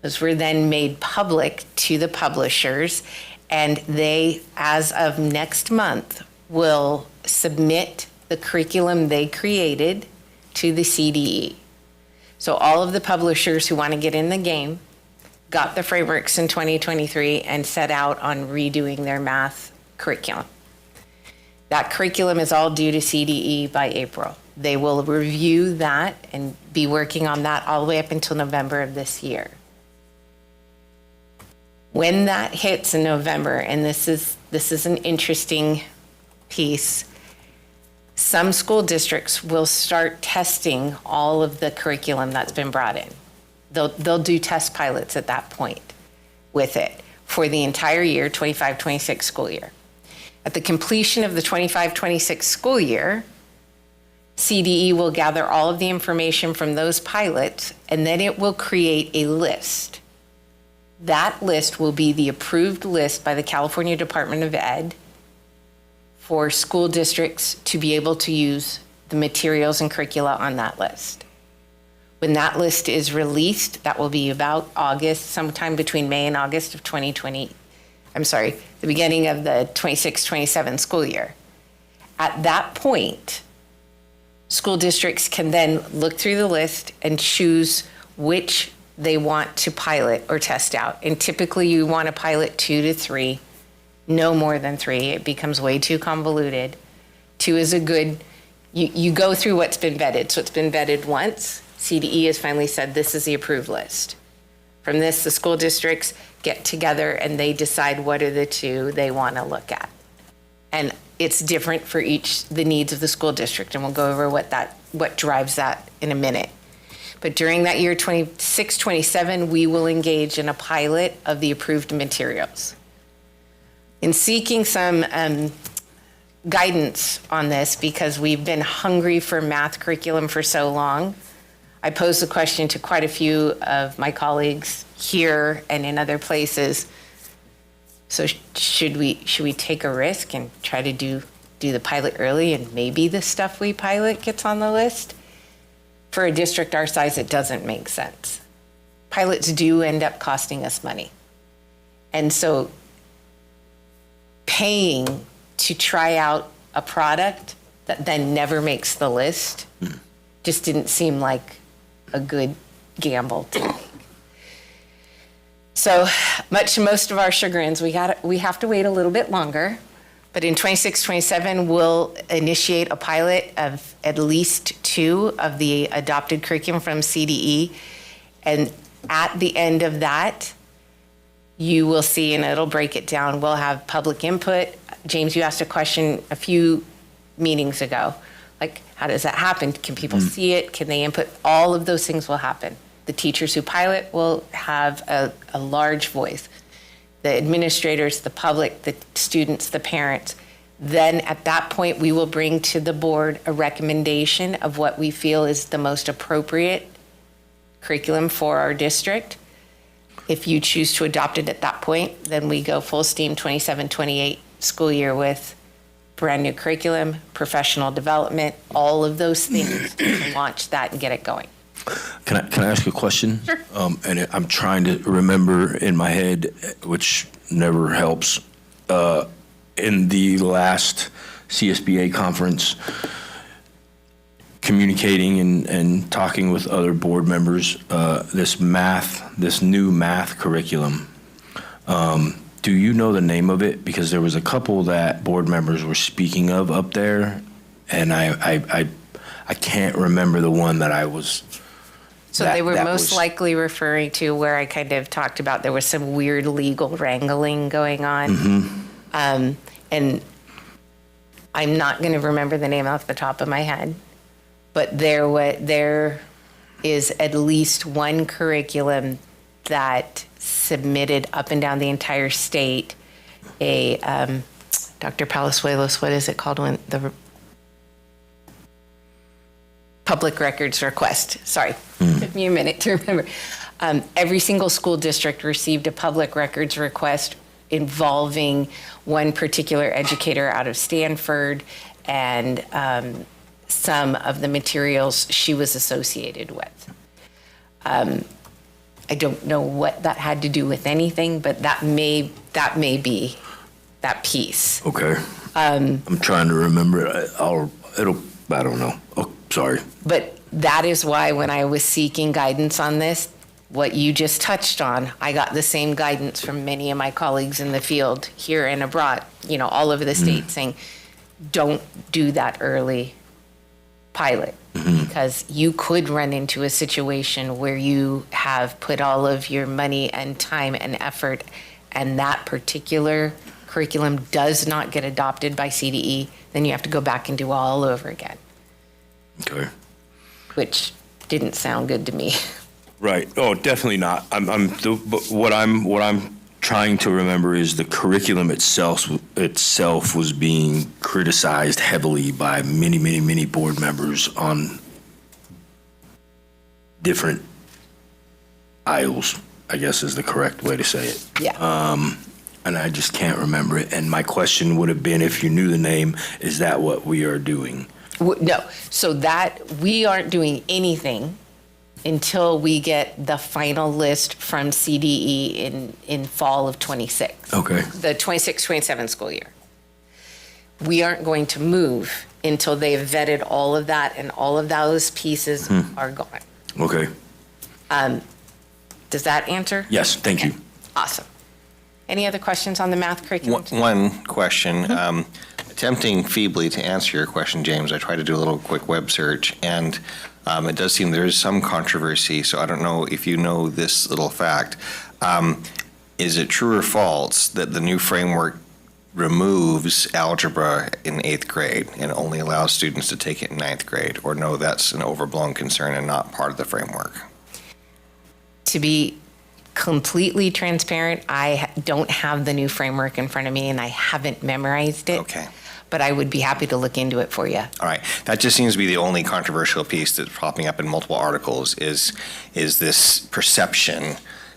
Those were then made public to the publishers, and they, as of next month, will submit the curriculum they created to the CDE. So all of the publishers who want to get in the game got the frameworks in 2023 and set out on redoing their math curriculum. That curriculum is all due to CDE by April. They will review that and be working on that all the way up until November of this year. When that hits in November, and this is an interesting piece, some school districts will start testing all of the curriculum that's been brought in. They'll do test pilots at that point with it for the entire year, 25-26 school year. At the completion of the 25-26 school year, CDE will gather all of the information from those pilots, and then it will create a list. That list will be the approved list by the California Department of Ed for school districts to be able to use the materials and curricula on that list. When that list is released, that will be about August, sometime between May and August of 2020, the beginning of the 26-27 school year. At that point, school districts can then look through the list and choose which they want to pilot or test out. And typically you want to pilot 2 to 3, no more than 3. It becomes way too convoluted. 2 is a good, you go through what's been vetted. So it's been vetted once. CDE has finally said this is the approved list. From this, the school districts get together and they decide what are the 2 they want to look at. And it's different for the needs of the school district, and we'll go over what drives that in a minute. But during that year 26-27, we will engage in a pilot of the approved materials. In seeking some guidance on this, because we've been hungry for math curriculum for so long, I posed the question to quite a few of my colleagues here and in other places. So should we take a risk and try to do the pilot early, and maybe the stuff we pilot gets on the list? For a district our size, it doesn't make sense. Pilots do end up costing us money. And so paying to try out a product that then never makes the list just didn't seem like a good gamble to make. So much to most of our chagrins, we have to wait a little bit longer. But in 26-27, we'll initiate a pilot of at least 2 of the adopted curriculum from CDE. And at the end of that, you will see, and it'll break it down, we'll have public input. James, you asked a question a few meetings ago. Like, how does that happen? Can people see it? Can they input? All of those things will happen. The teachers who pilot will have a large voice. The administrators, the public, the students, the parents. Then at that point, we will bring to the board a recommendation of what we feel is the most appropriate curriculum for our district. If you choose to adopt it at that point, then we go full steam 27-28 school year with brand new curriculum, professional development, all of those things to launch that and get it going. Can I ask a question? Sure. And I'm trying to remember in my head, which never helps. In the last CSBA conference, communicating and talking with other board members, this new math curriculum, do you know the name of it? Because there was a couple that board members were speaking of up there, and I can't remember the one that I was. So they were most likely referring to where I kind of talked about there was some weird legal wrangling going on. And I'm not going to remember the name off the top of my head, but there is at least one curriculum that submitted up and down the entire state a, Dr. Palazuelos, what is it called when the public records request? Sorry, took me a minute to remember. Every single school district received a public records request involving one particular educator out of Stanford and some of the materials she was associated with. I don't know what that had to do with anything, but that may be that piece. Okay. I'm trying to remember. I don't know. Oh, sorry. But that is why when I was seeking guidance on this, what you just touched on, I got the same guidance from many of my colleagues in the field here and abroad, all over the state, saying, don't do that early pilot, because you could run into a situation where you have put all of your money and time and effort, and that particular curriculum does not get adopted by CDE, then you have to go back and do all over again. Okay. Which didn't sound good to me. Right. Oh, definitely not. But what I'm trying to remember is the curriculum itself was being criticized heavily by many board members on different aisles, I guess is the correct way to say it. Yeah. And I just can't remember it. And my question would have been, if you knew the name, is that what we are doing? No. So that we aren't doing anything until we get the final list from CDE in fall of 26. Okay. The 26-27 school year. We aren't going to move until they've vetted all of that and all of those pieces are gone. Okay. Does that answer? Yes, thank you. Awesome. Any other questions on the math curriculum? One question. Attempting feebly to answer your question, James, I tried to do a little quick web search, and it does seem there is some controversy, so I don't know if you know this little fact. Is it true or false that the new framework removes algebra in 8th grade and only allows students to take it in 9th grade? Or no, that's an overblown concern and not part of the framework? To be completely transparent, I don't have the new framework in front of me and I haven't memorized it. Okay. But I would be happy to look into it for you. All right. That just seems to be the only controversial piece that's popping up in multiple articles is this perception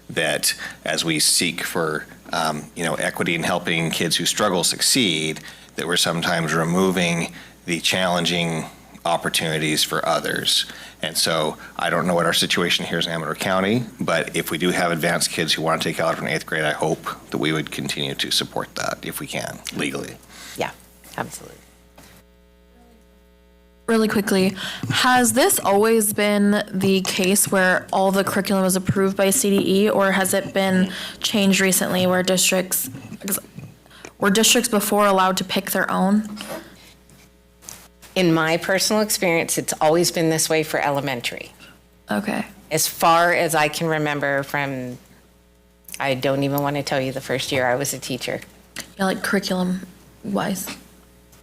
that as we seek for equity and helping kids who struggle succeed, that we're sometimes removing the challenging opportunities for others. And so I don't know what our situation here is in Amador County, but if we do have advanced kids who want to take algebra in 8th grade, I hope that we would continue to support that if we can, legally. Yeah, absolutely. Really quickly, has this always been the case where all the curriculum is approved by CDE, or has it been changed recently where districts before allowed to pick their own? In my personal experience, it's always been this way for elementary. Okay. As far as I can remember from, I don't even want to tell you the first year I was a teacher. Yeah, like curriculum wise.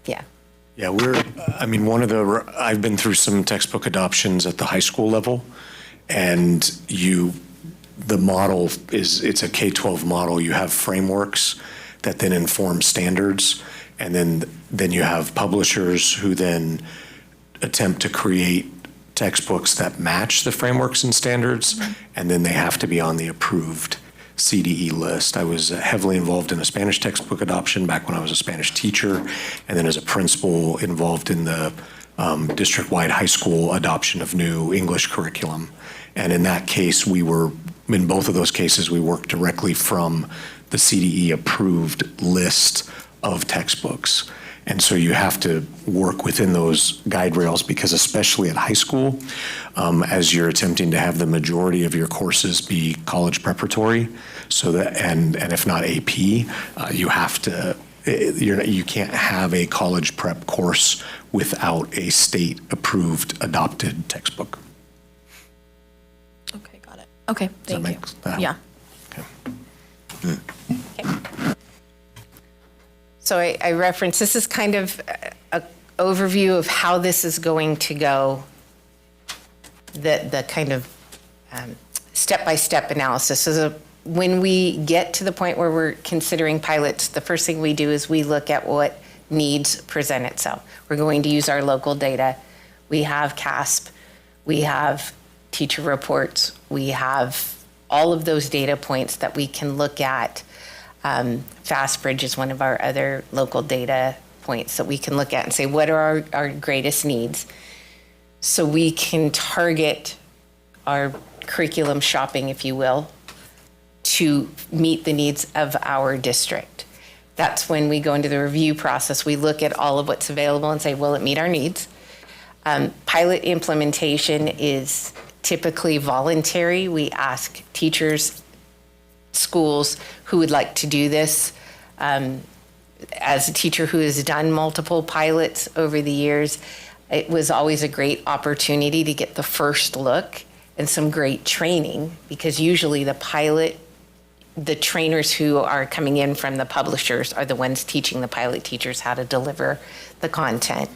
Yeah. Yeah, I've been through some textbook adoptions at the high school level, and the model it's a K-12 model. You have frameworks that then inform standards, and then you have publishers who then attempt to create textbooks that match the frameworks and standards, and then they have to be on the approved CDE list. I was heavily involved in a Spanish textbook adoption back when I was a Spanish teacher, and then as a principal involved in the district-wide high school adoption of new English curriculum. And in that case, in both of those cases, we worked directly from the CDE approved list of textbooks. And so you have to work within those guide rails, because especially at high school, as you're attempting to have the majority of your courses be college preparatory, so that and if not AP, you have to. You can't have a college prep course without a state approved adopted textbook. Okay, got it. Okay, thank you. Yeah. So I reference, this is kind of an overview of how this is going to go, the kind of step-by-step analysis. So when we get to the point where we're considering pilots, the first thing we do is we look at what needs present itself. We're going to use our local data. We have CASP, we have teacher reports, we have all of those data points that we can look at. FastBridge is one of our other local data points that we can look at and say, what are our greatest needs? So we can target our curriculum shopping, if you will, to meet the needs of our district. That's when we go into the review process. We look at all of what's available and say, will it meet our needs? Pilot implementation is typically voluntary. We ask teachers, schools who would like to do this. As a teacher who has done multiple pilots over the years, it was always a great opportunity to get the first look and some great training, because usually the trainers who are coming in from the publishers are the ones teaching the pilot teachers how to deliver the content.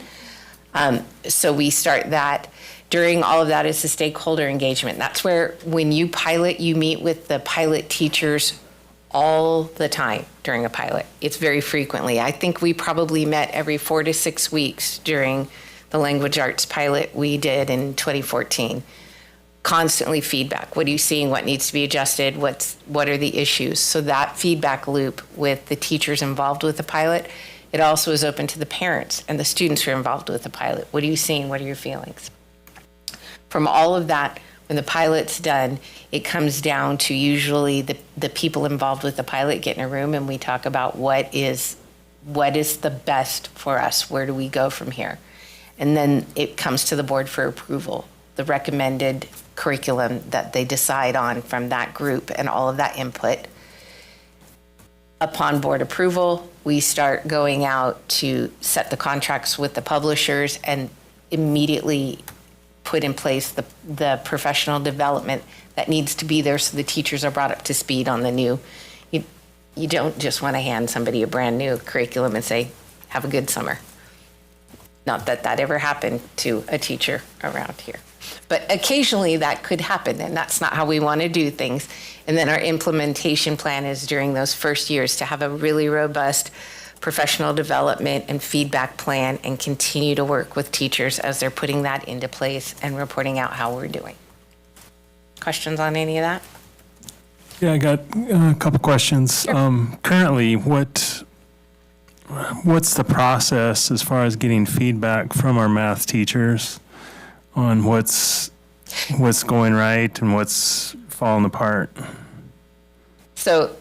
So we start that. During all of that is the stakeholder engagement. That's where when you pilot, you meet with the pilot teachers all the time during a pilot. It's very frequently. I think we probably met every 4 to 6 weeks during the language arts pilot we did in 2014. Constantly feedback. What are you seeing? What needs to be adjusted? What are the issues? So that feedback loop with the teachers involved with the pilot, it also is open to the parents and the students who are involved with the pilot. What are you seeing? What are your feelings? From all of that, when the pilot's done, it comes down to usually the people involved with the pilot get in a room and we talk about what is the best for us? Where do we go from here? And then it comes to the board for approval, the recommended curriculum that they decide on from that group and all of that input. Upon board approval, we start going out to set the contracts with the publishers and immediately put in place the professional development that needs to be there so the teachers are brought up to speed on the new. You don't just want to hand somebody a brand new curriculum and say, have a good summer. Not that that ever happened to a teacher around here. But occasionally that could happen, and that's not how we want to do things. And then our implementation plan is during those first years to have a really robust professional development and feedback plan and continue to work with teachers as they're putting that into place and reporting out how we're doing. Questions on any of that? Yeah, I got a couple questions. Sure. Currently, what's the process as far as getting feedback from our math teachers on what's going right and what's falling apart? So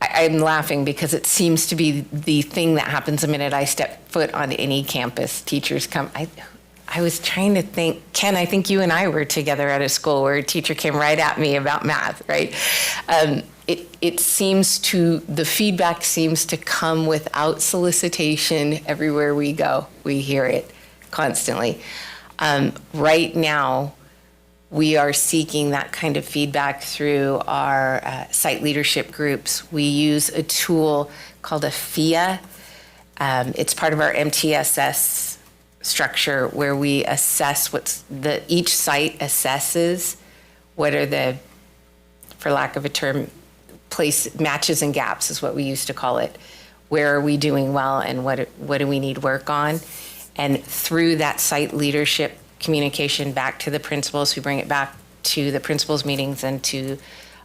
I'm laughing because it seems to be the thing that happens the minute I step foot on any campus. Teachers come. I was trying to think, Ken, I think you and I were together at a school where a teacher came right at me about math, right? The feedback seems to come without solicitation everywhere we go. We hear it constantly. Right now, we are seeking that kind of feedback through our site leadership groups. We use a tool called a FIA. It's part of our MTSS structure where we assess each site assesses what are the, for lack of a term, place matches and gaps is what we used to call it. Where are we doing well and what do we need work on? And through that site leadership communication back to the principals, we bring it back to the principals meetings and to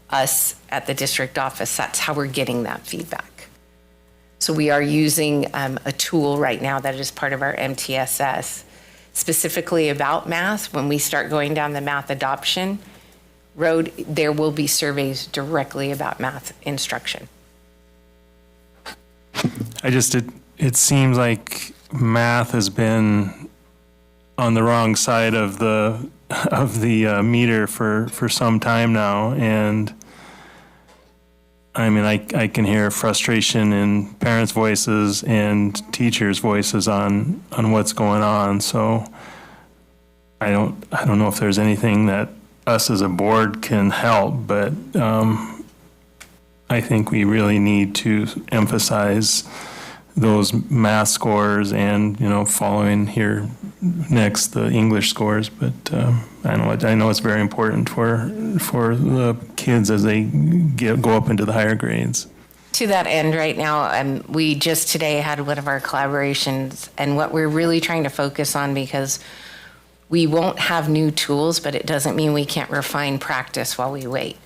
us at the district office. That's how we're getting that feedback. So we are using a tool right now that is part of our MTSS, specifically about math. When we start going down the math adoption road, there will be surveys directly about math instruction. It seems like math has been on the wrong side of the meter for some time now, and I mean I can hear frustration in parents' voices and teachers' voices on what's going on. So I don't know if there's anything that us as a board can help, but I think we really need to emphasize those math scores and, following here next, the English scores. But I know it's very important for the kids as they go up into the higher grades. To that end, right now, we just today had one of our collaborations, and what we're really trying to focus on, because we won't have new tools, but it doesn't mean we can't refine practice while we wait.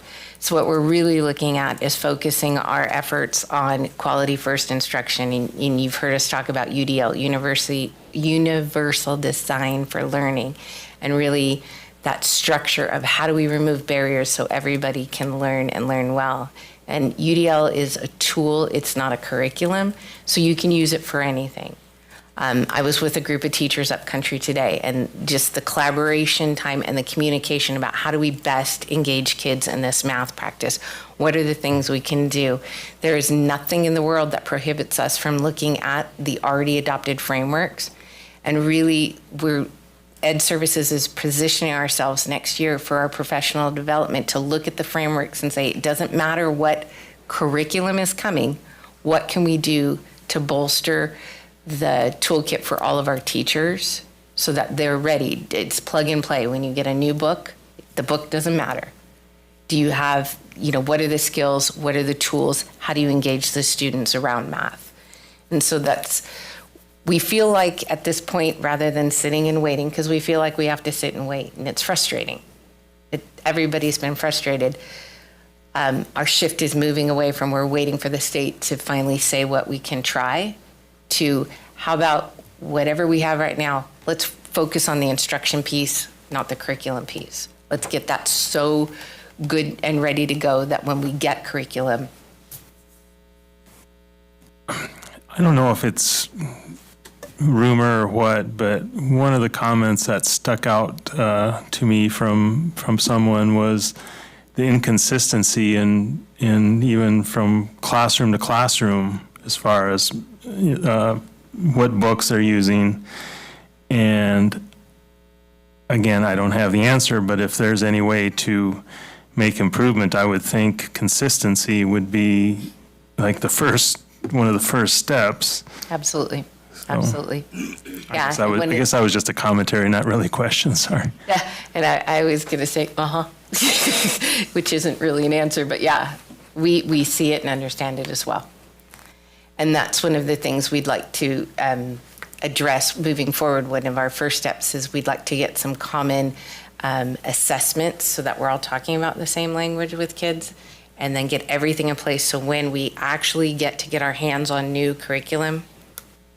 So what we're really looking at is focusing our efforts on quality first instruction. And you've heard us talk about UDL, universal design for learning, and really that structure of how do we remove barriers so everybody can learn and learn well. And UDL is a tool, it's not a curriculum, so you can use it for anything. I was with a group of teachers up country today, and just the collaboration time and the communication about how do we best engage kids in this math practice. What are the things we can do? There is nothing in the world that prohibits us from looking at the already adopted frameworks. And really, Ed Services is positioning ourselves next year for our professional development to look at the frameworks and say, it doesn't matter what curriculum is coming, what can we do to bolster the toolkit for all of our teachers so that they're ready. It's plug and play. When you get a new book, the book doesn't matter. Do you have, what are the skills? What are the tools? How do you engage the students around math? And so we feel like at this point, rather than sitting and waiting, because we feel like we have to sit and wait, and it's frustrating. Everybody's been frustrated. Our shift is moving away from we're waiting for the state to finally say what we can try to how about whatever we have right now, let's focus on the instruction piece, not the curriculum piece. Let's get that so good and ready to go that when we get curriculum. I don't know if it's rumor or what, but one of the comments that stuck out to me from someone was the inconsistency in even from classroom to classroom as far as what books they're using. And again, I don't have the answer, but if there's any way to make improvement, I would think consistency would be like one of the first steps. Absolutely. So, Absolutely. Yeah. I guess that was just a commentary, not really a question, sorry. Yeah, and I was going to say, which isn't really an answer, but yeah, we see it and understand it as well. And that's one of the things we'd like to address moving forward. One of our first steps is we'd like to get some common assessments so that we're all talking about the same language with kids, and then get everything in place so when we actually get our hands on new curriculum,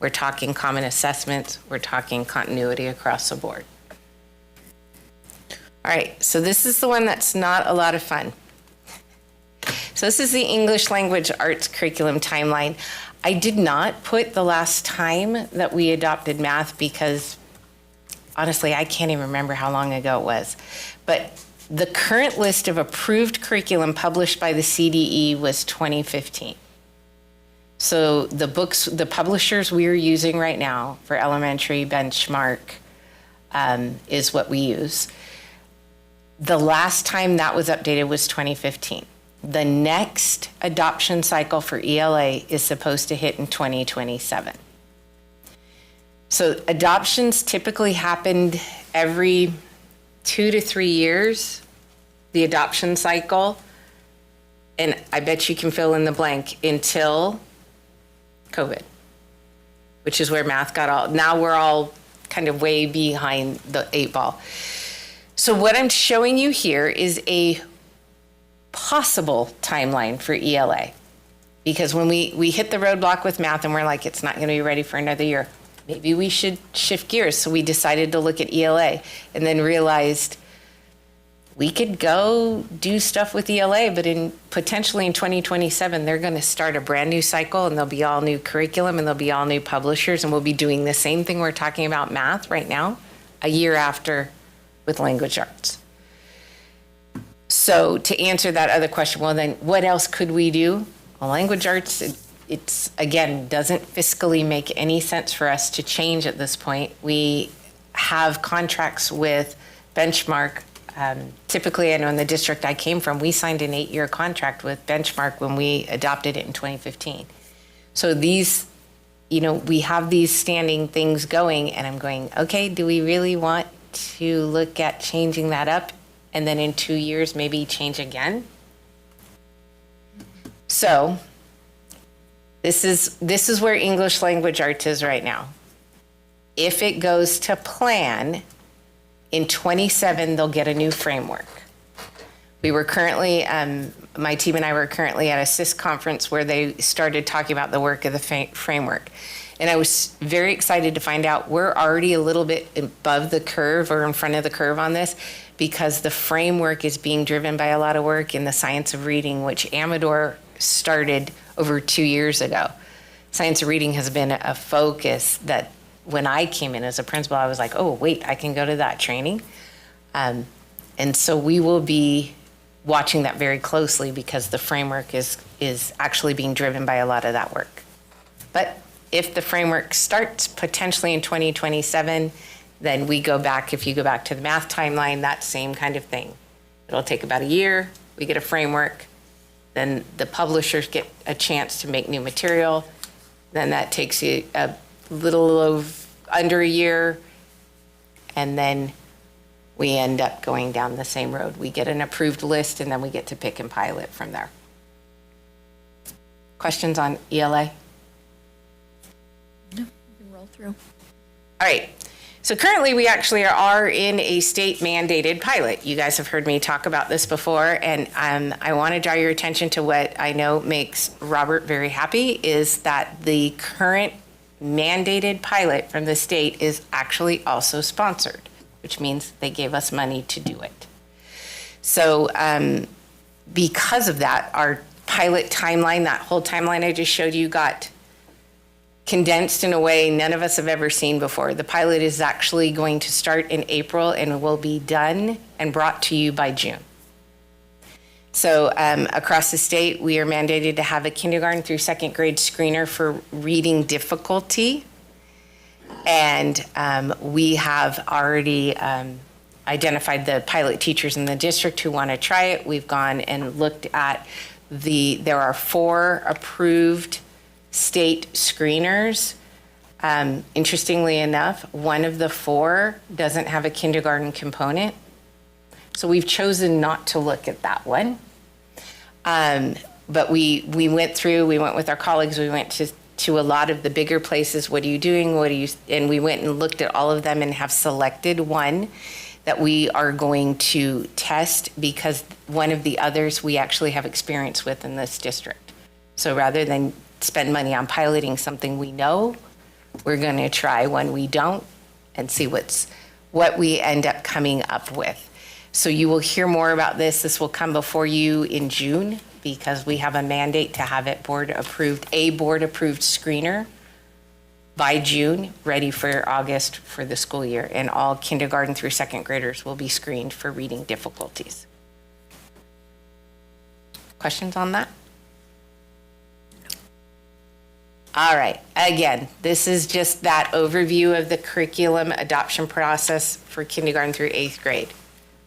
we're talking common assessments, we're talking continuity across the board. All right, so this is the one that's not a lot of fun. So this is the English Language Arts Curriculum Timeline. I did not put the last time that we adopted math because honestly, I can't even remember how long ago it was. But the current list of approved curriculum published by the CDE was 2015. So the books, the publishers we're using right now for elementary benchmark is what we use. The last time that was updated was 2015. The next adoption cycle for ELA is supposed to hit in 2027. So adoptions typically happened every 2 to 3 years, the adoption cycle. And I bet you can fill in the blank until COVID, which is where math got all, now we're all kind of way behind the 8 ball. So what I'm showing you here is a possible timeline for ELA. Because when we hit the roadblock with math and we're like, it's not going to be ready for another year, maybe we should shift gears. So we decided to look at ELA and then realized we could go do stuff with ELA, but potentially in 2027, they're going to start a brand new cycle and there'll be all new curriculum and there'll be all new publishers, and we'll be doing the same thing we're talking about math right now, a year after with language arts. So to answer that other question, well then what else could we do? Well, language arts, it's again, doesn't fiscally make any sense for us to change at this point. We have contracts with Benchmark. Typically, I know in the district I came from, we signed an 8-year contract with Benchmark when we adopted it in 2015. So these we have these standing things going, and I'm going, okay, do we really want to look at changing that up? And then in 2 years, maybe change again? So this is where English language arts is right now. If it goes to plan, in 27, they'll get a new framework. We were currently, my team and I were currently at a CIS conference where they started talking about the work of the framework. And I was very excited to find out we're already a little bit above the curve or in front of the curve on this, because the framework is being driven by a lot of work in the science of reading, which Amador started over 2 years ago. Science of reading has been a focus that when I came in as a principal, I was like, oh, wait, I can go to that training. And so we will be watching that very closely, because the framework is actually being driven by a lot of that work. But if the framework starts potentially in 2027, then we go back, if you go back to the math timeline, that same kind of thing. It'll take about a year, we get a framework, then the publishers get a chance to make new material, then that takes you a little of under a year, and then we end up going down the same road. We get an approved list, and then we get to pick and pilot from there. Questions on ELA? No, we can roll through. All right. So currently, we actually are in a state mandated pilot. You guys have heard me talk about this before, and I want to draw your attention to what I know makes Robert very happy, is that the current mandated pilot from the state is actually also sponsored, which means they gave us money to do it. So because of that, our pilot timeline, that whole timeline I just showed you, got condensed in a way none of us have ever seen before. The pilot is actually going to start in April and will be done and brought to you by June. So across the state, we are mandated to have a kindergarten through second grade screener for reading difficulty. And we have already identified the pilot teachers in the district who want to try it. We've gone and looked at there are 4 approved state screeners. Interestingly enough, one of the 4 doesn't have a kindergarten component. So we've chosen not to look at that one. But we went with our colleagues, we went to a lot of the bigger places. What are you doing? And we went and looked at all of them and have selected one that we are going to test, because one of the others we actually have experience with in this district. So rather than spend money on piloting something we know, we're going to try one we don't and see what we end up coming up with. So you will hear more about this. This will come before you in June, because we have a mandate to have it board approved screener by June, ready for August for the school year. And all kindergarten through second graders will be screened for reading difficulties. Questions on that? All right, again, this is just that overview of the curriculum adoption process for kindergarten through 8th grade.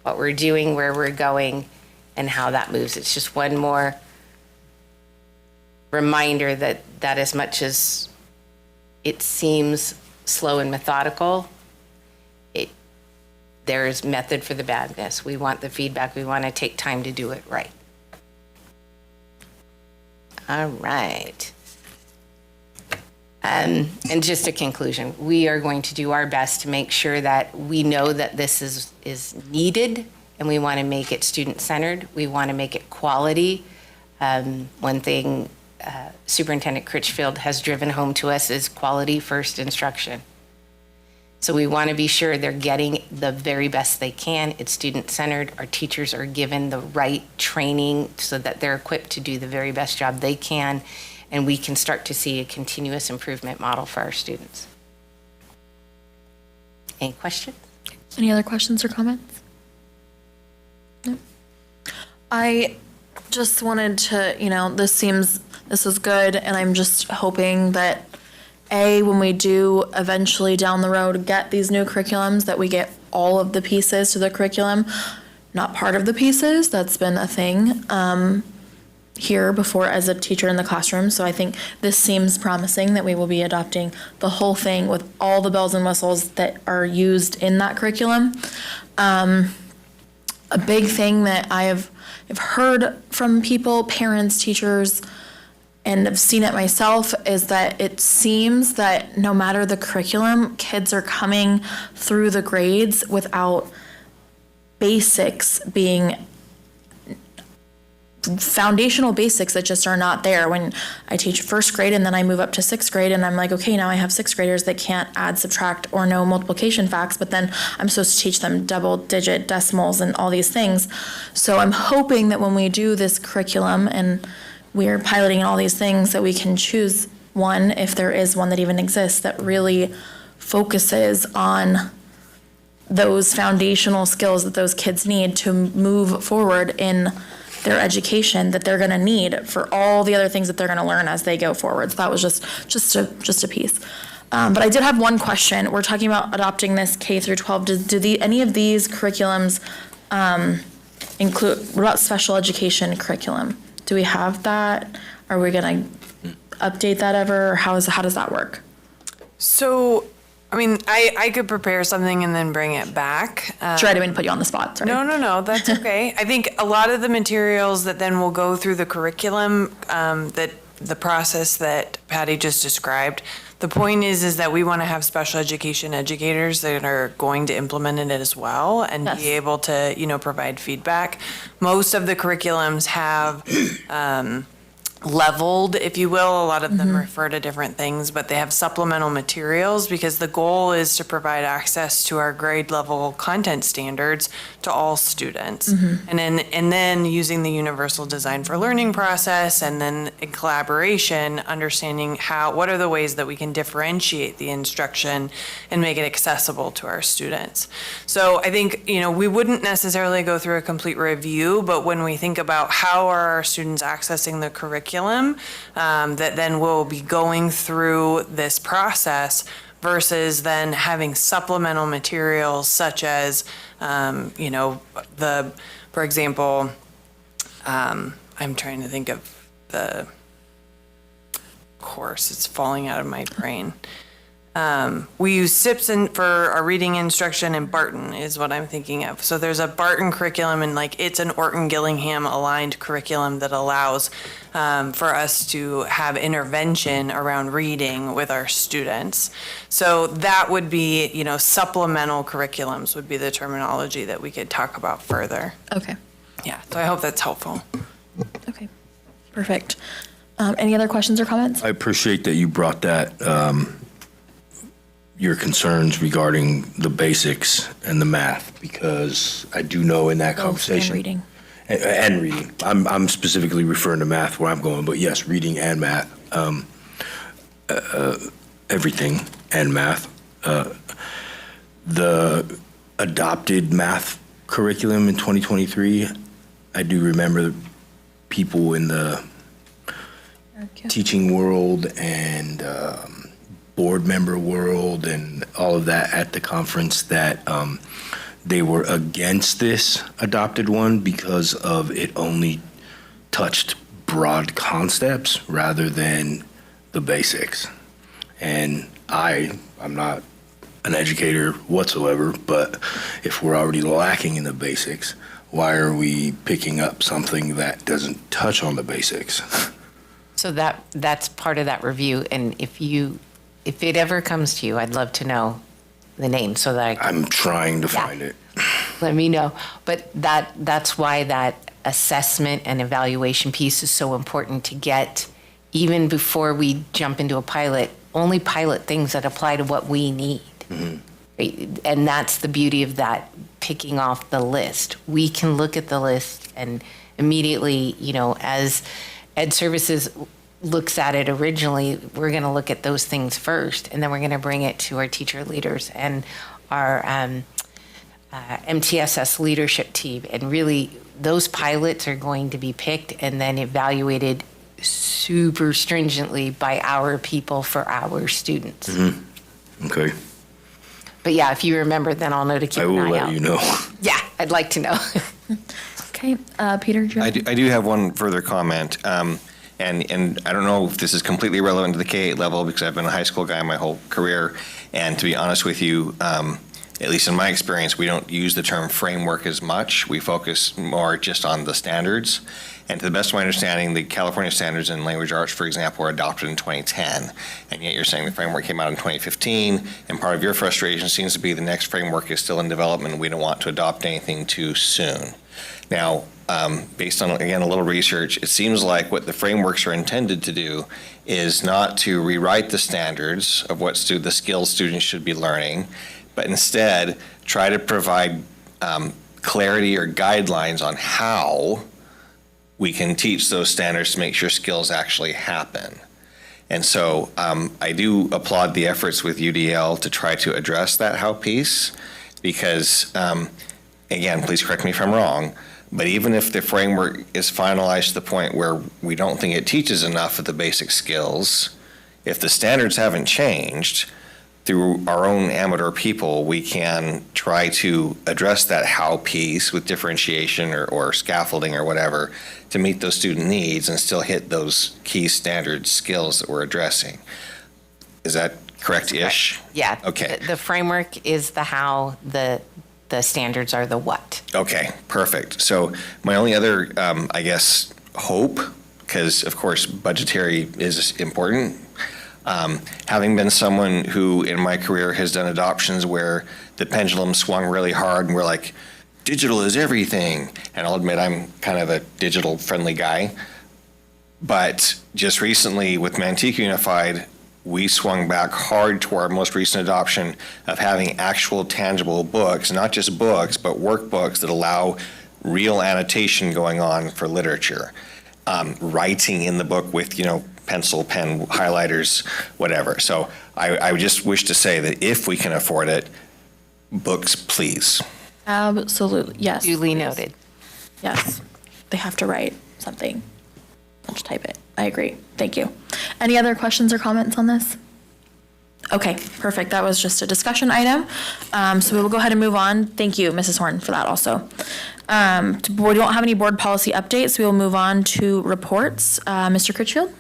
What we're doing, where we're going, and how that moves. It's just one more reminder that as much as it seems slow and methodical, there is method for the madness. We want the feedback. We want to take time to do it right. All right. And just a conclusion, we are going to do our best to make sure that we know that this is needed, and we want to make it student-centered. We want to make it quality. One thing Superintendent Critchfield has driven home to us is quality first instruction. So we want to be sure they're getting the very best they can. It's student-centered. Our teachers are given the right training so that they're equipped to do the very best job they can, and we can start to see a continuous improvement model for our students. Any questions? Any other questions or comments? No. I just wanted to, this is good, and I'm just hoping that when we do eventually down the road get these new curriculums, that we get all of the pieces to the curriculum, not part of the pieces. That's been a thing. here before as a teacher in the classroom, so I think this seems promising that we will be adopting the whole thing with all the bells and whistles that are used in that curriculum. A big thing that I've heard from people, parents, teachers, and I've seen it myself, is that it seems that no matter the curriculum, kids are coming through the grades without basics being foundational basics that just are not there. When I teach first grade and then I move up to sixth grade and I'm like, okay, now I have sixth graders that can't add, subtract, or know multiplication facts, but then I'm supposed to teach them double digit decimals and all these things. So I'm hoping that when we do this curriculum and we're piloting all these things, that we can choose one, if there is one that even exists, that really focuses on those foundational skills that those kids need to move forward in their education, that they're going to need for all the other things that they're going to learn as they go forward. So that was just a piece. But I did have one question. We're talking about adopting this K through 12. Do any of these curriculums include, what about special education curriculum? Do we have that? Are we going to update that ever? Or how does that work? So, I mean, I could prepare something and then bring it back. Sure, I didn't mean to put you on the spot. Sorry. No, that's okay. I think a lot of the materials that then will go through the curriculum, that the process that Patty just described, the point is that we want to have special education educators that are going to implement it as well and be able to, provide feedback. Most of the curriculums have leveled, if you will. A lot of them refer to different things, but they have supplemental materials because the goal is to provide access to our grade level content standards to all students. And then using the universal design for learning process, and then in collaboration, understanding what are the ways that we can differentiate the instruction and make it accessible to our students. So I think, we wouldn't necessarily go through a complete review, but when we think about how are our students accessing the curriculum, that then we'll be going through this process versus then having supplemental materials such as, for example, I'm trying to think of the course, it's falling out of my brain. We use SIPs for our reading instruction, and Barton is what I'm thinking of. So there's a Barton curriculum, and it's an Orton-Gillingham aligned curriculum that allows for us to have intervention around reading with our students. So that would be, supplemental curriculums would be the terminology that we could talk about further. Okay. Yeah, so I hope that's helpful. Okay, perfect. Any other questions or comments? I appreciate that you brought that, your concerns regarding the basics and the math, because I do know in that conversation. And reading. And reading. I'm specifically referring to math where I'm going, but yes, reading and math. Everything and math. The adopted math curriculum in 2023, I do remember people in the teaching world and board member world and all of that at the conference that they were against this adopted one because of it only touched broad concepts rather than the basics. And I'm not an educator whatsoever, but if we're already lacking in the basics, why are we picking up something that doesn't touch on the basics? So that's part of that review, and if it ever comes to you, I'd love to know the name so that I'm trying to find it. Let me know. But that's why that assessment and evaluation piece is so important to get, even before we jump into a pilot, only pilot things that apply to what we need. Right? And that's the beauty of that, picking off the list. We can look at the list and immediately, as Ed Services looks at it originally, we're going to look at those things first, and then we're going to bring it to our teacher leaders and our MTSS leadership team. And really, those pilots are going to be picked and then evaluated super stringently by our people for our students. Okay. But yeah, if you remember, then I'll know to keep an eye out. I will let you know. Yeah, I'd like to know. Okay, Peter, do you have- I do have one further comment. And I don't know if this is completely relevant to the K-8 level because I've been a high school guy my whole career. And to be honest with you, at least in my experience, we don't use the term framework as much. We focus more just on the standards. And to the best of my understanding, the California standards in language arts, for example, were adopted in 2010. And yet you're saying the framework came out in 2015. And part of your frustration seems to be the next framework is still in development and we don't want to adopt anything too soon. Now, based on, again, a little research, it seems like what the frameworks are intended to do is not to rewrite the standards of what the skills students should be learning, but instead try to provide clarity or guidelines on how we can teach those standards to make sure skills actually happen. And so I do applaud the efforts with UDL to try to address that how piece because, again, please correct me if I'm wrong, but even if the framework is finalized to the point where we don't think it teaches enough of the basic skills, if the standards haven't changed, through our own amateur people, we can try to address that how piece with differentiation or scaffolding or whatever to meet those student needs and still hit those key standard skills that we're addressing. Is that correct-ish? Yeah. Okay. The framework is the how, the standards are the what. Okay, perfect. So my only other, I guess, hope, because of course budgetary is important, having been someone who in my career has done adoptions where the pendulum swung really hard and we're like, digital is everything. And I'll admit I'm kind of a digital friendly guy. But just recently with Manteca Unified, we swung back hard to our most recent adoption of having actual tangible books, not just books, but workbooks that allow real annotation going on for literature. Writing in the book with, pencil, pen, highlighters, whatever. So I would just wish to say that if we can afford it, books, please. Absolutely, yes. Duly noted. Yes, they have to write something. I'll just type it. I agree. Thank you. Any other questions or comments on this? Okay, perfect. That was just a discussion item. So we will go ahead and move on. Thank you, Mrs. Horn, for that also. We don't have any board policy updates. We will move on to reports. Mr. Critchfield?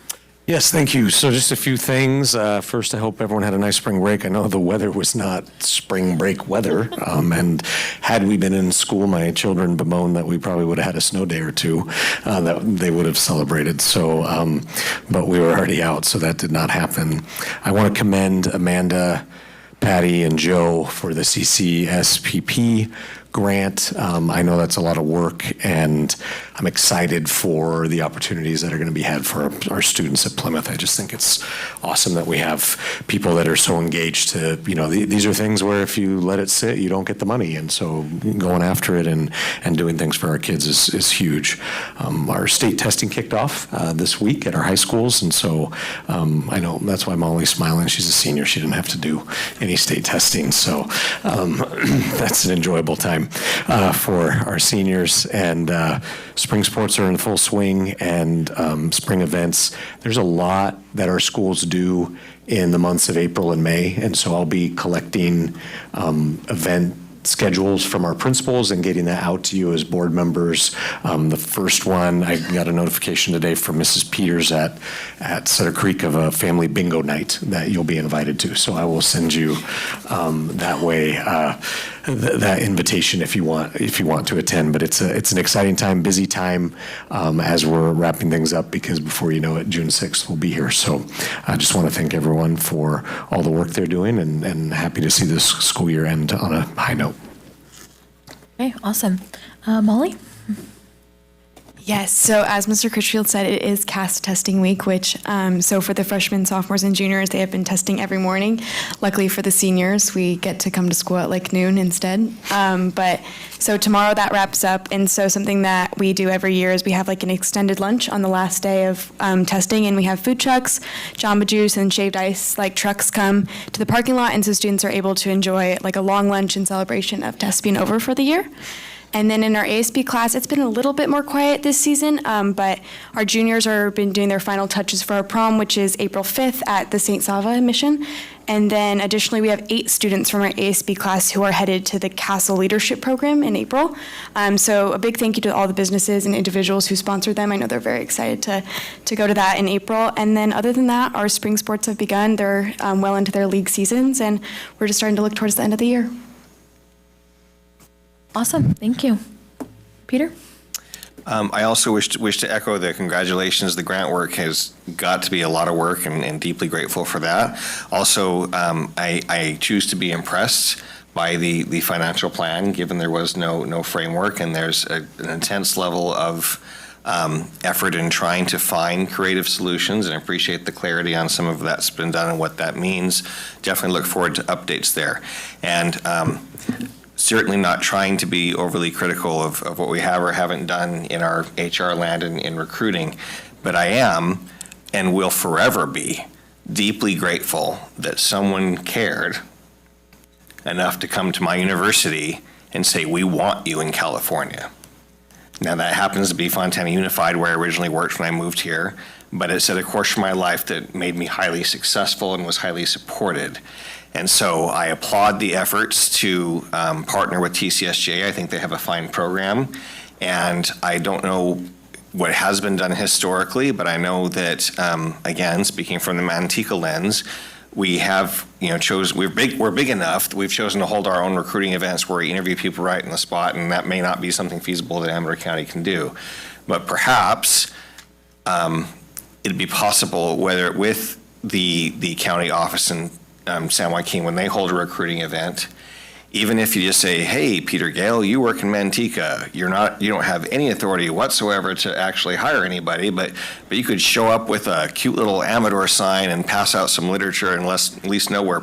Yes, thank you. So just a few things. First, I hope everyone had a nice spring break. I know the weather was not spring break weather. And had we been in school, my children bemoaned that we probably would have had a snow day or two that they would have celebrated. So, but we were already out, so that did not happen. I want to commend Amanda, Patty, and Joe for the CCSPP grant. I know that's a lot of work, and I'm excited for the opportunities that are going to be had for our students at Plymouth. I just think it's awesome that we have people that are so engaged to, these are things where if you let it sit, you don't get the money. And so going after it and doing things for our kids is huge. Our state testing kicked off this week at our high schools. And so I know that's why Molly's smiling. She's a senior. She didn't have to do any state testing. So that's an enjoyable time for our seniors. And spring sports are in full swing, and spring events. There's a lot that our schools do in the months of April and May, and so I'll be collecting event schedules from our principals and getting that out to you as board members. The first one, I got a notification today from Mrs. Peters at Sutter Creek of a family bingo night that you'll be invited to. So I will send you that way that invitation if you want to attend. But it's an exciting time, busy time as we're wrapping things up, because before you know it, June 6th will be here. So I just want to thank everyone for all the work they're doing, and happy to see this school year end on a high note. Okay, awesome. Molly? Yes, so as Mr. Critchfield said, it is CAST testing week, which, so for the freshmen, sophomores, and juniors, they have been testing every morning. Luckily for the seniors, we get to come to school at like noon instead. But so tomorrow that wraps up, and so something that we do every year is we have like an extended lunch on the last day of testing, and we have food trucks, Jamba Juice, and shaved ice like trucks come to the parking lot, and so students are able to enjoy like a long lunch in celebration of tests being over for the year. And then in our ASB class, it's been a little bit more quiet this season, but our juniors are been doing their final touches for our prom, which is April 5th at the St. Sava mission. And then additionally, we have 8 students from our ASB class who are headed to the Castle Leadership Program in April. So a big thank you to all the businesses and individuals who sponsored them. I know they're very excited to go to that in April. And then other than that, our spring sports have begun. They're well into their league seasons, and we're just starting to look towards the end of the year. Awesome, thank you. Peter? I also wish to echo the congratulations. The grant work has got to be a lot of work, and deeply grateful for that. Also, I choose to be impressed by the financial plan, given there was no framework, and there's an intense level of effort in trying to find creative solutions, and I appreciate the clarity on some of that's been done and what that means. Definitely look forward to updates there. And certainly not trying to be overly critical of what we have or haven't done in our HR land and in recruiting, but I am and will forever be deeply grateful that someone cared enough to come to my university and say, we want you in California. Now that happens to be Fontana Unified, where I originally worked when I moved here, but it's at a course of my life that made me highly successful and was highly supported. And so I applaud the efforts to partner with TCSJ. I think they have a fine program. And I don't know what has been done historically, but I know that, again, speaking from the Manteca lens, we have, we're big enough that we've chosen to hold our own recruiting events where we interview people right in the spot, and that may not be something feasible that Amador County can do. But perhaps it'd be possible, whether with the county office in San Joaquin, when they hold a recruiting event, even if you just say, hey, Peter Gale, you work in Manteca, you don't have any authority whatsoever to actually hire anybody, but you could show up with a cute little Amador sign and pass out some literature and at least know where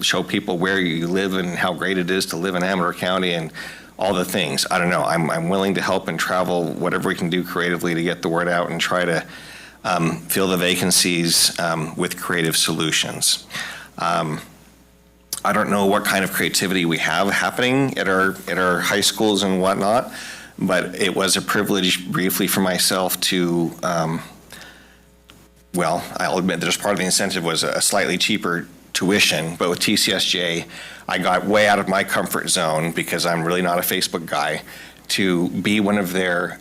show people where you live and how great it is to live in Amador County and all the things. I don't know. I'm willing to help and travel whatever we can do creatively to get the word out and try to fill the vacancies with creative solutions. I don't know what kind of creativity we have happening at our high schools and whatnot, but it was a privilege briefly for myself to, well, I'll admit that as part of the incentive was a slightly cheaper tuition, but with TCSJ, I got way out of my comfort zone because I'm really not a Facebook guy to be one of their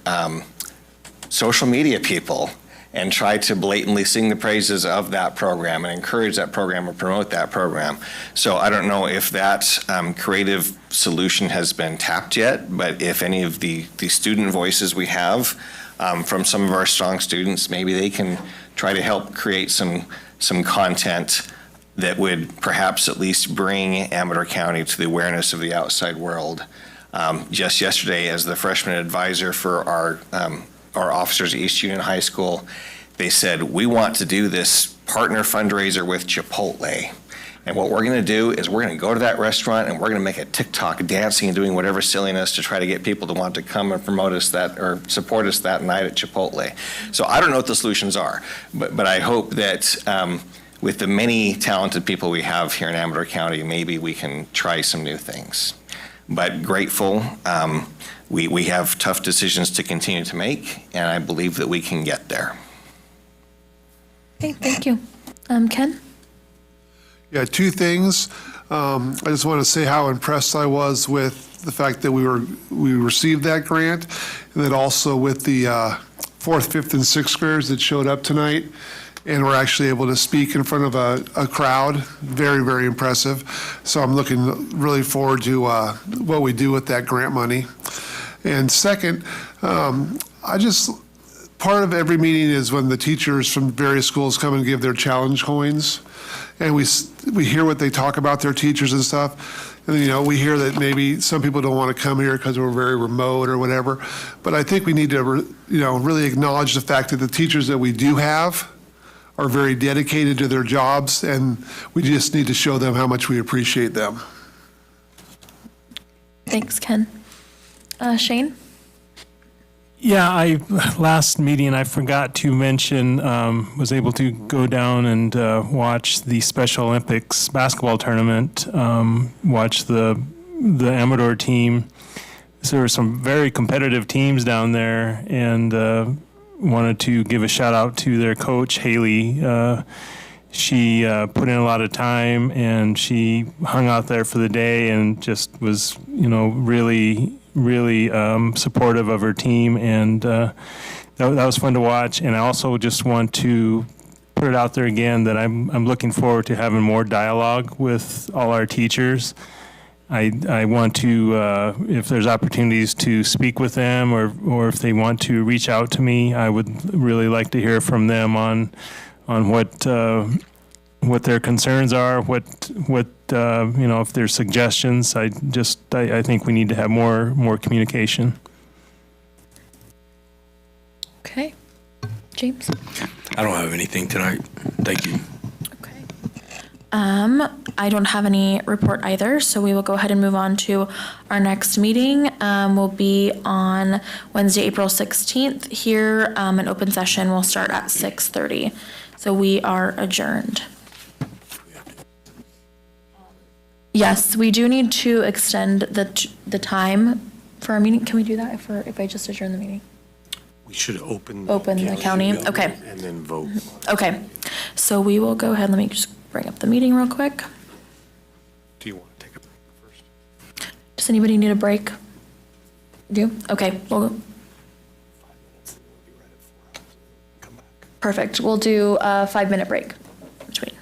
social media people and try to blatantly sing the praises of that program and encourage that program or promote that program. So I don't know if that creative solution has been tapped yet, but if any of the student voices we have from some of our strong students, maybe they can try to help create some content that would perhaps at least bring Amador County to the awareness of the outside world. Just yesterday, as the freshman advisor for our officers at East Union High School, they said, we want to do this partner fundraiser with Chipotle. And what we're going to do is we're going to go to that restaurant and we're going to make a TikTok dancing and doing whatever silliness to try to get people to want to come and promote us that or support us that night at Chipotle. So I don't know what the solutions are, but I hope that with the many talented people we have here in Amador County, maybe we can try some new things. But grateful. We have tough decisions to continue to make, and I believe that we can get there. Okay, thank you. Ken? Yeah, 2 things. I just want to say how impressed I was with the fact that we received that grant, and then also with the 4th, 5th, and 6th graders that showed up tonight and were actually able to speak in front of a crowd. Very, very impressive. So I'm looking really forward to what we do with that grant money. And second, part of every meeting is when the teachers from various schools come and give their challenge coins. And we hear what they talk about their teachers and stuff. And, we hear that maybe some people don't want to come here because we're very remote or whatever. But I think we need to, really acknowledge the fact that the teachers that we do have are very dedicated to their jobs, and we just need to show them how much we appreciate them. Thanks, Ken. Shane? Yeah, last meeting I forgot to mention, was able to go down and watch the Special Olympics basketball tournament, watch the Amador team there were some very competitive teams down there, and wanted to give a shout out to their coach, Haley. She put in a lot of time, and she hung out there for the day and just was, really supportive of her team, and that was fun to watch. And I also just want to put it out there again that I'm looking forward to having more dialogue with all our teachers. I want to, if there's opportunities to speak with them, or if they want to reach out to me, I would really like to hear from them on what their concerns are, if there's suggestions. I think we need to have more communication. Okay. James? I don't have anything tonight. Thank you. I don't have any report either, so we will go ahead and move on to our next meeting. Will be on Wednesday, April 16th. Here, an open session will start at 6:30. So we are adjourned. Yes, we do need to extend the time for our meeting. Can we do that if I just adjourn the meeting? We should open The county, okay. And then vote. Okay, so we will go ahead, let me just bring up the meeting real quick. Do you want to take a break first? Does anybody need a break? Do? Okay, perfect, we'll do a 5-minute break between.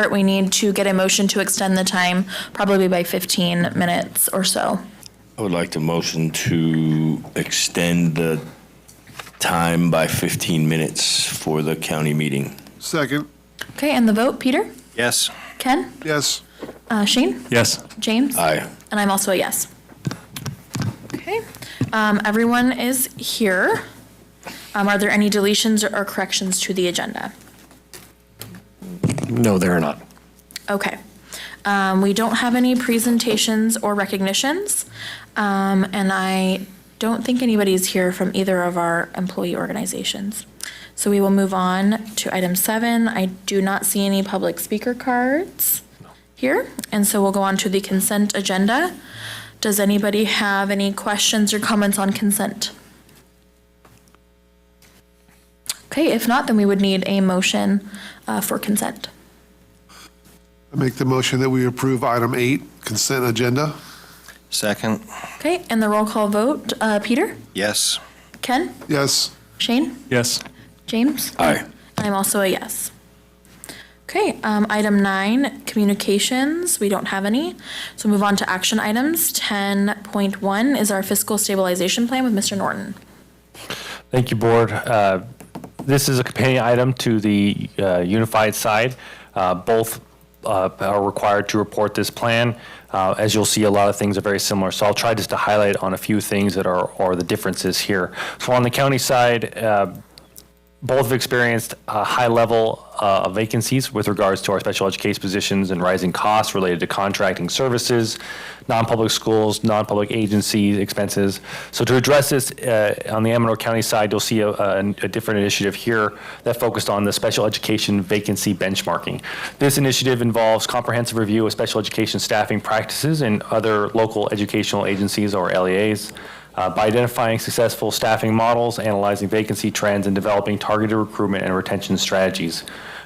We need to get a motion to extend the time, probably by 15 minutes or so. I would like to motion to extend the time by 15 minutes for the county meeting. Second. Okay, and the vote, Peter? Yes. Ken? Yes. Shane? Yes. James? Aye. And I'm also a yes. Everyone is here. Are there any deletions or corrections to the agenda? No, there are not. Okay. We don't have any presentations or recognitions, and I don't think anybody's here from either of our employee organizations. So we will move on to item 7. I do not see any public speaker cards here, and so we'll go on to the consent agenda. Does anybody have any questions or comments on consent? Okay, if not, then we would need a motion for consent. I make the motion that we approve item 8, consent agenda. Second. Okay, and the roll call vote, Peter? Yes. Ken? Yes. Shane? Yes. James? Aye. I'm also a yes. Okay, item 9, communications, we don't have any. So move on to action items. 10.1 is our fiscal stabilization plan with Mr. Norton. Thank you, Board. This is a companion item to the unified side. Both are required to report this plan. As you'll see, a lot of things are very similar. So I'll try just to highlight on a few things that are the differences here. So on the county side, both have experienced a high level of vacancies with regards to our special education positions and rising costs related to contracting services, non-public schools, non-public agency expenses. So to address this on the Amador County side, you'll see a different initiative here that focused on the special education vacancy benchmarking. This initiative involves comprehensive review of special education staffing practices in other local educational agencies or LEAs. By identifying successful staffing models, analyzing vacancy trends, and developing targeted recruitment and retention strategies.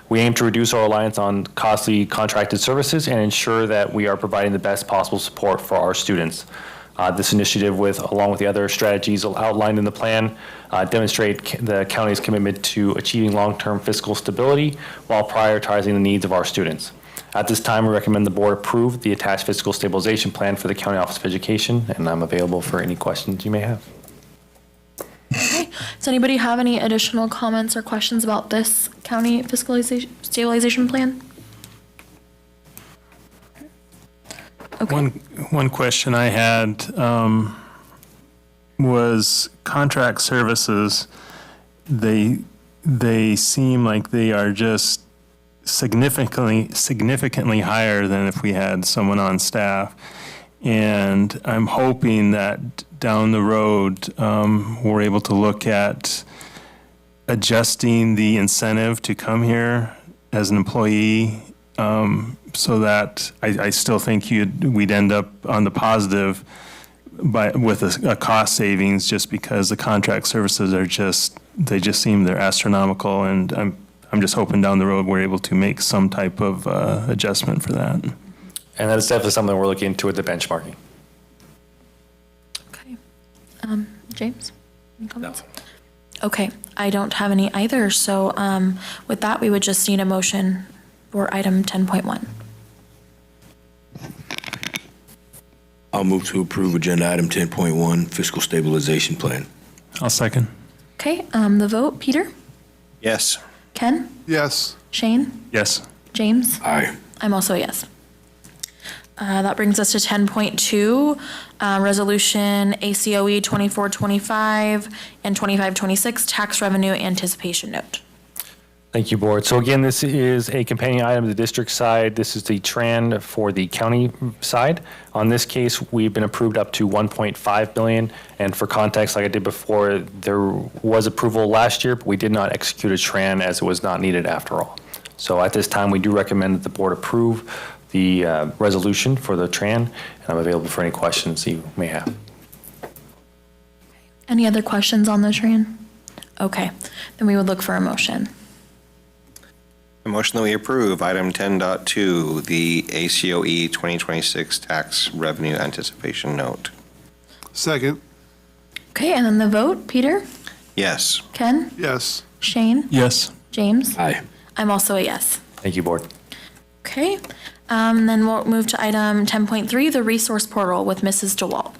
We aim to reduce our reliance on costly contracted services and ensure that we are providing the best possible support for our students. This initiative, along with the other strategies outlined in the plan, demonstrate the county's commitment to achieving long-term fiscal stability while prioritizing the needs of our students. At this time, we recommend the board approve the attached fiscal stabilization plan for the County Office of Education, and I'm available for any questions you may have. Okay, does anybody have any additional comments or questions about this county fiscal stabilization plan? Okay. One question I had was contract services. They seem like they are just significantly higher than if we had someone on staff. And I'm hoping that down the road, we're able to look at adjusting the incentive to come here as an employee, so that I still think we'd end up on the positive with a cost savings, just because the contract services they just seem they're astronomical, and I'm just hoping down the road we're able to make some type of adjustment for that. And that is definitely something we're looking into with the benchmarking. Okay. James? Any comments? No. Okay, I don't have any either. So with that, we would just need a motion for item 10.1. I'll move to approve agenda item 10.1, fiscal stabilization plan. I'll second. Okay, the vote, Peter? Yes. Ken? Yes. Shane? Yes. James? Aye. I'm also a yes. That brings us to 10.2, resolution ACOE 2425 and 2526 tax revenue anticipation note. Thank you, Board. So again, this is a companion item to the district side. This is the TRAN for the county side. On this case, we've been approved up to $1.5 billion. And for context, like I did before, there was approval last year, but we did not execute a TRAN as it was not needed after all. So at this time, we do recommend that the board approve the resolution for the TRAN, and I'm available for any questions you may have. Any other questions on the TRAN? Okay, then we would look for a motion. A motion that we approve item 10.2, the ACOE 2026 tax revenue anticipation note. Second. Okay, and then the vote, Peter? Yes. Ken? Yes. Shane? Yes. James? Aye. I'm also a yes. Thank you, Board. Okay, then we'll move to item 10.3, the resource portal with Mrs. DeWalt.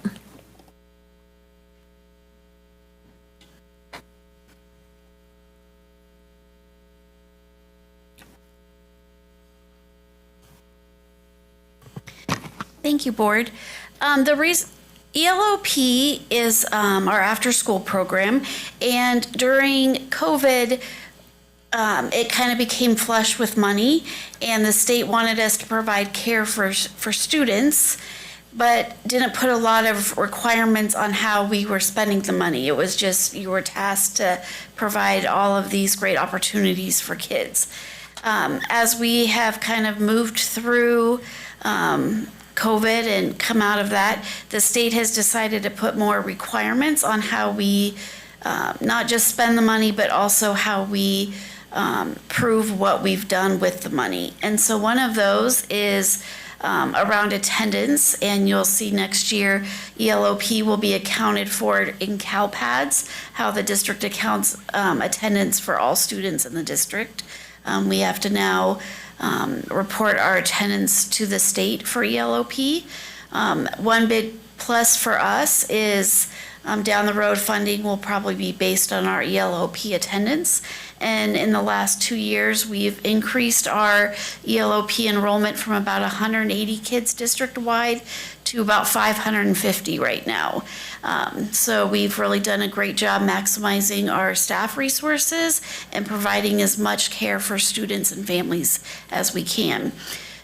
Thank you, Board. ELOP is our after-school program, and during COVID, it kind of became flush with money, and the state wanted us to provide care for students, but didn't put a lot of requirements on how we were spending the money. It was just you were tasked to provide all of these great opportunities for kids. As we have kind of moved through COVID and come out of that, the state has decided to put more requirements on how we not just spend the money, but also how we prove what we've done with the money. And so one of those is around attendance, and you'll see next year ELOP will be accounted for in CalPADS, how the district accounts attendance for all students in the district. We have to now report our attendance to the state for ELOP. One big plus for us is down the road funding will probably be based on our ELOP attendance. And in the last 2 years, we've increased our ELOP enrollment from about 180 kids district-wide to about 550 right now. So we've really done a great job maximizing our staff resources and providing as much care for students and families as we can.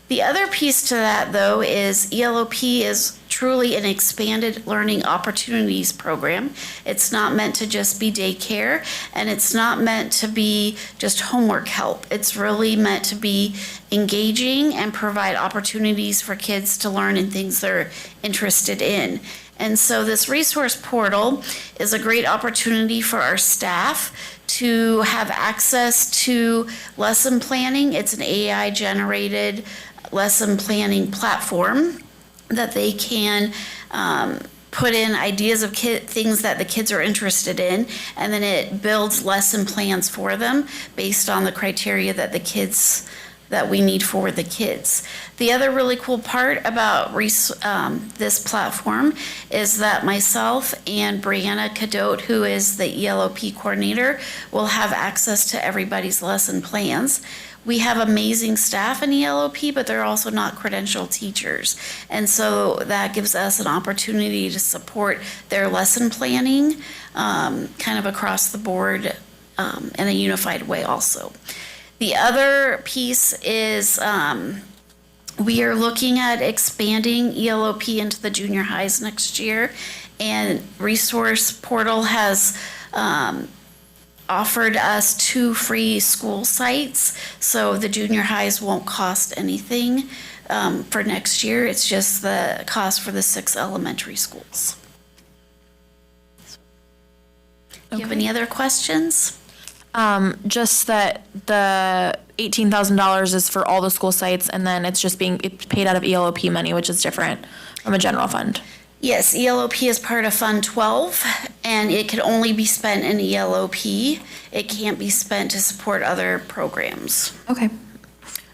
The other piece to that, though, is ELOP is truly an expanded learning opportunities program. It's not meant to just be daycare, and it's not meant to be just homework help. It's really meant to be engaging and provide opportunities for kids to learn in things they're interested in. And so this resource portal is a great opportunity for our staff to have access to lesson planning. It's an AI-generated lesson planning platform that they can put in ideas of things that the kids are interested in, and then it builds lesson plans for them based on the criteria that we need for the kids. The other really cool part about this platform is that myself and Brianna Cadote, who is the ELOP coordinator, will have access to everybody's lesson plans. We have amazing staff in ELOP, but they're also not credentialed teachers. And so that gives us an opportunity to support their lesson planning kind of across the board in a unified way also. The other piece is we are looking at expanding ELOP into the junior highs next year, and Resource Portal has offered us 2 free school sites, so the junior highs won't cost anything for next year. It's just the cost for the 6 elementary schools. Do you have any other questions? Just that the $18,000 is for all the school sites, and then it's paid out of ELOP money, which is different from a general fund. Yes, ELOP is part of Fund 12, and it can only be spent in ELOP. It can't be spent to support other programs. Okay.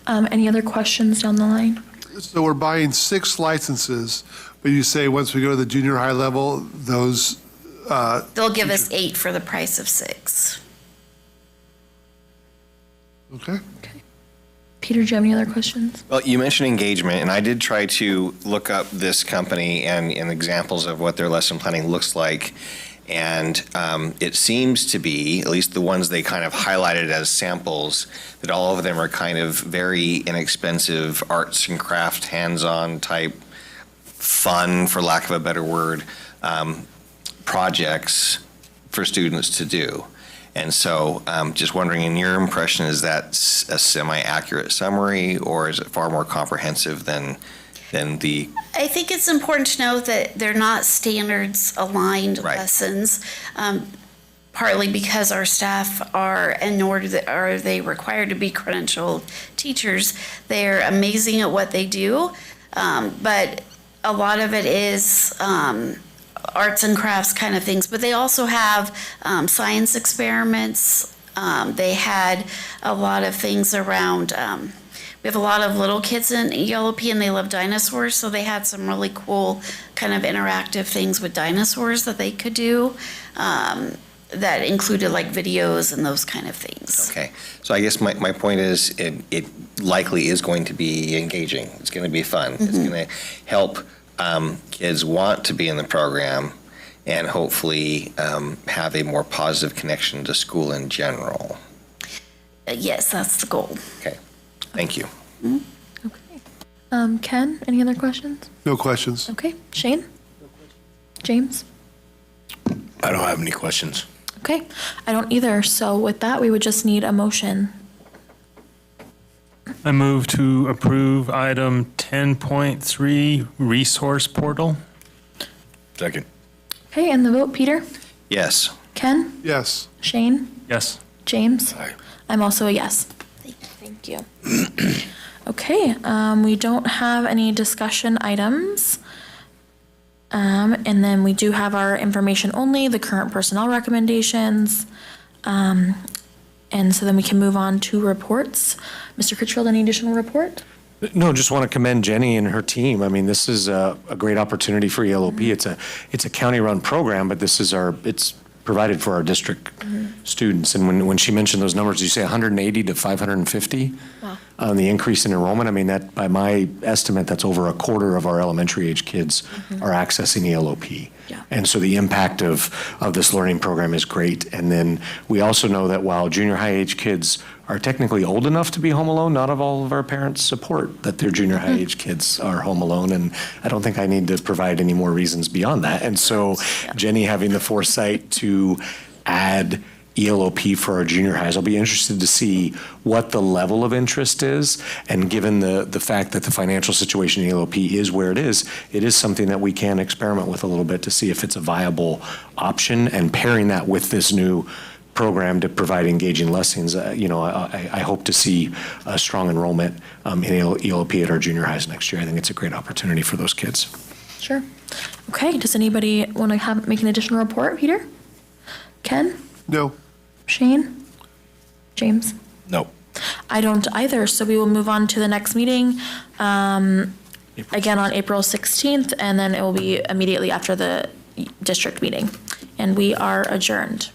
Any other questions down the line? So we're buying 6 licenses, but you say once we go to the junior high level, those... They'll give us 8 for the price of 6. Okay. Peter, do you have any other questions? Well, you mentioned engagement, and I did try to look up this company and examples of what their lesson planning looks like. And it seems to be, at least the ones they kind of highlighted as samples, that all of them are kind of very inexpensive arts and craft, hands-on type, fun, for lack of a better word, projects for students to do. And so just wondering, in your impression, is that a semi-accurate summary, or is it far more comprehensive than the... I think it's important to note that they're not standards aligned lessons, partly because our staff are, and nor are they required to be credentialed teachers. They're amazing at what they do, but a lot of it is arts and crafts kind of things, but they also have science experiments. They had a lot of things around, we have a lot of little kids in ELOP and they love dinosaurs, so they had some really cool kind of interactive things with dinosaurs that they could do that included like videos and those kind of things. Okay, so I guess my point is it likely is going to be engaging. It's going to be fun. It's going to help kids want to be in the program and hopefully have a more positive connection to school in general. Yes, that's the goal. Okay, thank you. Ken, any other questions? No questions. Okay, Shane? James? I don't have any questions. Okay, I don't either. So with that, we would just need a motion. I move to approve item 10.3, resource portal. Second. Okay, and the vote, Peter? Yes. Ken? Yes. Shane? Yes. James? Aye. I'm also a yes. Thank you. Okay, we don't have any discussion items. And then we do have our information only, the current personnel recommendations. And so then we can move on to reports. Mr. Critchfield, any additional report? No, just want to commend Jenny and her team. I mean, this is a great opportunity for ELOP. It's a county-run program, but it's provided for our district students. And when she mentioned those numbers, did you say 180 to 550? Wow. On the increase in enrollment, I mean, that, by my estimate, that's over a quarter of our elementary age kids are accessing ELOP. Yeah. And so the impact of this learning program is great. And then we also know that while junior high age kids are technically old enough to be home alone, not all of our parents support that their junior high age kids are home alone. And I don't think I need to provide any more reasons beyond that. And so Jenny having the foresight to add ELOP for our junior highs, I'll be interested to see what the level of interest is. And given the fact that the financial situation in ELOP is where it is something that we can experiment with a little bit to see if it's a viable option, and pairing that with this new program to provide engaging lessons. I hope to see a strong enrollment in ELP at our junior highs next year. I think it's a great opportunity for those kids. Sure. Okay, does anybody want to make an additional report, Peter? Ken? No. Shane? James? No. I don't either, so we will move on to the next meeting, again on April 16th, and then it will be immediately after the district meeting. And we are adjourned.